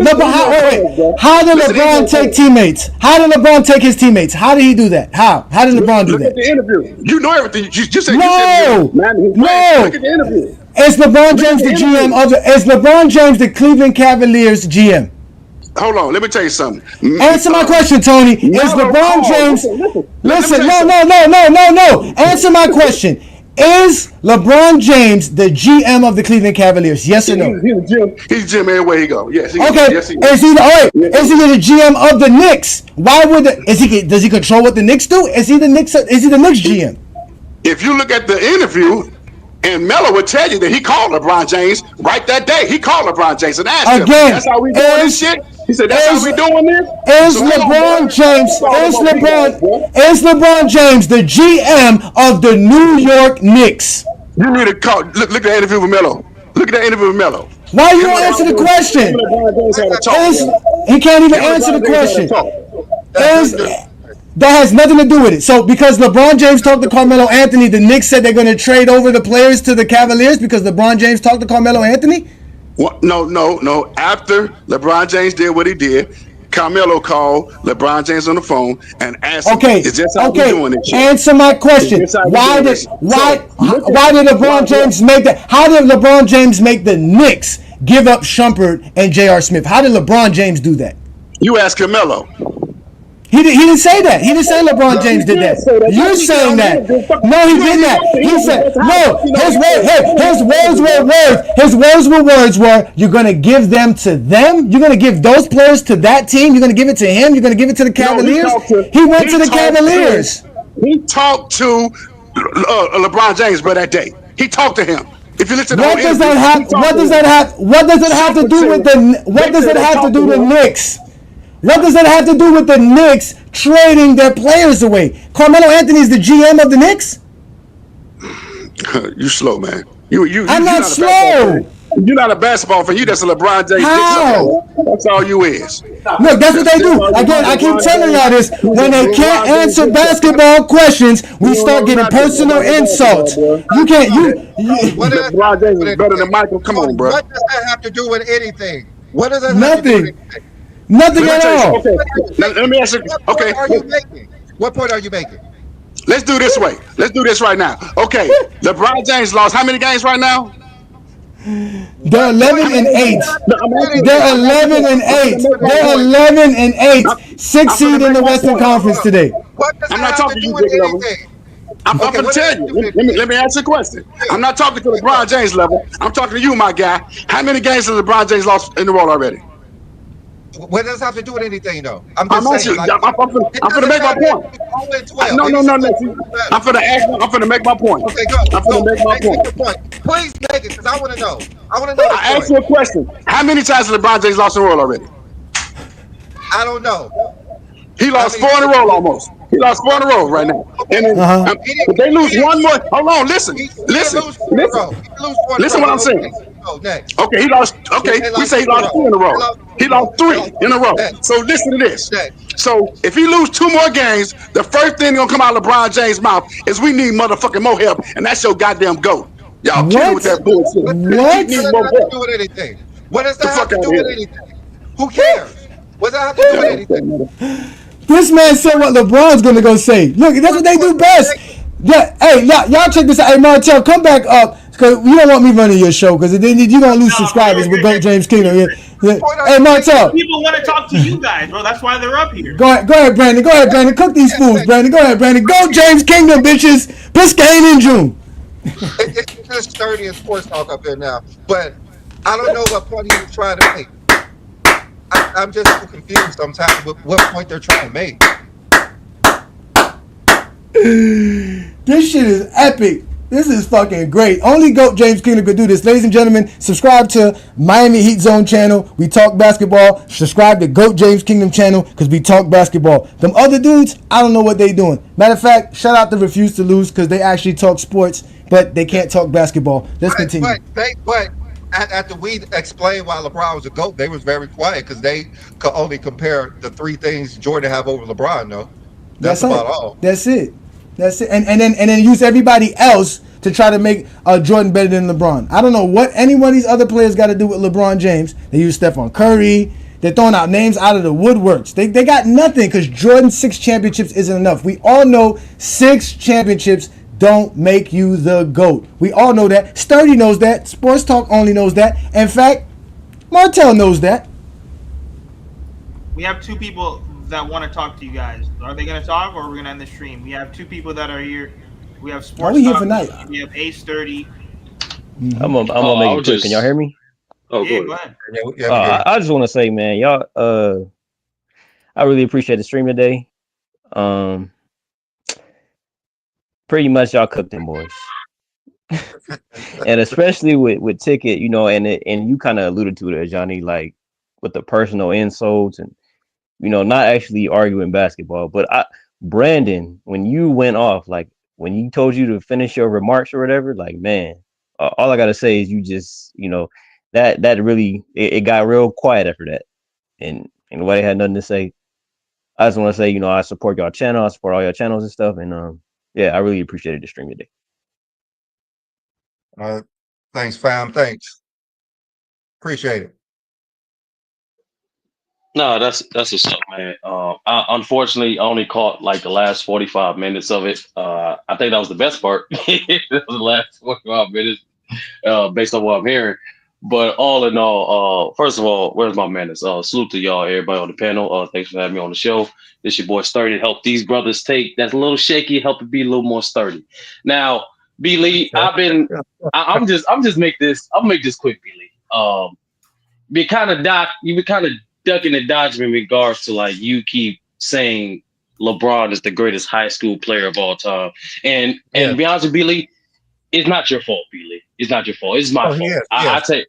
How did LeBron take teammates? How did LeBron take his teammates? How did he do that? How did LeBron do that? Look at the interview. You know everything. You said no. Look at the interview. Is LeBron James the GM of is LeBron James the Cleveland Cavaliers GM? Hold on, let me tell you something. Answer my question, Tony. Is LeBron James? Listen, no. Answer my question. Is LeBron James the GM of the Cleveland Cavaliers? Yes or no? He's GM everywhere he go. Yes. Okay. Yes, he is he the GM of the Knicks? Why would does he control what the Knicks do? Is he the Knicks GM? If you look at the interview, and Melo would tell you that he called LeBron James right that day. He called LeBron James and asked him, "That's how we doing this shit?" He said, "That's how we doing this." Is LeBron James the GM of the New York Knicks? You need to call. Look at that interview with Melo. Look at that interview with Melo. Why you don't answer the question? He can't even answer the question. That has nothing to do with it. So because LeBron James talked to Carmelo Anthony, the Knicks said they're going to trade over the players to the Cavaliers because LeBron James talked to Carmelo Anthony? What? No. After LeBron James did what he did, Carmelo called LeBron James on the phone and asked him, Okay, "Is this how we doing this shit? answer my question. Is this how we Why doing did this shit?" So, why did LeBron why- James make that? How did LeBron James make the Knicks give up Shumpert and J.R. Smith? How did LeBron James do that? You ask Carmelo. He didn't say that. He didn't say LeBron James did that. You're saying that. No, he did not. He said no. His words were you're gonna give them to them. You're gonna give those players to that team. You're gonna give it to him. You're gonna give it to the Cavaliers. He went to the Cavaliers. He talked to LeBron James, bro, that day. He talked to him. If you listen to What does that have? What does that have? What does it have to do with the? What does it have to do with the Knicks? What does that have to do with the Knicks trading their players away? Carmelo Anthony's the GM of the Knicks? You slow, man. I'm not slow. You're not a basketball fan. You just a LeBron James. How? That's all you is. Look, that's what they do. Again, I keep telling y'all this. When they can't answer basketball questions, we start getting personal insults. You can't. LeBron James is better than Michael. Come on, bro. What does that have to do with anything? What does that have to do with anything? Nothing at all. Okay. Let me ask you. Okay. What point are you making? What point are you making? Let's do this way. Let's do this right now. Okay. LeBron James lost how many games right now? They're 11-8. They're 11-8. They're 11-8. 6th seed in the Western Conference today. I'm not talking to you, big level. I'm going to tell you. Let me ask you a question. I'm not talking to LeBron James level. I'm talking to you, my guy. How many games has LeBron James lost in the row already? What does that have to do with anything, though? I'm going to make my point. No. I'm going to make my point. Okay, go. I'm going to make my point. Please make it, because I want to know. I want to know. I asked you a question. How many times has LeBron James lost in a row already? I don't know. He lost 4 in a row almost. He lost 4 in a row right now. And then, if they lose one more, hold on, listen what I'm saying. Okay, he lost. Okay, we say he lost 2 in a row. He lost 3 in a row. So listen to this. So if he lose 2 more games, the first thing gonna come out of LeBron James' mouth is we need motherfucking more help, and that's your goddamn goat. Y'all kidding with that bullshit. What? What does that have to do with anything? What does that have to do with anything? Who cares? What does that have to do with anything? This man said what LeBron's gonna go say. Look, that's what they do best. Yeah, hey, y'all check this out. Hey, Martel, come back up, because you don't want me running your show, because then you're gonna lose subscribers with Goat James Kingdom. Yeah. Hey, Martel. People want to talk to you guys, bro. That's why they're up here. Go ahead, Brandon. Go ahead, Brandon. Cook these fools, Brandon. Go ahead, Brandon. Go James Kingdom, bitches. Biscayne in June. It's just sturdy and sports talk up there now, but I don't know what point he's trying to make. I'm just so confused sometimes with what point they're trying to make. This shit is epic. This is fucking great. Only GOAT James Kingdom could do this. Ladies and gentlemen, subscribe to Miami Heat Zone channel. We talk basketball. Subscribe to GOAT James Kingdom channel, because we talk basketball. Them other dudes, I don't know what they doing. Matter of fact, shout out to Refuse to Lose, because they actually talk sports, but they can't talk basketball. Let's continue. But after we explained why LeBron was a GOAT, they was very quiet, because they could only compare the 3 things Jordan have over LeBron, though. That's about all. That's it. And then use everybody else to try to make Jordan better than LeBron. I don't know what any one of these other players got to do with LeBron James. They use Stephon Curry. They're throwing out names out of the woodworks. They got nothing, because Jordan's 6 championships isn't enough. We all know 6 championships don't make you the GOAT. We all know that. Sturdy knows that. Sports Talk only knows that. In fact, Martel knows that. We have 2 people that want to talk to you guys. Are they going to talk, or are we going to end the stream? We have 2 people that are here. We have Sports here Talk. for night. We have Ace Sturdy. I'm gonna make it quick. Can y'all hear me? Oh, go ahead. I just want to say, man, y'all. I really appreciate the stream today. Pretty much y'all cooked them boys, and especially with Ticket, you know, and you kind of alluded to it, Ajani, like with the personal insults and, you know, not actually arguing basketball. But Brandon, when you went off, like when you told you to finish your remarks or whatever, like, man, all I gotta say is you just, you know, that really it got real quiet after that, and nobody had nothing to say. I just want to say, you know, I support y'all channel, I support all your channels and stuff, and yeah, I really appreciated the stream today. Thanks, fam. Thanks. Appreciate it. No, that's what's up, man. I unfortunately only caught like the last 45 minutes of it. I think that was the best part. That was the last 45 minutes, based on what I'm hearing. But all in all, first of all, where's my manners? Salute to y'all, everybody on the panel. Thanks for having me on the show. This your boy Sturdy. Help these brothers take that's a little shaky, help it be a little more sturdy. Now, B Lee, I'm just make this. I'll make this quick, B Lee. You be kind of ducking and dodging in regards to like you keep saying LeBron is the greatest high school player of all time, and to be honest with Billy, it's not your fault, Billy. It's not your fault. It's my fault. I take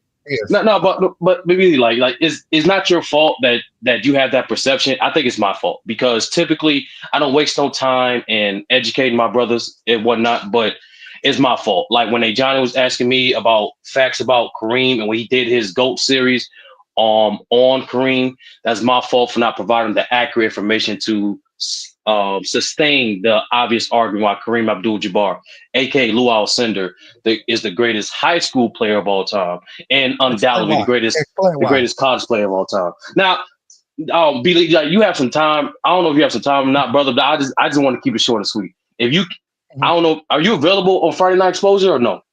no, but Billy, like it's not your fault that you have that perception. I think it's my fault because typically I don't waste no time in educating my brothers and whatnot, but it's my fault. Like when Ajani was asking me about facts about Kareem and when he did his GOAT series on Kareem, that's my fault for not providing the accurate information to sustain the obvious argument why Kareem Abdul-Jabbar, aka Lou Alcindor, is the greatest high school player of all time and undoubtedly the greatest college player of all time. Now, Billy, you have some time. I don't know if you have some time or not, brother, but I just want to keep it short and sweet. If you I don't know. Are you available on Friday Night Exposure or no?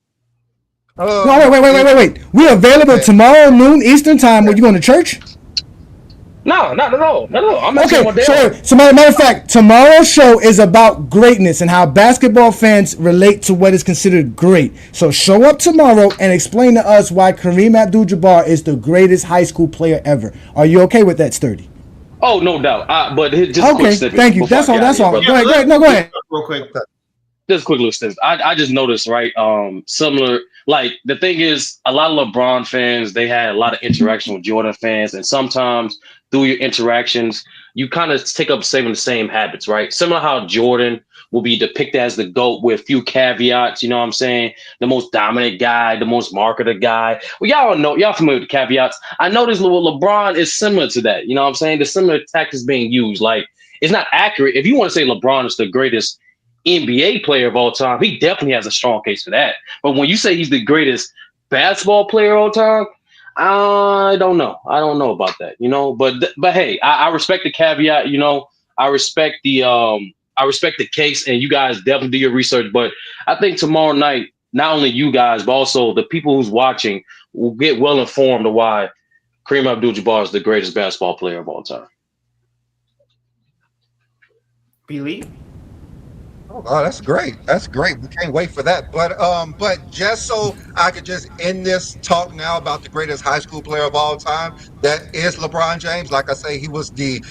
No, wait. We're available tomorrow noon Eastern time. When you going to church? No, not at all. I'm okay. So matter of fact, tomorrow's show is about greatness and how basketball fans relate to what is considered great. So show up tomorrow and explain to us why Kareem Abdul-Jabbar is the greatest high school player ever. Are you okay with that, Sturdy? Oh, no doubt. But just okay. Quick snippet. Thank you. That's all. Go ahead. No, go ahead. Real quick. Just a quick little snippet. I just noticed, right? Similar. Like the thing is, a lot of LeBron fans, they had a lot of interaction with Jordan fans, and sometimes through your interactions, you kind of take up the same habits, right? Similar how Jordan will be depicted as the GOAT with a few caveats, you know what I'm saying? The most dominant guy, the most marketed guy. Well, y'all familiar with the caveats. I noticed LeBron is similar to that, you know what I'm saying? The similar tactics being used. Like, it's not accurate. If you want to say LeBron is the greatest NBA player of all time, he definitely has a strong case for that. But when you say he's the greatest basketball player of all time, I don't know. I don't know about that, you know. But hey, I respect the caveat, you know. I respect the case, and you guys definitely do your research. But I think tomorrow night, not only you guys, but also the people who's watching will get well informed of why Kareem Abdul-Jabbar is the greatest basketball player of all time. Believe. Oh, that's great. That's great. We can't wait for that. But just so I could just end this talk now about the greatest high school player of all time, that is LeBron James. Like I say, he was the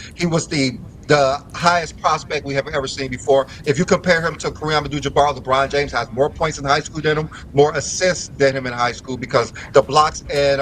highest prospect we have ever seen before. If you compare him to Kareem Abdul-Jabbar, LeBron James has more points in high school than him, more assists than him in high school because the blocks and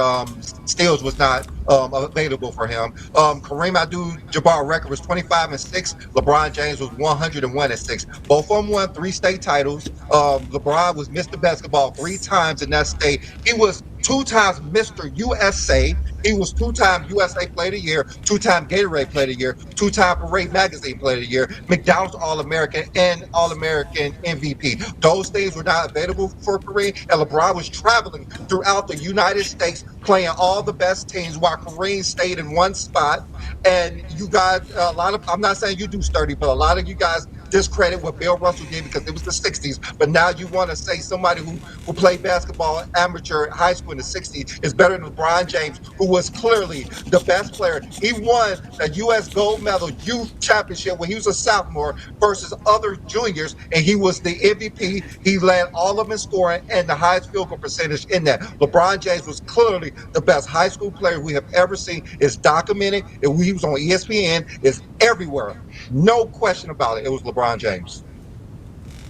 steals was not available for him. Kareem Abdul-Jabbar record was 25-6. LeBron James was 101-6. Both of them won 3 state titles. LeBron was Mr. Basketball 3 times in that state. He was 2 times Mr. USA. He was 2-time USA Player of the Year, 2-time Gatorade Player of the Year, 2-time Parade Magazine Player of the Year, McDonald's All-American and All-American MVP. Those things were not available for Kareem, and LeBron was traveling throughout the United States playing all the best teams while Kareem stayed in one spot. And you got a lot of, I'm not saying you do Sturdy, but a lot of you guys discredit what Bill Russell did because it was the 60s. But now you want to say somebody who played basketball amateur high school in the 60s is better than LeBron James, who was clearly the best player. He won the U.S. gold medal youth championship when he was a sophomore versus other juniors, and he was the MVP. He led all of them in scoring and the highest field goal percentage in that. LeBron James was clearly the best high school player we have ever seen. It's documented. He was on ESPN. It's everywhere. No question about it. It was LeBron James.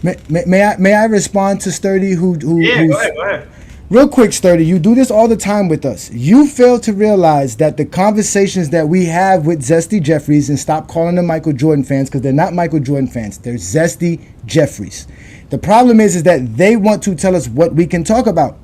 May I respond to Sturdy? Go ahead. Real quick, Sturdy, you do this all the time with us. You fail to realize that the conversations that we have with Zesty Jeffries, and stop calling them Michael Jordan fans because they're not Michael Jordan fans. They're Zesty Jeffries. The problem is that they want to tell us what we can talk about.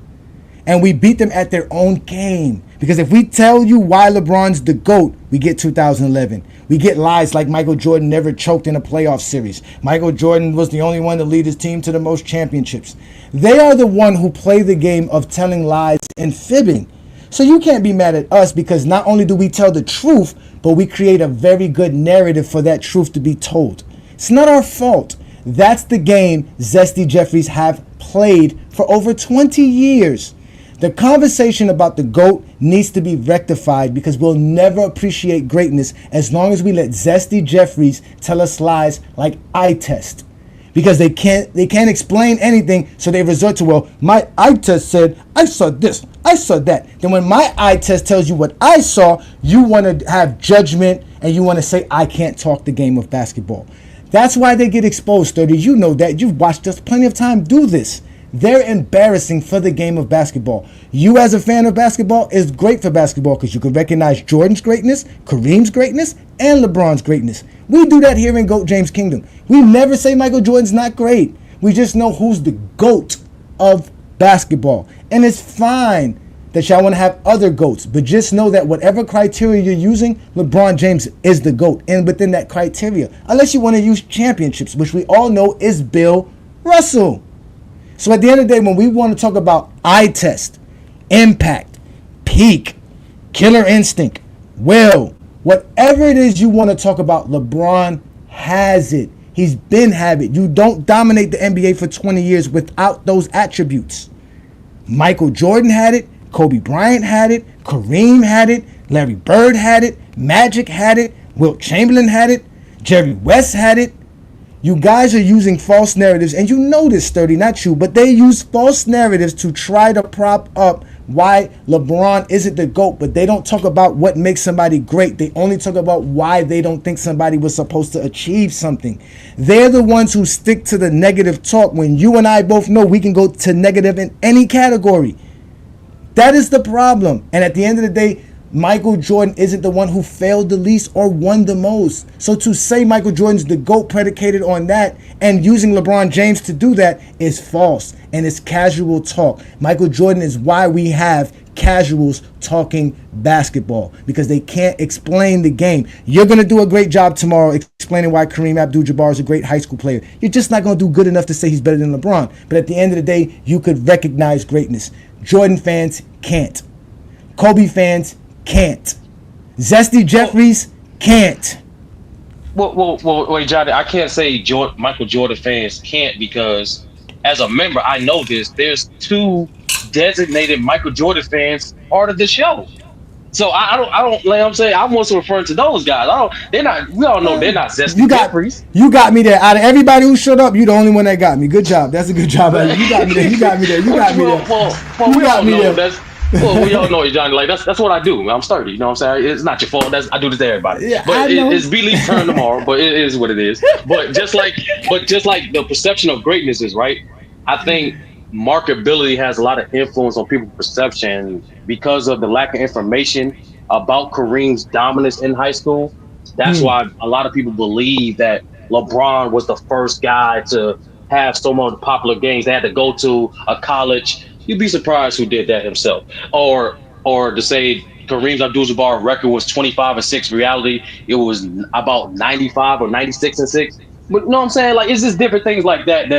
And we beat them at their own game. Because if we tell you why LeBron's the GOAT, we get 2011. We get lies like Michael Jordan never choked in a playoff series. Michael Jordan was the only one to lead his team to the most championships. They are the one who play the game of telling lies and fibbing. So you can't be mad at us because not only do we tell the truth, but we create a very good narrative for that truth to be told. It's not our fault. That's the game Zesty Jeffries have played for over 20 years. The conversation about the GOAT needs to be rectified because we'll never appreciate greatness as long as we let Zesty Jeffries tell us lies like eye test. Because they can't explain anything, so they resort to, well, my eye test said I saw this, I saw that. Then when my eye test tells you what I saw, you want to have judgment and you want to say I can't talk the game of basketball. That's why they get exposed, 30. You know that. You've watched us plenty of time do this. They're embarrassing for the game of basketball. You as a fan of basketball is great for basketball because you can recognize Jordan's greatness, Kareem's greatness, and LeBron's greatness. We do that here in GOAT James Kingdom. We never say Michael Jordan's not great. We just know who's the GOAT of basketball. And it's fine that y'all want to have other GOATs, but just know that whatever criteria you're using, LeBron James is the GOAT. And within that criteria, unless you want to use championships, which we all know is Bill Russell. So at the end of the day, when we want to talk about eye test, impact, peak, killer instinct, will, whatever it is you want to talk about, LeBron has it. He's been have it. You don't dominate the NBA for 20 years without those attributes. Michael Jordan had it. Kobe Bryant had it. Kareem had it. Larry Bird had it. Magic had it. Wilt Chamberlain had it. Jerry West had it. You guys are using false narratives, and you know this, Sturdy, not you, but they use false narratives to try to prop up why LeBron isn't the GOAT, but they don't talk about what makes somebody great. They only talk about why they don't think somebody was supposed to achieve something. They're the ones who stick to the negative talk when you and I both know we can go to negative in any category. That is the problem. And at the end of the day, Michael Jordan isn't the one who failed the least or won the most. So to say Michael Jordan's the GOAT predicated on that and using LeBron James to do that is false. And it's casual talk. Michael Jordan is why we have casuals talking basketball, because they can't explain the game. You're going to do a great job tomorrow explaining why Kareem Abdul-Jabbar is a great high school player. You're just not going to do good enough to say he's better than LeBron. But at the end of the day, you could recognize greatness. Jordan fans can't. Kobe fans can't. Zesty Jeffries can't. Well, wait, Johnny. I can't say Michael Jordan fans can't because, as a member, I know this. There's 2 designated Michael Jordan fans part of the show. So I don't. Like I'm saying, I'm also referring to those guys. They're not. We all know they're not Zesty Jeffries. You got me there. Out of everybody who showed up, you the only one that got me. Good job. That's a good job. You got me there. You got me there. You got me there. Well, we all know that's. Well, we all know, Johnny. Like that's what I do. I'm sturdy. You know what I'm saying? It's not your fault. I do this to everybody. Yeah, but it's B-League's turn tomorrow. But it is what it is. But just like the perception of greatness is right. I think marketability has a lot of influence on people's perception because of the lack of information about Kareem's dominance in high school. That's why a lot of people believe that LeBron was the first guy to have so many popular games. They had to go to a college. You'd be surprised who did that himself. Or to say Kareem Abdul-Jabbar record was 25-6. Reality, it was about 95 or 96-6. But you know what I'm saying? Like, it's just different things like that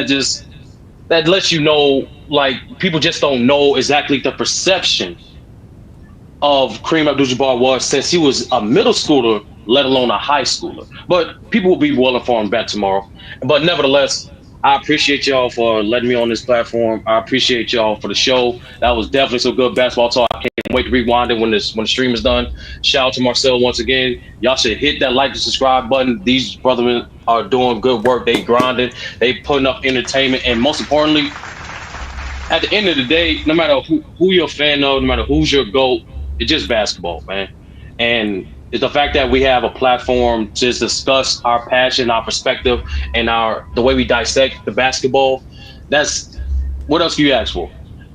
that lets you know, like, people just don't know exactly the perception of Kareem Abdul-Jabbar was since he was a middle schooler, let alone a high schooler. But people will be well informed back tomorrow. But nevertheless, I appreciate y'all for letting me on this platform. I appreciate y'all for the show. That was definitely some good basketball talk. I can't wait to rewind it when the stream is done. Shout out to Marcel once again. Y'all should hit that like and subscribe button. These brothers are doing good work. They grinding. They putting up entertainment. And most importantly, at the end of the day, no matter who you're a fan of, no matter who's your GOAT, it's just basketball, man. And it's the fact that we have a platform to discuss our passion, our perspective, and the way we dissect the basketball. That's what else can you ask for?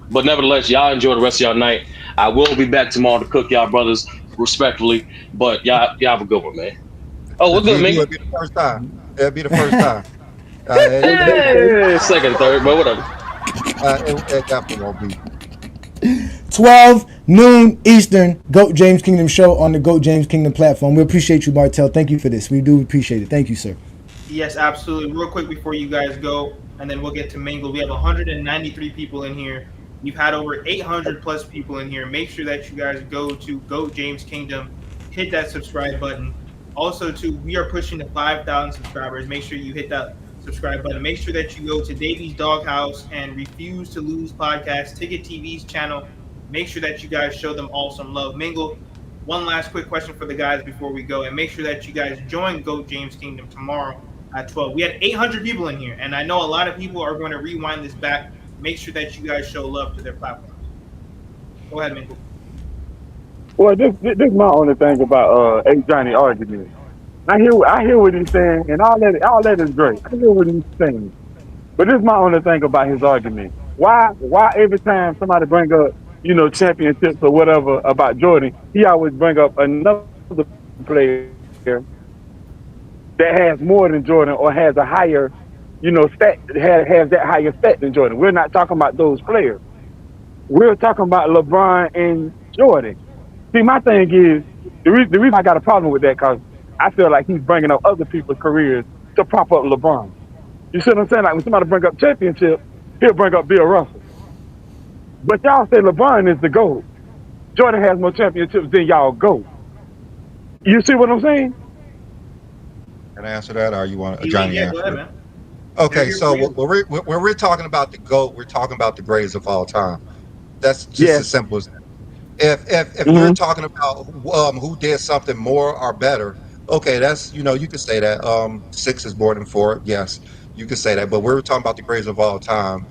But nevertheless, y'all enjoy the rest of y'all night. I will be back tomorrow to cook y'all brothers respectfully. But y'all have a good one, man. Oh, we're good, man. It'll be the first time. It'll be the first time. Second, third, but whatever. It definitely won't be. 12 noon Eastern, GOAT James Kingdom show on the GOAT James Kingdom platform. We appreciate you, Martel. Thank you for this. We do appreciate it. Thank you, sir. Yes, absolutely. Real quick before you guys go, and then we'll get to mingle. We have 193 people in here. We've had over 800 plus people in here. Make sure that you guys go to Goat James Kingdom, hit that subscribe button. Also, too, we are pushing to 5,000 subscribers. Make sure you hit that subscribe button. Make sure that you go to Davies Doghouse and Refuse to Lose podcast, Ticket TV's channel. Make sure that you guys show them all some love. Mingle, one last quick question for the guys before we go, and make sure that you guys join Goat James Kingdom tomorrow at 12. We had 800 people in here, and I know a lot of people are going to rewind this back. Make sure that you guys show love to their platforms. Go ahead, Mingle. Well, this is my only thing about Ajani argument. I hear what he's saying, and all that is great. I hear what he's saying, but this is my only thing about his argument. Why every time somebody bring up championships or whatever about Jordan, he always bring up another player that has more than Jordan or has a higher stat, has that higher stat than Jordan. We're not talking about those players. We're talking about LeBron and Jordan. See, my thing is, the reason I got a problem with that, because I feel like he's bringing up other people's careers to prop up LeBron. You see what I'm saying? Like when somebody bring up championship, he'll bring up Bill Russell. But y'all say LeBron is the GOAT. Jordan has more championships than y'all GOAT. You see what I'm saying? Can I answer that, or you want Johnny? Johnny Yeah, answer? go ahead, man. Okay, so when we're talking about the GOAT, we're talking about the greatest of all time. That's just as simple as that. If we're talking about who did something more or better, okay, that's you can say that 6 is more than 4. Yes, you can say that. But we're talking about the greatest of all time.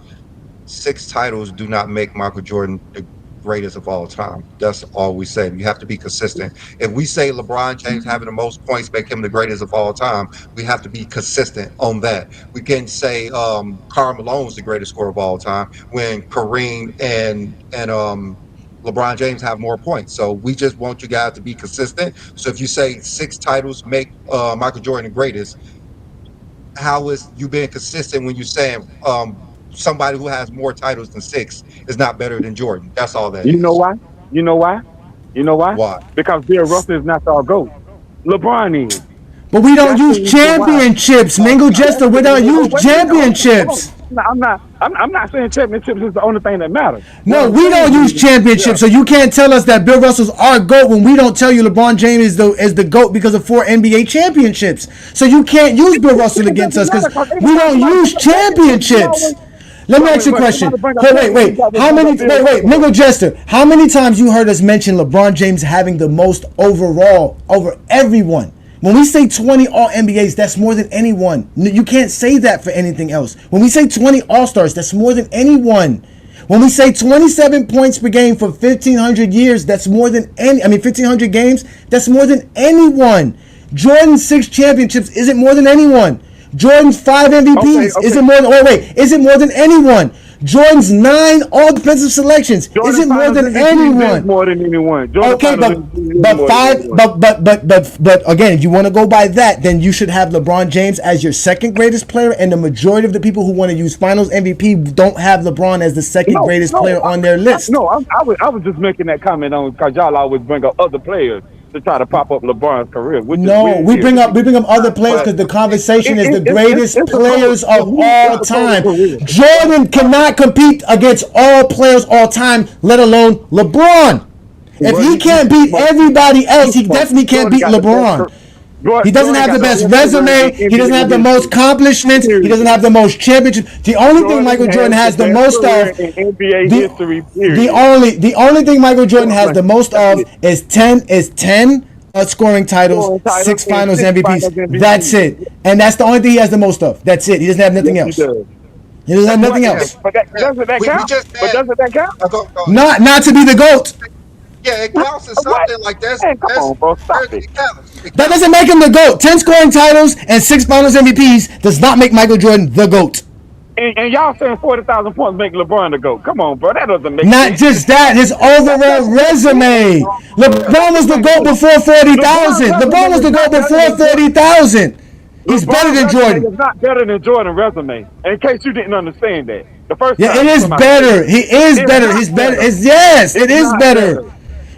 6 titles do not make Michael Jordan the greatest of all time. That's all we say. You have to be consistent. If we say LeBron James having the most points make him the greatest of all time, we have to be consistent on that. We can say Karl Malone's the greatest scorer of all time when Kareem and LeBron James have more points. So we just want you guys to be consistent. So if you say 6 titles make Michael Jordan the greatest, how is you being consistent when you're saying somebody who has more titles than 6 is not better than Jordan? That's all that is. You know why? You know why? Why? Because Bill Russell is not our GOAT. LeBron is. But we don't use championships, Mingle Jester. We don't use championships. I'm not saying championships is the only thing that matters. No, we don't use championships. So you can't tell us that Bill Russell's our GOAT when we don't tell you LeBron James is the GOAT because of 4 NBA championships. So you can't use Bill Russell against us because we don't use championships. Let me ask you a question. Wait. Wait, Mingle Jester. How many times you heard us mention LeBron James having the most overall over everyone? When we say 20 All-NBAs, that's more than anyone. You can't say that for anything else. When we say 20 All-Stars, that's more than anyone. When we say 27 points per game for 1,500 years, that's more than 1,500 games, that's more than anyone. Jordan's 6 championships isn't more than anyone. Jordan's 5 MVPs isn't more than isn't more than anyone. Jordan's 9 all-defensive selections isn't more than anyone. More than anyone. Okay, but again, if you want to go by that, then you should have LeBron James as your second greatest player, and the majority of the people who want to use Finals MVP don't have LeBron as the second greatest player on their list. I was just making that comment on because y'all always bring up other players to try to prop up LeBron's career. We bring up other players because the conversation is the greatest players of all time. Jordan cannot compete against all players all time, let alone LeBron. If he can't beat everybody else, he definitely can't beat LeBron. He doesn't have the best resume. He doesn't have the most accomplishments. He doesn't have the most championships. The only thing Michael Jordan has the most of, the only thing Michael Jordan has the most of is 10 scoring titles, 6 Finals MVPs. That's it, and that's the only thing he has the most of. That's it. He doesn't have nothing else. He doesn't have nothing else. But doesn't that count? Not to be the GOAT. Yeah, it counts as something like that. Come on, bro. Stop it. That doesn't make him the GOAT. 10 scoring titles and 6 Finals MVPs does not make Michael Jordan the GOAT. And y'all saying 40,000 points make LeBron the GOAT. Come on, bro. That doesn't make Not sense. just that, his overall resume. LeBron was the GOAT before 40,000. LeBron was the GOAT before 30,000. He's better than Jordan. It's not better than Jordan's resume. In case you didn't understand that. The first time it is better. He is better. He's better. Yes, it is better.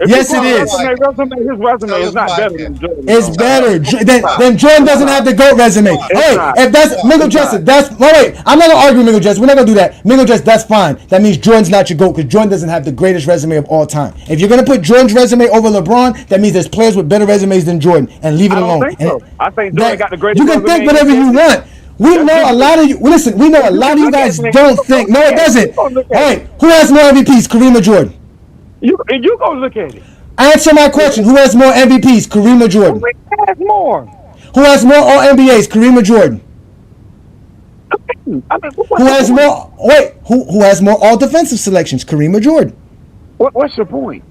If Yes, you it call is. his resume Tell is us not why, better Ken. than Jordan. It's bro. better. Why? Then Jordan doesn't have the GOAT resume. Why? Hey, not. if that's Mingo It's Jester, not. that's wait. I'm not gonna argue with Mingo Jester. We're not gonna do that. Mingo Jester, that's fine. That means Jordan's not your GOAT because Jordan doesn't have the greatest resume of all time. If you're gonna put Jordan's resume over LeBron, that means there's players with better resumes than Jordan, and leave it I don't alone. think And so. I think Jordan got the greatest you can resume think whatever in you the want. We That's know a different. lot of you. Listen, we know a You lot can of you look at guys it. don't You think. gonna No, look it at it. doesn't. You gonna look All at right, it. who has more MVPs, Kareem or Jordan? You gonna look at it. Answer my question. Who has more MVPs, Kareem or Jordan? Who has more? Who has more All NBAs, Kareem or Jordan? I mean, Who has more? Wait, who has more All Defensive selections, Kareem or Jordan? What's your point?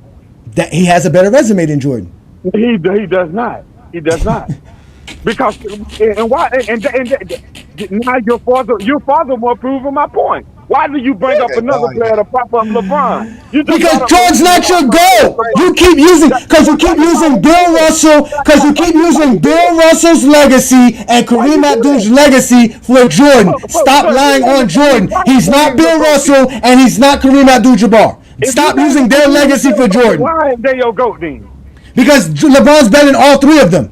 That he has a better resume than Jordan. He does not. He does not. Because and why and now your father more proving my point. Why do you bring up another player to prop up LeBron? Because Jordan's not your goal. You keep using Bill Russell because you keep using Bill Russell's legacy and Kareem Abdul's legacy for Jordan. Stop lying on Jordan. He's not Bill Russell and he's not Kareem Abdul-Jabbar. Stop using their legacy for Jordan. Why ain't they your GOAT then? Because LeBron's better than all three of them.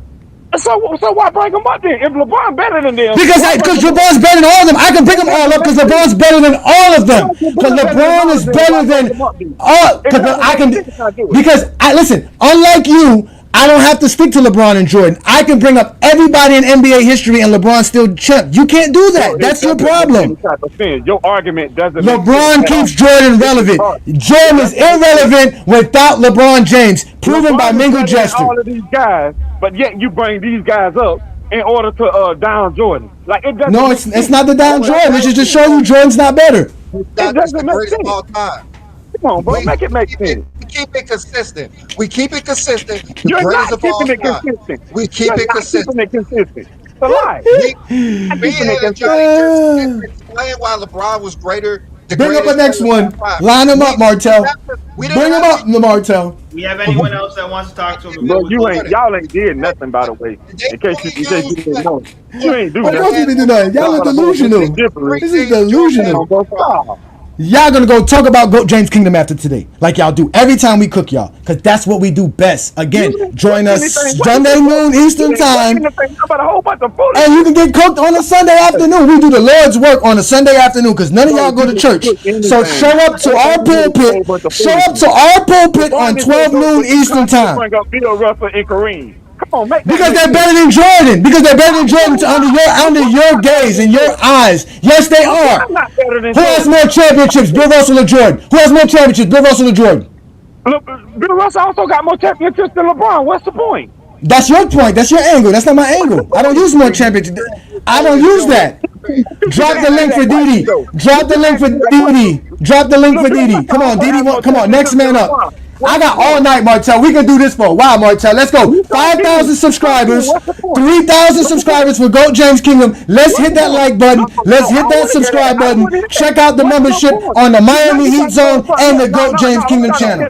So why bring them up then? If LeBron better than them, Because LeBron's better than all of them. I can bring them all up because LeBron's better than all of them. Because LeBron is better than all. Listen. Unlike you, I don't have to stick to LeBron and Jordan. I can bring up everybody in NBA history and LeBron still champ. You can't do that. That's your problem. Your argument doesn't. LeBron keeps Jordan relevant. Jordan is irrelevant without LeBron James, proven by Mingo Jester. All of these guys, but yet you bring these guys up in order to down Jordan. Like it doesn't. No, it's not the down Jordan. It should just show you Jordan's not better. It doesn't make sense. All time. Come on, bro, make it make sense. We keep it consistent. We keep it consistent. The You're greatest not of all keeping it time. consistent. We keep it consistent. Keeping it consistent. It's a lie. Me and Johnny just explain why LeBron was greater. Bring up the next one. Line them up, Martell. Bring them up, Martell. We have anyone else that wants to talk to him? Bro, y'all ain't did nothing, by the way. In case you didn't know. You ain't do Of course we nothing. didn't do nothing. Y'all are delusional. This is delusional. Y'all gonna go talk about GOAT James Kingdom after today, like y'all do every time we cook y'all, cause that's what we do best. Again, join us Sunday noon Eastern time, and you can get cooked on a Sunday afternoon. We do the Lord's work on a Sunday afternoon, cause none of y'all go to church. So show up to our pulpit. Show up to our pulpit on 12 noon Eastern time. Bring up Bill Russell and Kareem. Come on, make that Because they're better than Jordan. Because they're better than Jordan under your gaze and your eyes. Yes, they are. I'm not better than Who has Jordan. more championships, Bill Russell or Jordan? Who has more championships, Bill Russell or Jordan? Look, Bill Russell also got more championships than LeBron. What's the point? That's your point. That's your angle. That's not my angle. I don't use more championships. I don't use that. Drop the link for Didi. Drop the link for Didi. Drop the link for Didi. Come on, Didi. Come on, next man up. I got all night, Martell. We can do this for a while, Martell. Let's go. 5,000 subscribers. 3,000 subscribers for GOAT James Kingdom. Let's hit that like button. Let's hit that subscribe button. Check out the membership on the Miami Heat Zone and the GOAT James Kingdom channel.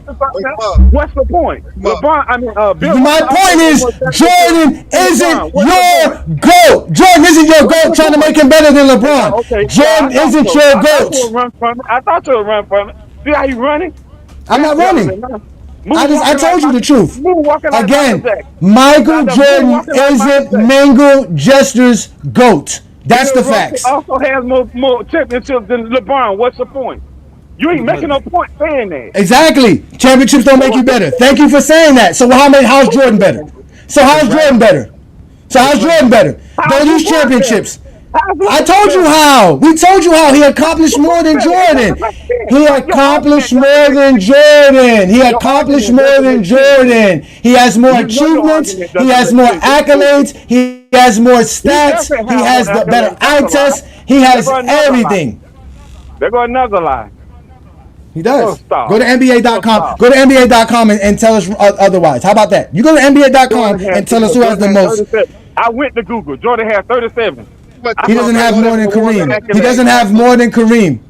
What's the point? LeBron, Bill My point is, Jordan isn't your GOAT. Jordan isn't your GOAT trying to make him better than LeBron. Jordan isn't your GOAT. I thought you would run from it. See how you running? I'm not running. I told you the truth. Again, Michael Jordan isn't Mingo Jester's GOAT. That's the facts. Also has more championships than LeBron. What's the point? You ain't making no point saying that. Exactly. Championships don't make you better. Thank you for saying that. So how's Jordan better? Don't use championships. I told you how. We told you how. He accomplished more than Jordan. He accomplished more than Jordan. He has more achievements. He has more accolades. He has more stats. He has the better eye test. He has everything. There go another lie. He does. Go to NBA.com. Go to NBA.com and tell us otherwise. How about that? You go to NBA.com and tell us who has the most. I went to Google. Jordan had 37. He doesn't have more than Kareem. He doesn't have more than Kareem.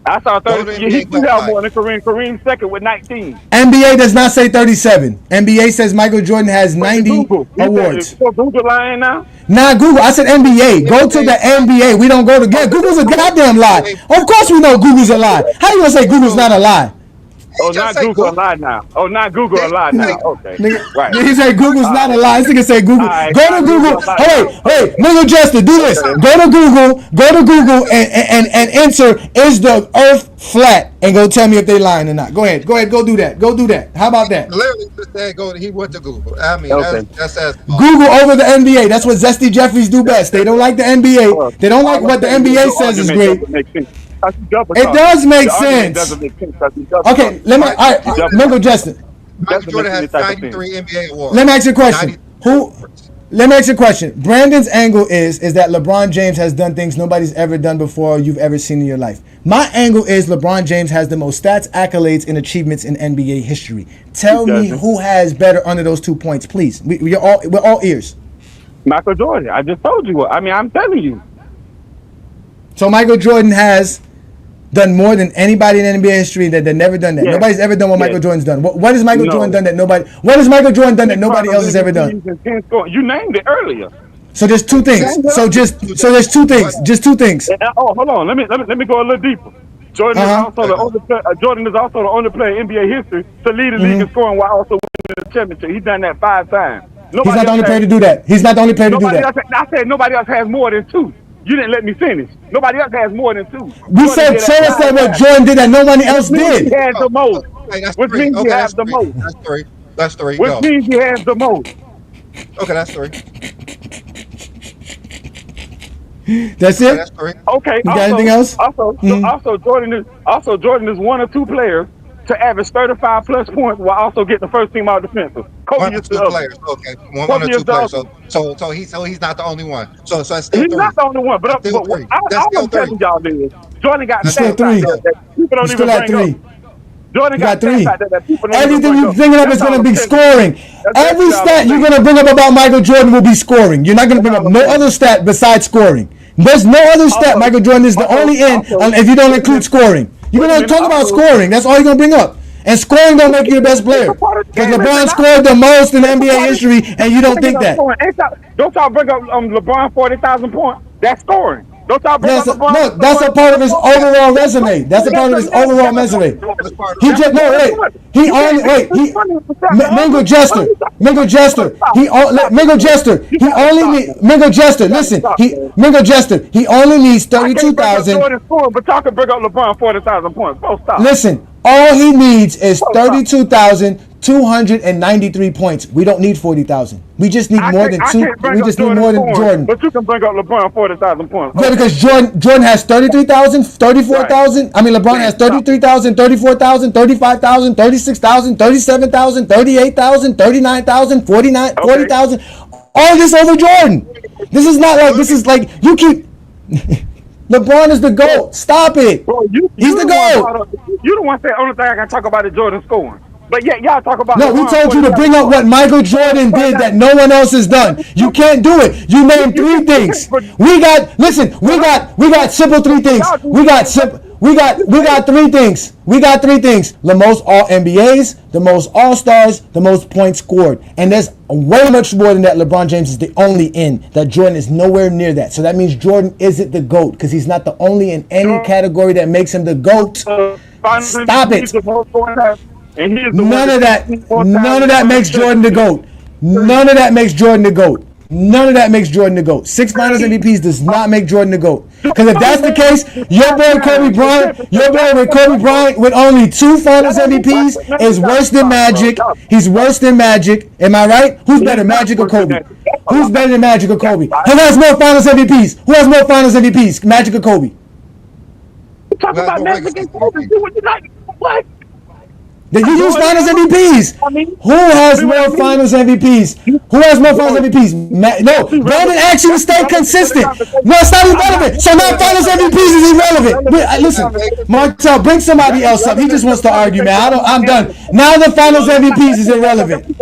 I saw 30. He do have more than Kareem. Kareem second with 19. NBA does not say 37. NBA says Michael Jordan has 90 awards. So Google lying now? Nah, Google. I said NBA. Go to the NBA. We don't go together. Google's a goddamn lie. Of course we know Google's a lie. How you gonna say Google's not a lie? Oh, just not say Google a Google. lie now. Oh, not Google a lie now. Okay, right. He said Google's not a lie. This nigga say Google. All right, Go to not Google. Google a lie Hey, now. hey, nigga Jester, do this. Okay. Go to Google and enter, is the earth flat? And go tell me if they lying or not. Go ahead, go do that. Go do that. How about that? Literally just said go. He went to Google. I mean, Okay. that's as Google over the NBA. That's what Zesty Jeffries do best. They don't like the NBA. They don't like what the NBA says is great. It does make sense. Doesn't make sense. 'Cause he double Okay, let me. All right, Mingo Justin. Michael Jordan has 93 NBA awards. Let me ask you a question. 93. Let me ask you a question. Brandon's angle is that LeBron James has done things nobody's ever done before or you've ever seen in your life. My angle is LeBron James has the most stats, accolades, and achievements in NBA history. Tell me who has better under those 2 points, please. We're all ears. Michael Jordan. I just told you. I mean, I'm telling you. So Michael Jordan has done more than anybody in NBA history that they've never done that. Yes. Nobody's ever done what Yes. Michael Jordan's done. What has Michael Jordan done that nobody? What has Michael Jordan done that nobody else has ever done? You named it earlier. So there's two things. So there's two things. Just two things. Oh, hold on. Let me go a little deeper. Jordan is also the only player, Jordan is also the only player in NBA history to lead the league in scoring while also winning the championship. He's done that 5 times. He's not the only player to do that. He's not the only player to do that. I said nobody else has more than 2. You didn't let me finish. Nobody else has more than 2. We said show us that what Jordan did that nobody else did. He has the most. Which means he has the most. That's 3. Which means he has the most. Okay, that's 3. That's it. That's 3. Okay. You got anything else? Also, Jordan is 1 or 2 players to average 35 plus points while also getting the first team out defensive. Kobe 1 or is 2 the players. Okay, one Kobe or is 2 the players. other. So he's not the only one. So that's still 3. He's not the only one, but That's still 3. That's all still I'm 3. telling y'all is Jordan got That's still stats out 3. there that people don't You even still at bring 3. up. Jordan You got got 3. stats out there that people don't Everything even bring you're up. thinking of That's is going all to be I'm telling you. scoring. That's Every all I'm stat you're saying. going to bring up about Michael Jordan will be scoring. You're not going to bring up no other stat besides scoring. There's no other stat Michael Jordan is the only in if you don't include scoring. You're going to talk about scoring. That's all you're going to bring up. And scoring don't make you the best player. Because LeBron scored the most in NBA history, and you don't think that. Don't y'all bring up LeBron 40,000 points? That's scoring. Don't y'all bring up LeBron? No, that's a part of his overall resume. That's a part of his overall resume. He just Mingo Jester. Listen, he only needs 32,000. But y'all can bring up LeBron 40,000 points. Don't stop. Listen, all he needs is 32,293 points. We don't need 40,000. We just need more than 2. We just need more than Jordan. But you can bring up LeBron 40,000 points. Yeah, because Jordan has 33,000, 34,000. I mean, LeBron has 33,000, 34,000, 35,000, 36,000, 37,000, 38,000, 39,000, 40,000. All this over Jordan. This is like you keep. LeBron is the GOAT. Stop it. Bro, He's the GOAT. You don't want to say the only thing I can talk about is Jordan scoring. But yeah, y'all talk about. No, we told you to bring up what Michael Jordan did that no one else has done. You can't do it. You named 3 things. We got simple 3 things. We got 3 things. We got 3 things. The most All NBAs, the most All Stars, the most points scored, and there's way much more than that. LeBron James is the only in that. Jordan is nowhere near that. So that means Jordan isn't the GOAT because he's not the only in any category that makes him the GOAT. Stop it. None of that makes Jordan the GOAT. None of that makes Jordan the GOAT. 6 finals MVPs does not make Jordan the GOAT. Because if that's the case, your boy Kobe Bryant with only 2 finals MVPs is worse than Magic. He's worse than Magic. Am I right? Who's better, Magic or Kobe? Who's better than Magic or Kobe? Who has more finals MVPs? Magic or Kobe? Talk about Magic and Kobe. What? Then you use finals MVPs. Who has more finals MVPs? No, Brandon asked you to stay consistent. No, it's not irrelevant. So now finals MVPs is irrelevant. Listen, Martel, bring somebody else up. He just wants to argue, man. I'm done. Now the finals MVPs is irrelevant.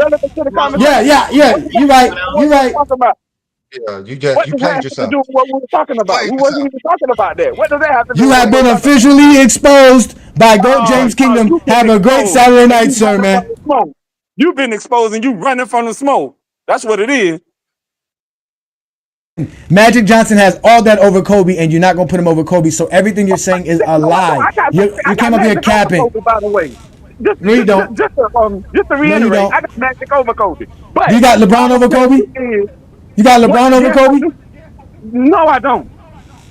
Yeah. You're right. Yeah, you played yourself. What we were talking about? We wasn't even talking about that. What does that have to do? You have been officially exposed by GOAT James Kingdom. Have a great Saturday night, sir, man. You've been exposed and you running from the smoke. That's what it is. Magic Johnson has all that over Kobe, and you're not going to put him over Kobe. So everything you're saying is a lie. You came up here capping. By the way, No, you don't. Just to No, you reiterate, don't. I got Magic over Kobe. But You got LeBron over Kobe? You got LeBron over Kobe? No, I don't.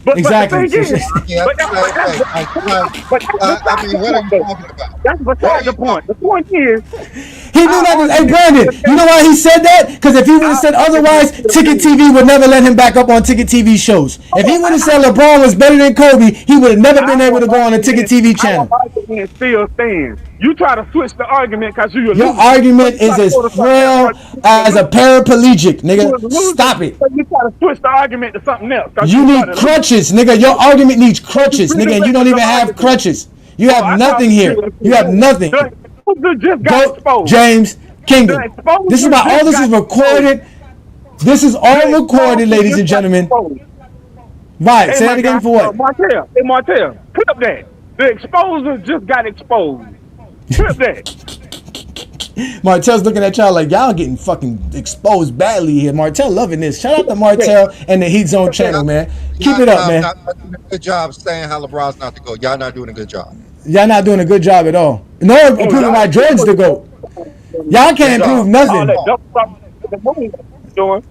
But Exactly. the thing is, Yeah, but that's I mean, what are you talking about? That's beside the point. The point is, He knew that. Hey, Brandon, you know why he said that? Because if he would have said otherwise, Ticket TV would never let him back up on Ticket TV shows. If he would have said LeBron was better than Kobe, he would have never been able to go on a Ticket TV channel. Our argument still stands. You try to switch the argument because you. Your argument is as frail as a paraplegic, nigga. Stop it. You try to switch the argument to something else. You need crutches, nigga. Your argument needs crutches, nigga, and you don't even have crutches. You have nothing here. You have nothing. Go, James Kingdom. This is why all this is recorded. This is all recorded, ladies and gentlemen. Right. Say that again for what? Martell, put up that. The exposer just got exposed. Put up that. Martell's looking at y'all like y'all getting fucking exposed badly here. Martell loving this. Shout out to Martell and the Heat Zone channel, man. Keep it up, man. Not doing a good job saying how LeBron's not the GOAT. Y'all not doing a good job. Y'all not doing a good job at all. Nor proving why Jordan's the GOAT. Y'all can't prove nothing. Y'all,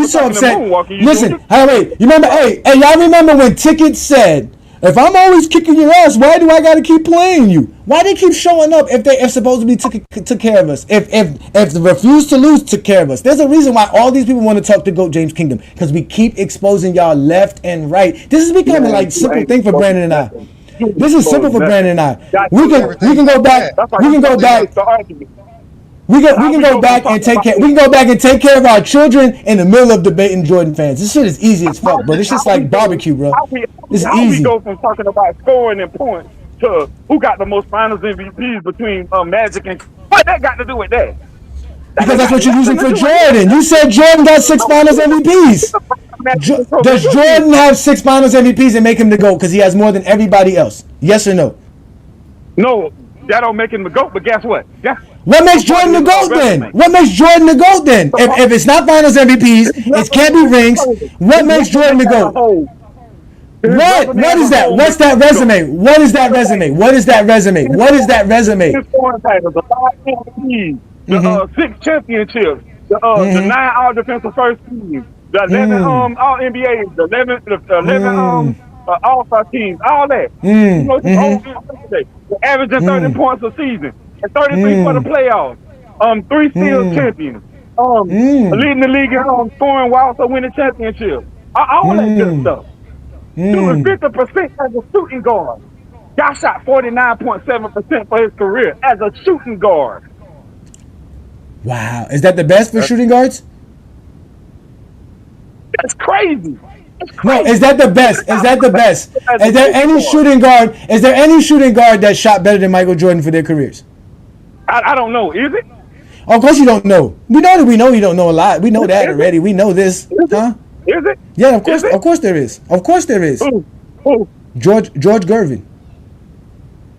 you so upset. Listen, hey, wait. You remember? Hey, y'all remember when Ticket said, "If I'm always kicking your ass, why do I gotta keep playing you? Why they keep showing up if supposedly took care of us? If the refuse to lose took care of us? There's a reason why all these people want to talk to GOAT James Kingdom, because we keep exposing y'all left and right. This is becoming like simple thing for Brandon and I. This is simple for Brandon and I. We can go back. We can go back. We can go back and take care. We can go back and take care of our children in the middle of debating Jordan fans. This shit is easy as fuck, bro. This shit's like barbecue, bro. It's easy. We go from talking about scoring and points to who got the most Finals MVPs between Magic and. What that got to do with that? Because that's what you're using for Jordan. You said Jordan got 6 Finals MVPs. Does Jordan have 6 Finals MVPs and make him the GOAT because he has more than everybody else? Yes or no? No, that don't make him the GOAT. But guess what? What makes Jordan the GOAT then? What makes Jordan the GOAT then? If it's not Finals MVPs, it can't be rings. What makes Jordan the GOAT? What is that? What's that resume? What is that resume? What is that resume? What is that resume? The 6 championships, the 9 all defensive first teams, the 11 all NBAs, the 11 all-star teams, all that. You know, averaging 30 points a season and 33 for the playoffs. 3 steals champions. Leading the league in scoring while also winning championships. All that good stuff. Doing 50% as a shooting guard. Guy shot 49.7% for his career as a shooting guard. Wow. Is that the best for shooting guards? That's crazy. No, is that the best? Is that the best? Is there any shooting guard? Is there any shooting guard that shot better than Michael Jordan for their careers? I don't know. Is it? Of course you don't know. We know that we know you don't know a lot. We know that already. We know this. Huh? Is it? Yeah, of course. Of course there is. Of course there is. Who? George Gervin.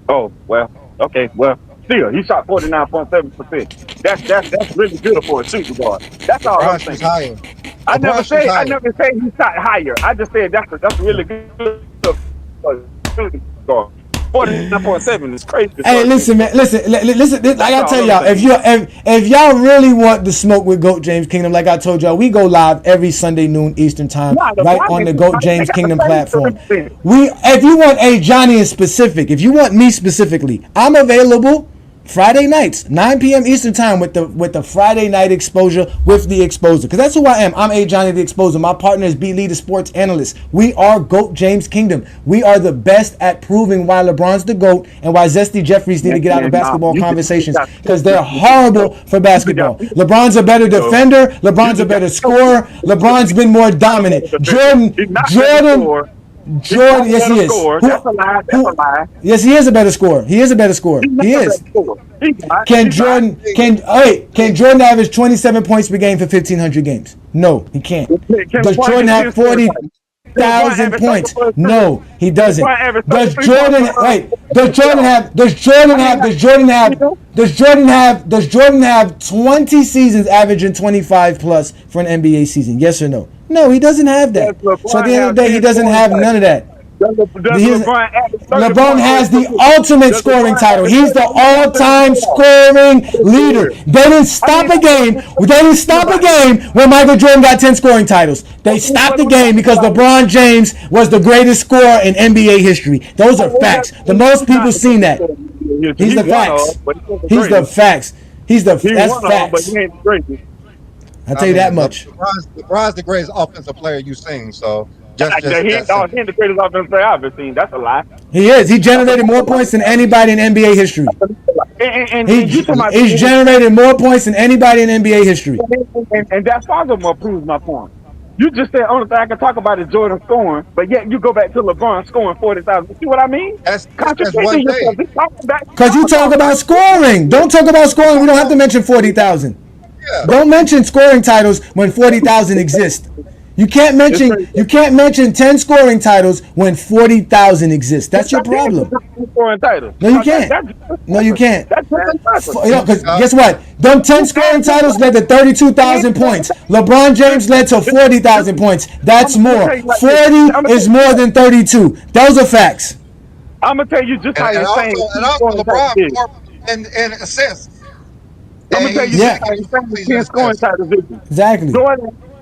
Oh well. Okay. Well, still he shot 49.7%. That's really good for a shooting guard. That's all I'm saying. I never say he shot higher. I just said that's really good for a shooting guard. 49.7 is crazy. Hey, listen, man. Listen. Like I tell y'all, if y'all really want the smoke with GOAT James Kingdom, like I told y'all, we go live every Sunday noon Eastern time, right on the GOAT James Kingdom platform. If you want Ajani in specific, if you want me specifically, I'm available Friday nights, 9 p.m. Eastern time with the Friday night exposure with the exposer. Because that's who I am. I'm Ajani the Exposer. My partner is B. Lee, the sports analyst. We are GOAT James Kingdom. We are the best at proving why LeBron's the GOAT and why Zesty Jeffries need to get out of basketball conversations because they're horrible for basketball. LeBron's a better defender. LeBron's a better scorer. LeBron's been more dominant. Jordan, yes, he is. That's a lie. That's a lie. Yes, he is a better scorer. He is a better scorer. He is. Can Jordan average 27 points per game for 1,500 games? No, he can't. Does Jordan have 40,000 points? No, he doesn't. Does Jordan have 20 seasons averaging 25 plus for an NBA season? Yes or no? No, he doesn't have that. So at the end of the day, he doesn't have none of that. LeBron average 30 LeBron points has per the game? ultimate Does scoring LeBron title. average He's the 30 points per all-time game? scoring leader. They didn't stop a game. They didn't stop a game when Michael Jordan got 10 scoring titles. They stopped the game because LeBron James was the greatest scorer in NBA history. Those are facts. The most people seen that. He's the facts. He's the facts. That's facts. But he ain't the greatest. I'll tell you that much. LeBron's the greatest offensive player you've seen. So He ain't the greatest offensive player I've ever seen. That's a lie. He is. He generated more points than anybody in NBA history. He's generated more points than anybody in NBA history. And that furthermore proves my point. You just said only thing I can talk about is Jordan scoring, but yet you go back to LeBron scoring 40,000. You see what I mean? That's one thing. Because you talk about scoring. Don't talk about scoring. We don't have to mention 40,000. Yeah. Don't mention scoring titles when 40,000 exist. You can't mention 10 scoring titles when 40,000 exist. That's your problem. No, you can't. No, you can't. Because guess what? Them 10 scoring titles led to 32,000 points. LeBron James led to 40,000 points. That's more. 40 is more than 32. Those are facts. I'm gonna tell you just how you're saying. And also LeBron more and assists. I'm gonna tell you just how you're saying 10 scoring titles. Exactly.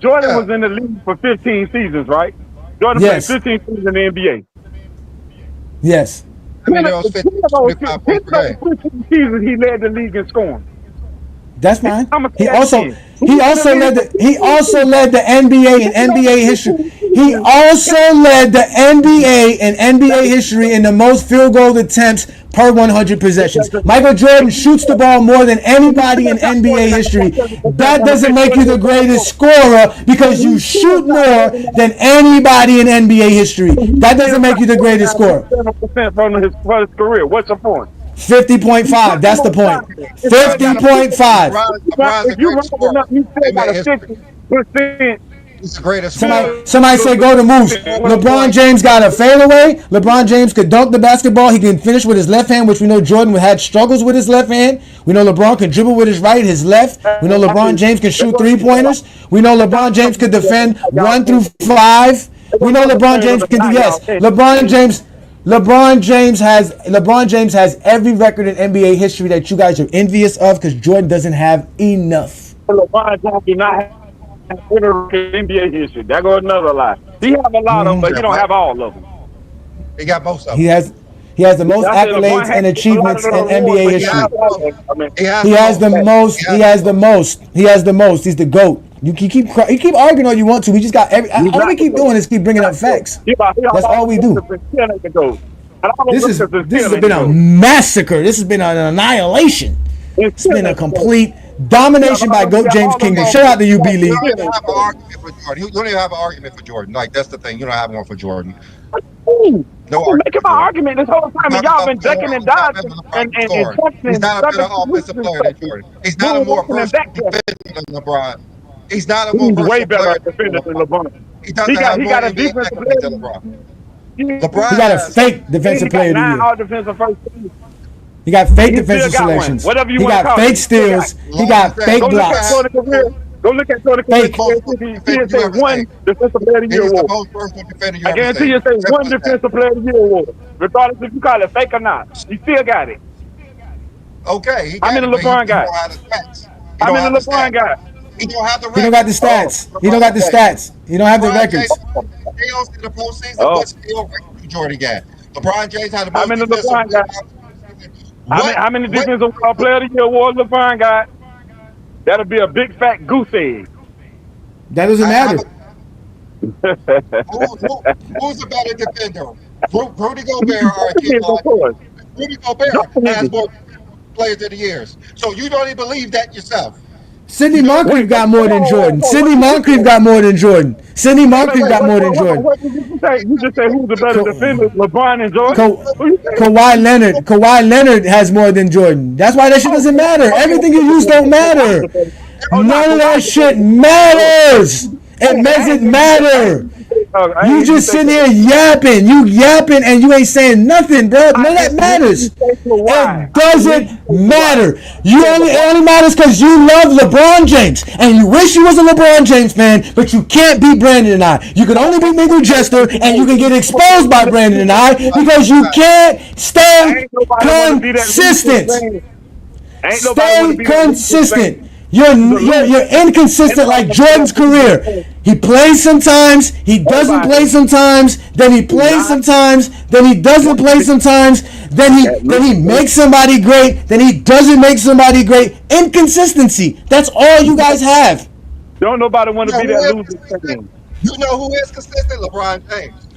Jordan was in the league for 15 seasons, right? Jordan played 15 seasons in the NBA. Yes. I mean, there was 25 points per game. 15 seasons he led the league in scoring. That's fine. He also led the NBA in NBA history. He also led the NBA in NBA history in the most field goal attempts per 100 possessions. Michael Jordan shoots the ball more than anybody in NBA history. That doesn't make you the greatest scorer because you shoot more than anybody in NBA history. That doesn't make you the greatest scorer. 7% from his career. What's your point? 50.5. That's the point. 50.5. He's the greatest. Somebody say go to moves. LeBron James got a fadeaway. LeBron James could dunk the basketball. He can finish with his left hand, which we know Jordan had struggles with his left hand. We know LeBron can dribble with his right, his left. We know LeBron James can shoot three-pointers. We know LeBron James could defend 1 through 5. We know LeBron James can do LeBron James has every record in NBA history that you guys are envious of because Jordan doesn't have enough. LeBron James do not have NBA history. That goes another lie. He have a lot of them, but he don't have all of them. He got most of them. He has the most accolades and achievements in NBA history. He has the most. He's the GOAT. You keep arguing all you want to. We just got all we keep doing is keep bringing up facts. That's all we do. This has been a massacre. This has been an annihilation. It's been a complete domination by GOAT James Kingdom. Shout out to you, B League. You don't even have an argument for Jordan. You don't even have an argument for Jordan. Like, that's the thing. You don't have one for Jordan. No argument. Making my argument this whole time, and y'all been ducking and dodging and he's not a better offensive player than Jordan. He's not a more versatile defender than LeBron. He's not a more versatile way better defender than LeBron. He got a defensive player than LeBron. He got a fake defensive player to you. Defensive first team. He got fake defensive selections. He got fake steals. He got fake blocks. Go look at Tony Fake. He say one defensive player of the year award. I guarantee you say one defensive player of the year award. Regardless if you call it fake or not. He still got it. Okay. I'm in the LeBron guy. I'm in the LeBron guy. He don't have the records. He don't got the stats. He don't got the stats. He don't have the records. Fails in the postseason, but still Jordan got. LeBron James had the most. I'm in the LeBron guy. How many defensive player of the year awards LeBron got? That'll be a big fat goose egg. That doesn't matter. Who's a better defender? Rudy Gobert or Akeem Olajuwon? Rudy Gobert has more players of the years. So you don't even believe that yourself. Sidney Moncrief got more than Jordan. Sidney Moncrief got more than Jordan. Sidney Moncrief got more than Jordan. What did you say? You just said who's the better defender, LeBron and Jordan? Kawhi Leonard has more than Jordan. That's why that shit doesn't matter. Everything you use don't matter. None of that shit matters. It doesn't matter. You just sitting here yapping. You yapping and you ain't saying nothing, bro. None of that matters. It doesn't matter. You only matters because you love LeBron James and you wish you was a LeBron James fan, but you can't beat Brandon and I. You can only beat Mingle Jester and you can get exposed by Brandon and I because you can't stay consistent. Stay consistent. You're inconsistent like Jordan's career. He plays sometimes, he doesn't play sometimes, then he plays sometimes, then he doesn't play sometimes, then he makes somebody great, then he doesn't make somebody great. Inconsistency. That's all you guys have. Don't nobody want to be that loser fan. You know who is consistent? LeBron James.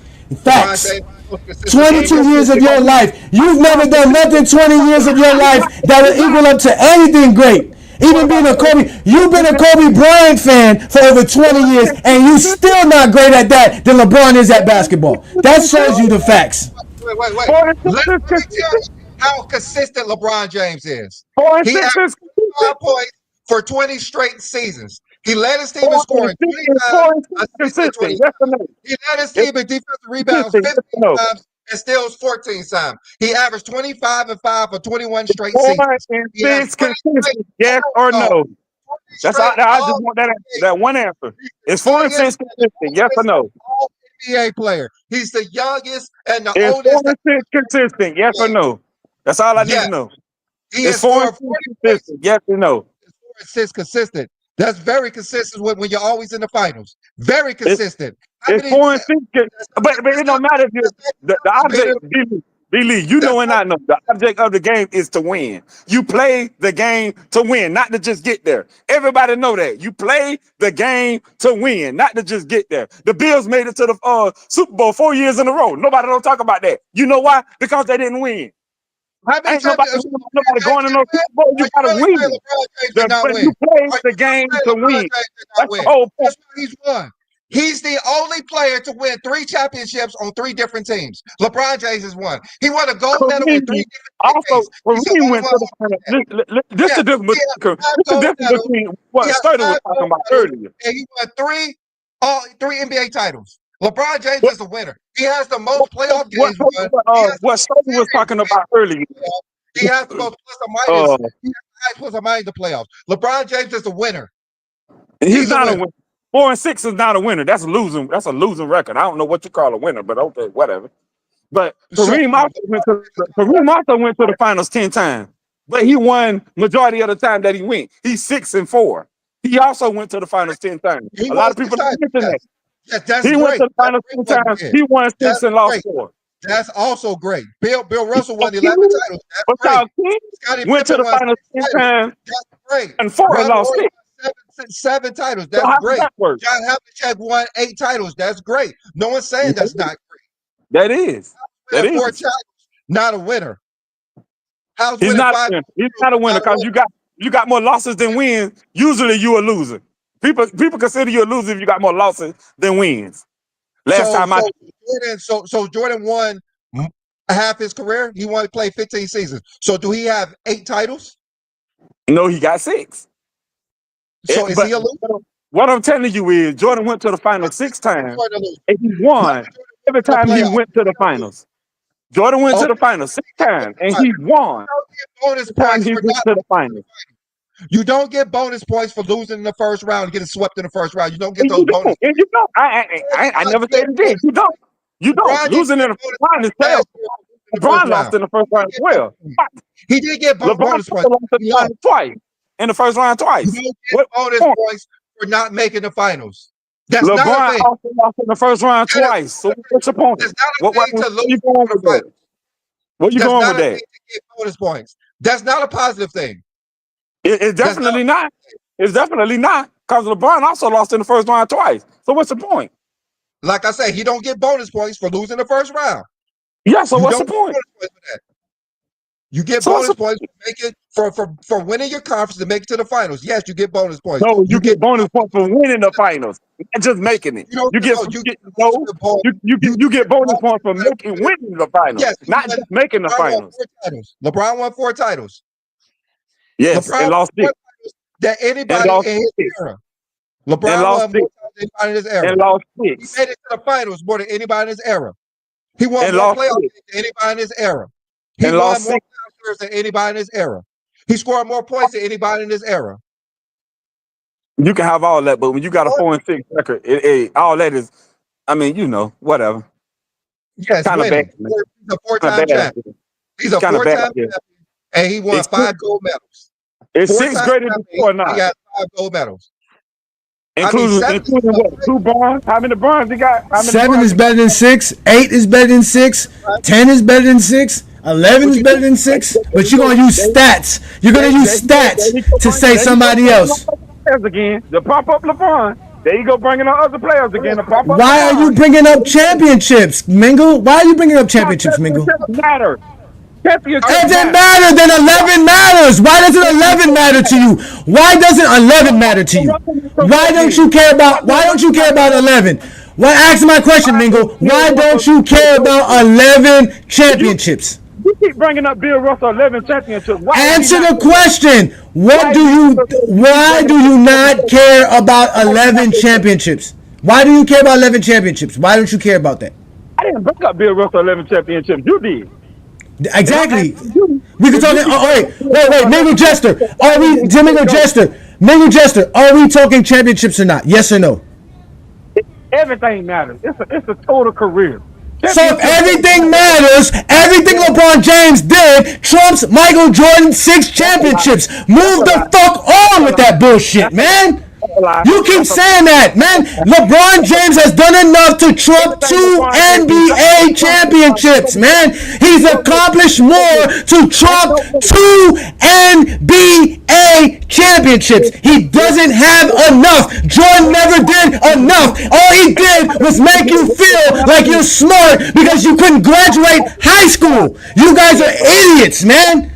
Facts. LeBron James is most consistent. 22 years of your life. You've never done nothing 20 years of your life that will equal up to anything great. Even being a Kobe, you've been a Kobe Bryant fan for over 20 years, and you still not great at that than LeBron is at basketball. That shows you the facts. Wait. Let me tell you how consistent LeBron James is. He averaged 5 points for 20 straight seasons. He led his team in scoring 25 assists in 20 times. He led his team in defensive rebounds 15 times and steals 14 times. He averaged 25 and 5 for 21 straight seasons. He has consistent, yes or no? That's all. I just want that one answer. Is 4 and 6 consistent? Yes or no? NBA player. He's the youngest and the is oldest. 4 and 6 consistent? Yes or no? That's all I need to know. He is 4 and 6 consistent? Yes or no? 4 and 6 consistent. That's very consistent when you're always in the finals. Very consistent. It's 4 and 6, but it don't matter if the object. B-Lee, you know and I know the object of the game is to win. You play the game to win, not to just get there. Everybody know that. You play the game to win, not to just get there. The Bills made it to the Super Bowl 4 years in a row. Nobody don't talk about that. You know why? Because they didn't win. Ain't nobody going to no Super Bowl. You gotta win. You play the game to win. That's the whole point. That's why he's won. He's the only player to win 3 championships on 3 different teams. LeBron James has won. He won a gold medal with 3 different teams. Also, he went to the final. This is the difference between what Study was talking about earlier. And he won 3 NBA titles. LeBron James is the winner. He has the most playoff games. What Study was talking about earlier. He has the most plus or minus. He has the highest plus or minus in the playoffs. LeBron James is the winner. He's not a winner. 4 and 6 is not a winner. That's a losing record. I don't know what you call a winner, but okay, whatever. But Kareem also went to the finals 10 times, but he won majority of the time that he went. He's 6 and 4. He also went to the finals 10 times. A lot of people don't mention that. He went to the finals 10 times. He won 6 and lost 4. That's also great. Bill Russell won 11 titles. That's great. Went to the finals 10 times. That's great. And 4 and lost 6. 7 titles. That's great. John Havlicek won 8 titles. That's great. No one's saying that's not great. That is. 4 titles, not a winner. He's not a winner because you got more losses than wins. Usually you a loser. People consider you a loser if you got more losses than wins. So Jordan won half his career. He only played 15 seasons. So do he have 8 titles? No, he got 6. So is he a loser? What I'm telling you is Jordan went to the finals 6 times and he won every time he went to the finals. Jordan went to the finals 6 times and he won. Bonus points he went to the finals. You don't get bonus points for losing in the first round and getting swept in the first round. You don't get those bonus. And you don't. I never said it did. You don't. You don't. Losing in the first round is fair. LeBron lost in the first round as well. He did get bonus points. Twice. In the first round twice. You don't get bonus points for not making the finals. That's LeBron not a thing. also lost in the first round twice. So what's your point? It's not a thing to lose in the finals. What are you going with that? To get bonus points. That's not a positive thing. It's definitely not. It's definitely not. Because LeBron also lost in the first round twice. So what's the point? Like I said, he don't get bonus points for losing the first round. Yeah, so what's the point? You get bonus points for making for winning your conference to make it to the finals. Yes, you get bonus points. No, you get bonus points for winning the finals, not just making it. You get bonus points for winning the finals, yes, not just making the finals. LeBron won 4 titles. Yes, LeBron and lost 6. That anybody in his era. LeBron lost won more 6. times than anybody in his era. And lost He 6. made it to the finals more than anybody in his era. He won And more lost playoff 6. games than anybody in his era. He And won lost more 6. playoff series than anybody in his era. He scored more points than anybody in his era. You can have all that, but when you got a 4-6 record, all that is, I mean, whatever. Yes, Kind of bad. winning. He's a Kind four-time of bad. champion. He's a Kind of bad. four-time champion, and he won 5 gold medals. Is 6 Four-time greater than champion, 4 or not? He got 5 gold medals. Including what? 2 bronze? How many bronze he got? How many 7 bronze is better than 6. 8 is better than 6. 10 is better than 6. 11 is better than 6. But you're gonna use stats. You're gonna use stats to say somebody else. Again, to prop up LeBron. There you go, bringing on other players again to prop up. Why are you bringing up championships, Mingle? Why are you bringing up championships, Mingle? Matter. If it matter, then 11 matters. Why doesn't 11 matter to you? Why doesn't 11 matter to you? Why don't you care about 11? Why ask my question, Mingle? Why don't you care about 11 championships? You keep bringing up Bill Russell 11 championships. Answer the question. Why do you not care about 11 championships? Why do you care about 11 championships? Why don't you care about that? I didn't bring up Bill Russell 11 championships. You did. Exactly. We can talk. Wait, Mingle Jester. Mingle Jester. Are we talking championships or not? Yes or no? Everything matters. It's a total career. So if everything matters, everything LeBron James did trumps Michael Jordan's 6 championships. Move the fuck on with that bullshit, man. You keep saying that, man. LeBron James has done enough to trump 2 NBA championships, man. He's accomplished more to trump 2 NBA championships. He doesn't have enough. Jordan never did enough. All he did was make you feel like you're smart because you couldn't graduate high school. You guys are idiots, man.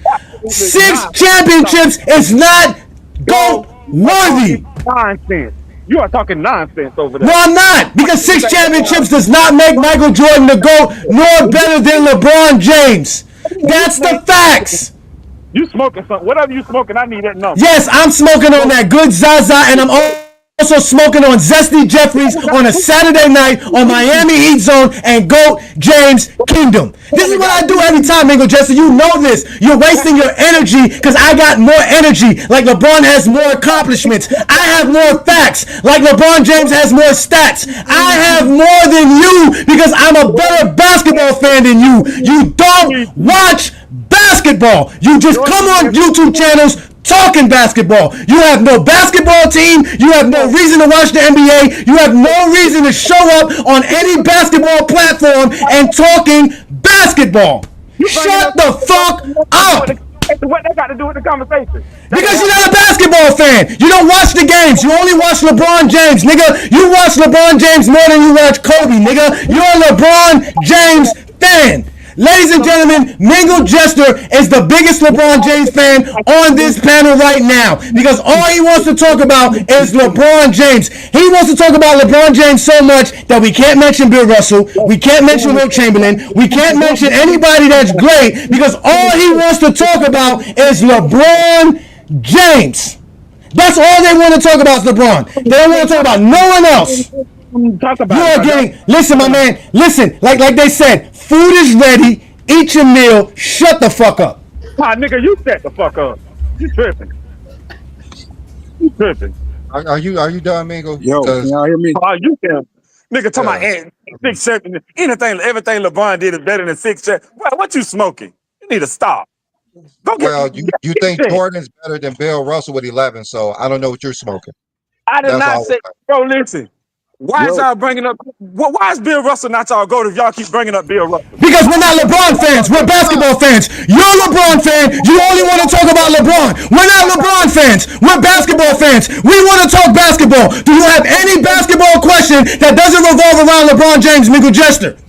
6 championships is not GOAT worthy. Nonsense. You are talking nonsense over there. No, I'm not, because 6 championships does not make Michael Jordan the GOAT, nor better than LeBron James. That's the facts. You smoking something? Whatever you smoking, I need that number. Yes, I'm smoking on that good Zaza, and I'm also smoking on Zesty Jeffries on a Saturday night on Miami Heat Zone and GOAT James Kingdom. This is what I do every time, Mingle Jester. You know this. You're wasting your energy because I got more energy. Like LeBron has more accomplishments. I have more facts. Like LeBron James has more stats. I have more than you because I'm a better basketball fan than you. You don't watch basketball. You just come on YouTube channels talking basketball. You have no basketball team. You have no reason to watch the NBA. You have no reason to show up on any basketball platform and talking basketball. Shut the fuck up. What they got to do with the conversation? Because you're not a basketball fan. You don't watch the games. You only watch LeBron James, nigga. You watch LeBron James more than you watch Kobe, nigga. You're a LeBron James fan. Ladies and gentlemen, Mingle Jester is the biggest LeBron James fan on this panel right now because all he wants to talk about is LeBron James. He wants to talk about LeBron James so much that we can't mention Bill Russell, we can't mention Wilt Chamberlain, we can't mention anybody that's great because all he wants to talk about is LeBron James. That's all they want to talk about is LeBron. They don't want to talk about no one else. You're getting, listen, my man, listen, like they said, food is ready, eat your meal, shut the fuck up. Nigga, you shut the fuck up. You tripping. You tripping. Are you done, Mingo? Yo, can y'all hear me? You can. Nigga, talking about 6 champions. Everything LeBron did is better than 6 champions. What you smoking? You need to stop. Well, you think Jordan's better than Bill Russell with 11, so I don't know what you're smoking. I did not say, bro, listen. Why is y'all bringing up? Why is Bill Russell not y'all GOAT if y'all keep bringing up Bill Russell? Because we're not LeBron fans. We're basketball fans. You're a LeBron fan. You only want to talk about LeBron. We're not LeBron fans. We're basketball fans. We want to talk basketball. Do you have any basketball question that doesn't revolve around LeBron James, Mingle Jester?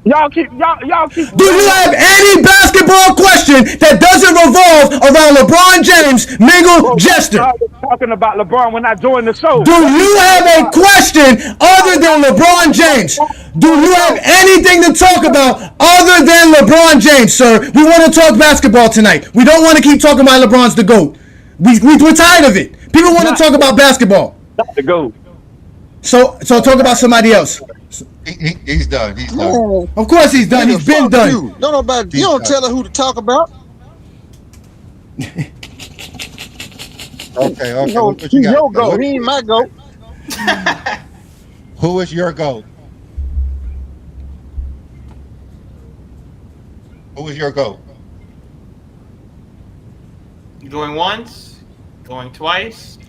Y'all keep. Do you have any basketball question that doesn't revolve around LeBron James, Mingle Jester? Talking about LeBron when I joined the show. Do you have a question other than LeBron James? Do you have anything to talk about other than LeBron James, sir? We want to talk basketball tonight. We don't want to keep talking about LeBron's the GOAT. We're tired of it. People want to talk about basketball. Not the GOAT. So talk about somebody else. He's done. He's done. Man, Of course he's done. nigga, He's been fuck done. You. Don't nobody. He's You don't done. tell her who to talk about. Okay. You know, What he's you got? your GOAT. He ain't my GOAT. Who is your GOAT? Who is your GOAT? Going once, going twice.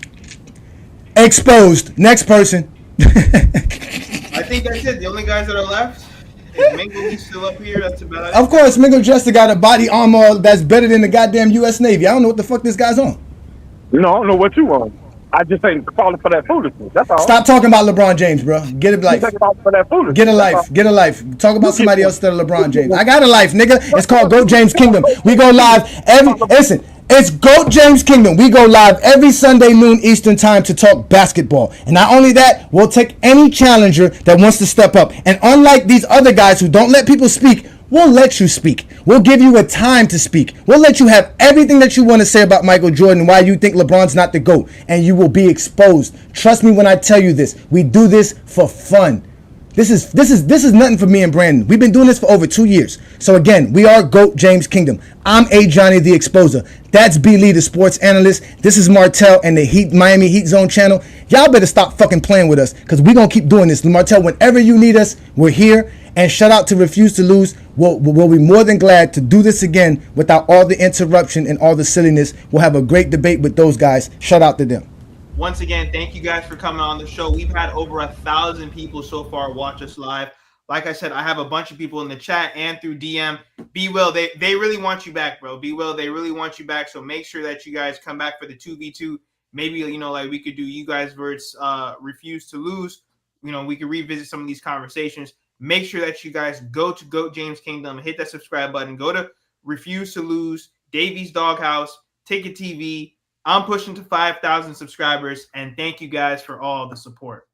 Exposed. Next person. I think that's it. The only guys that are left. Is Mingle, he's still up here. That's about it. Of course, Mingo Jester got a body armor that's better than the goddamn U.S. Navy. I don't know what the fuck this guy's on. You know, I don't know what you want. I just ain't falling for that foolishness. That's all. Stop talking about LeBron James, bro. Get a life. Just ain't falling for that foolishness. Get a That's all. life. Get a life. Talk about somebody else instead of LeBron James. I got a life, nigga. It's called Goat James Kingdom. We go live listen, it's Goat James Kingdom. We go live every Sunday noon Eastern time to talk basketball. And not only that, we'll take any challenger that wants to step up. And unlike these other guys who don't let people speak, we'll let you speak. We'll give you a time to speak. We'll let you have everything that you want to say about Michael Jordan, why you think LeBron's not the GOAT, and you will be exposed. Trust me when I tell you this. We do this for fun. This is nothing for me and Brandon. We've been doing this for over 2 years. So again, we are Goat James Kingdom. I'm Ajani the Exposer. That's B Lee the sports analyst. This is Martell and the Miami Heat Zone channel. Y'all better stop fucking playing with us because we're going to keep doing this. Martell, whenever you need us, we're here. And shout out to Refuse to Lose. We'll be more than glad to do this again without all the interruption and all the silliness. We'll have a great debate with those guys. Shout out to them. Once again, thank you guys for coming on the show. We've had over 1,000 people so far watch us live. Like I said, I have a bunch of people in the chat and through DM. B Will, they really want you back, bro. B Will, they really want you back. So make sure that you guys come back for the 2v2. Maybe, like we could do you guys versus Refuse to Lose. We could revisit some of these conversations. Make sure that you guys go to Goat James Kingdom, hit that subscribe button, go to Refuse to Lose, Davies Doghouse, Ticket TV. I'm pushing to 5,000 subscribers, and thank you guys for all the support.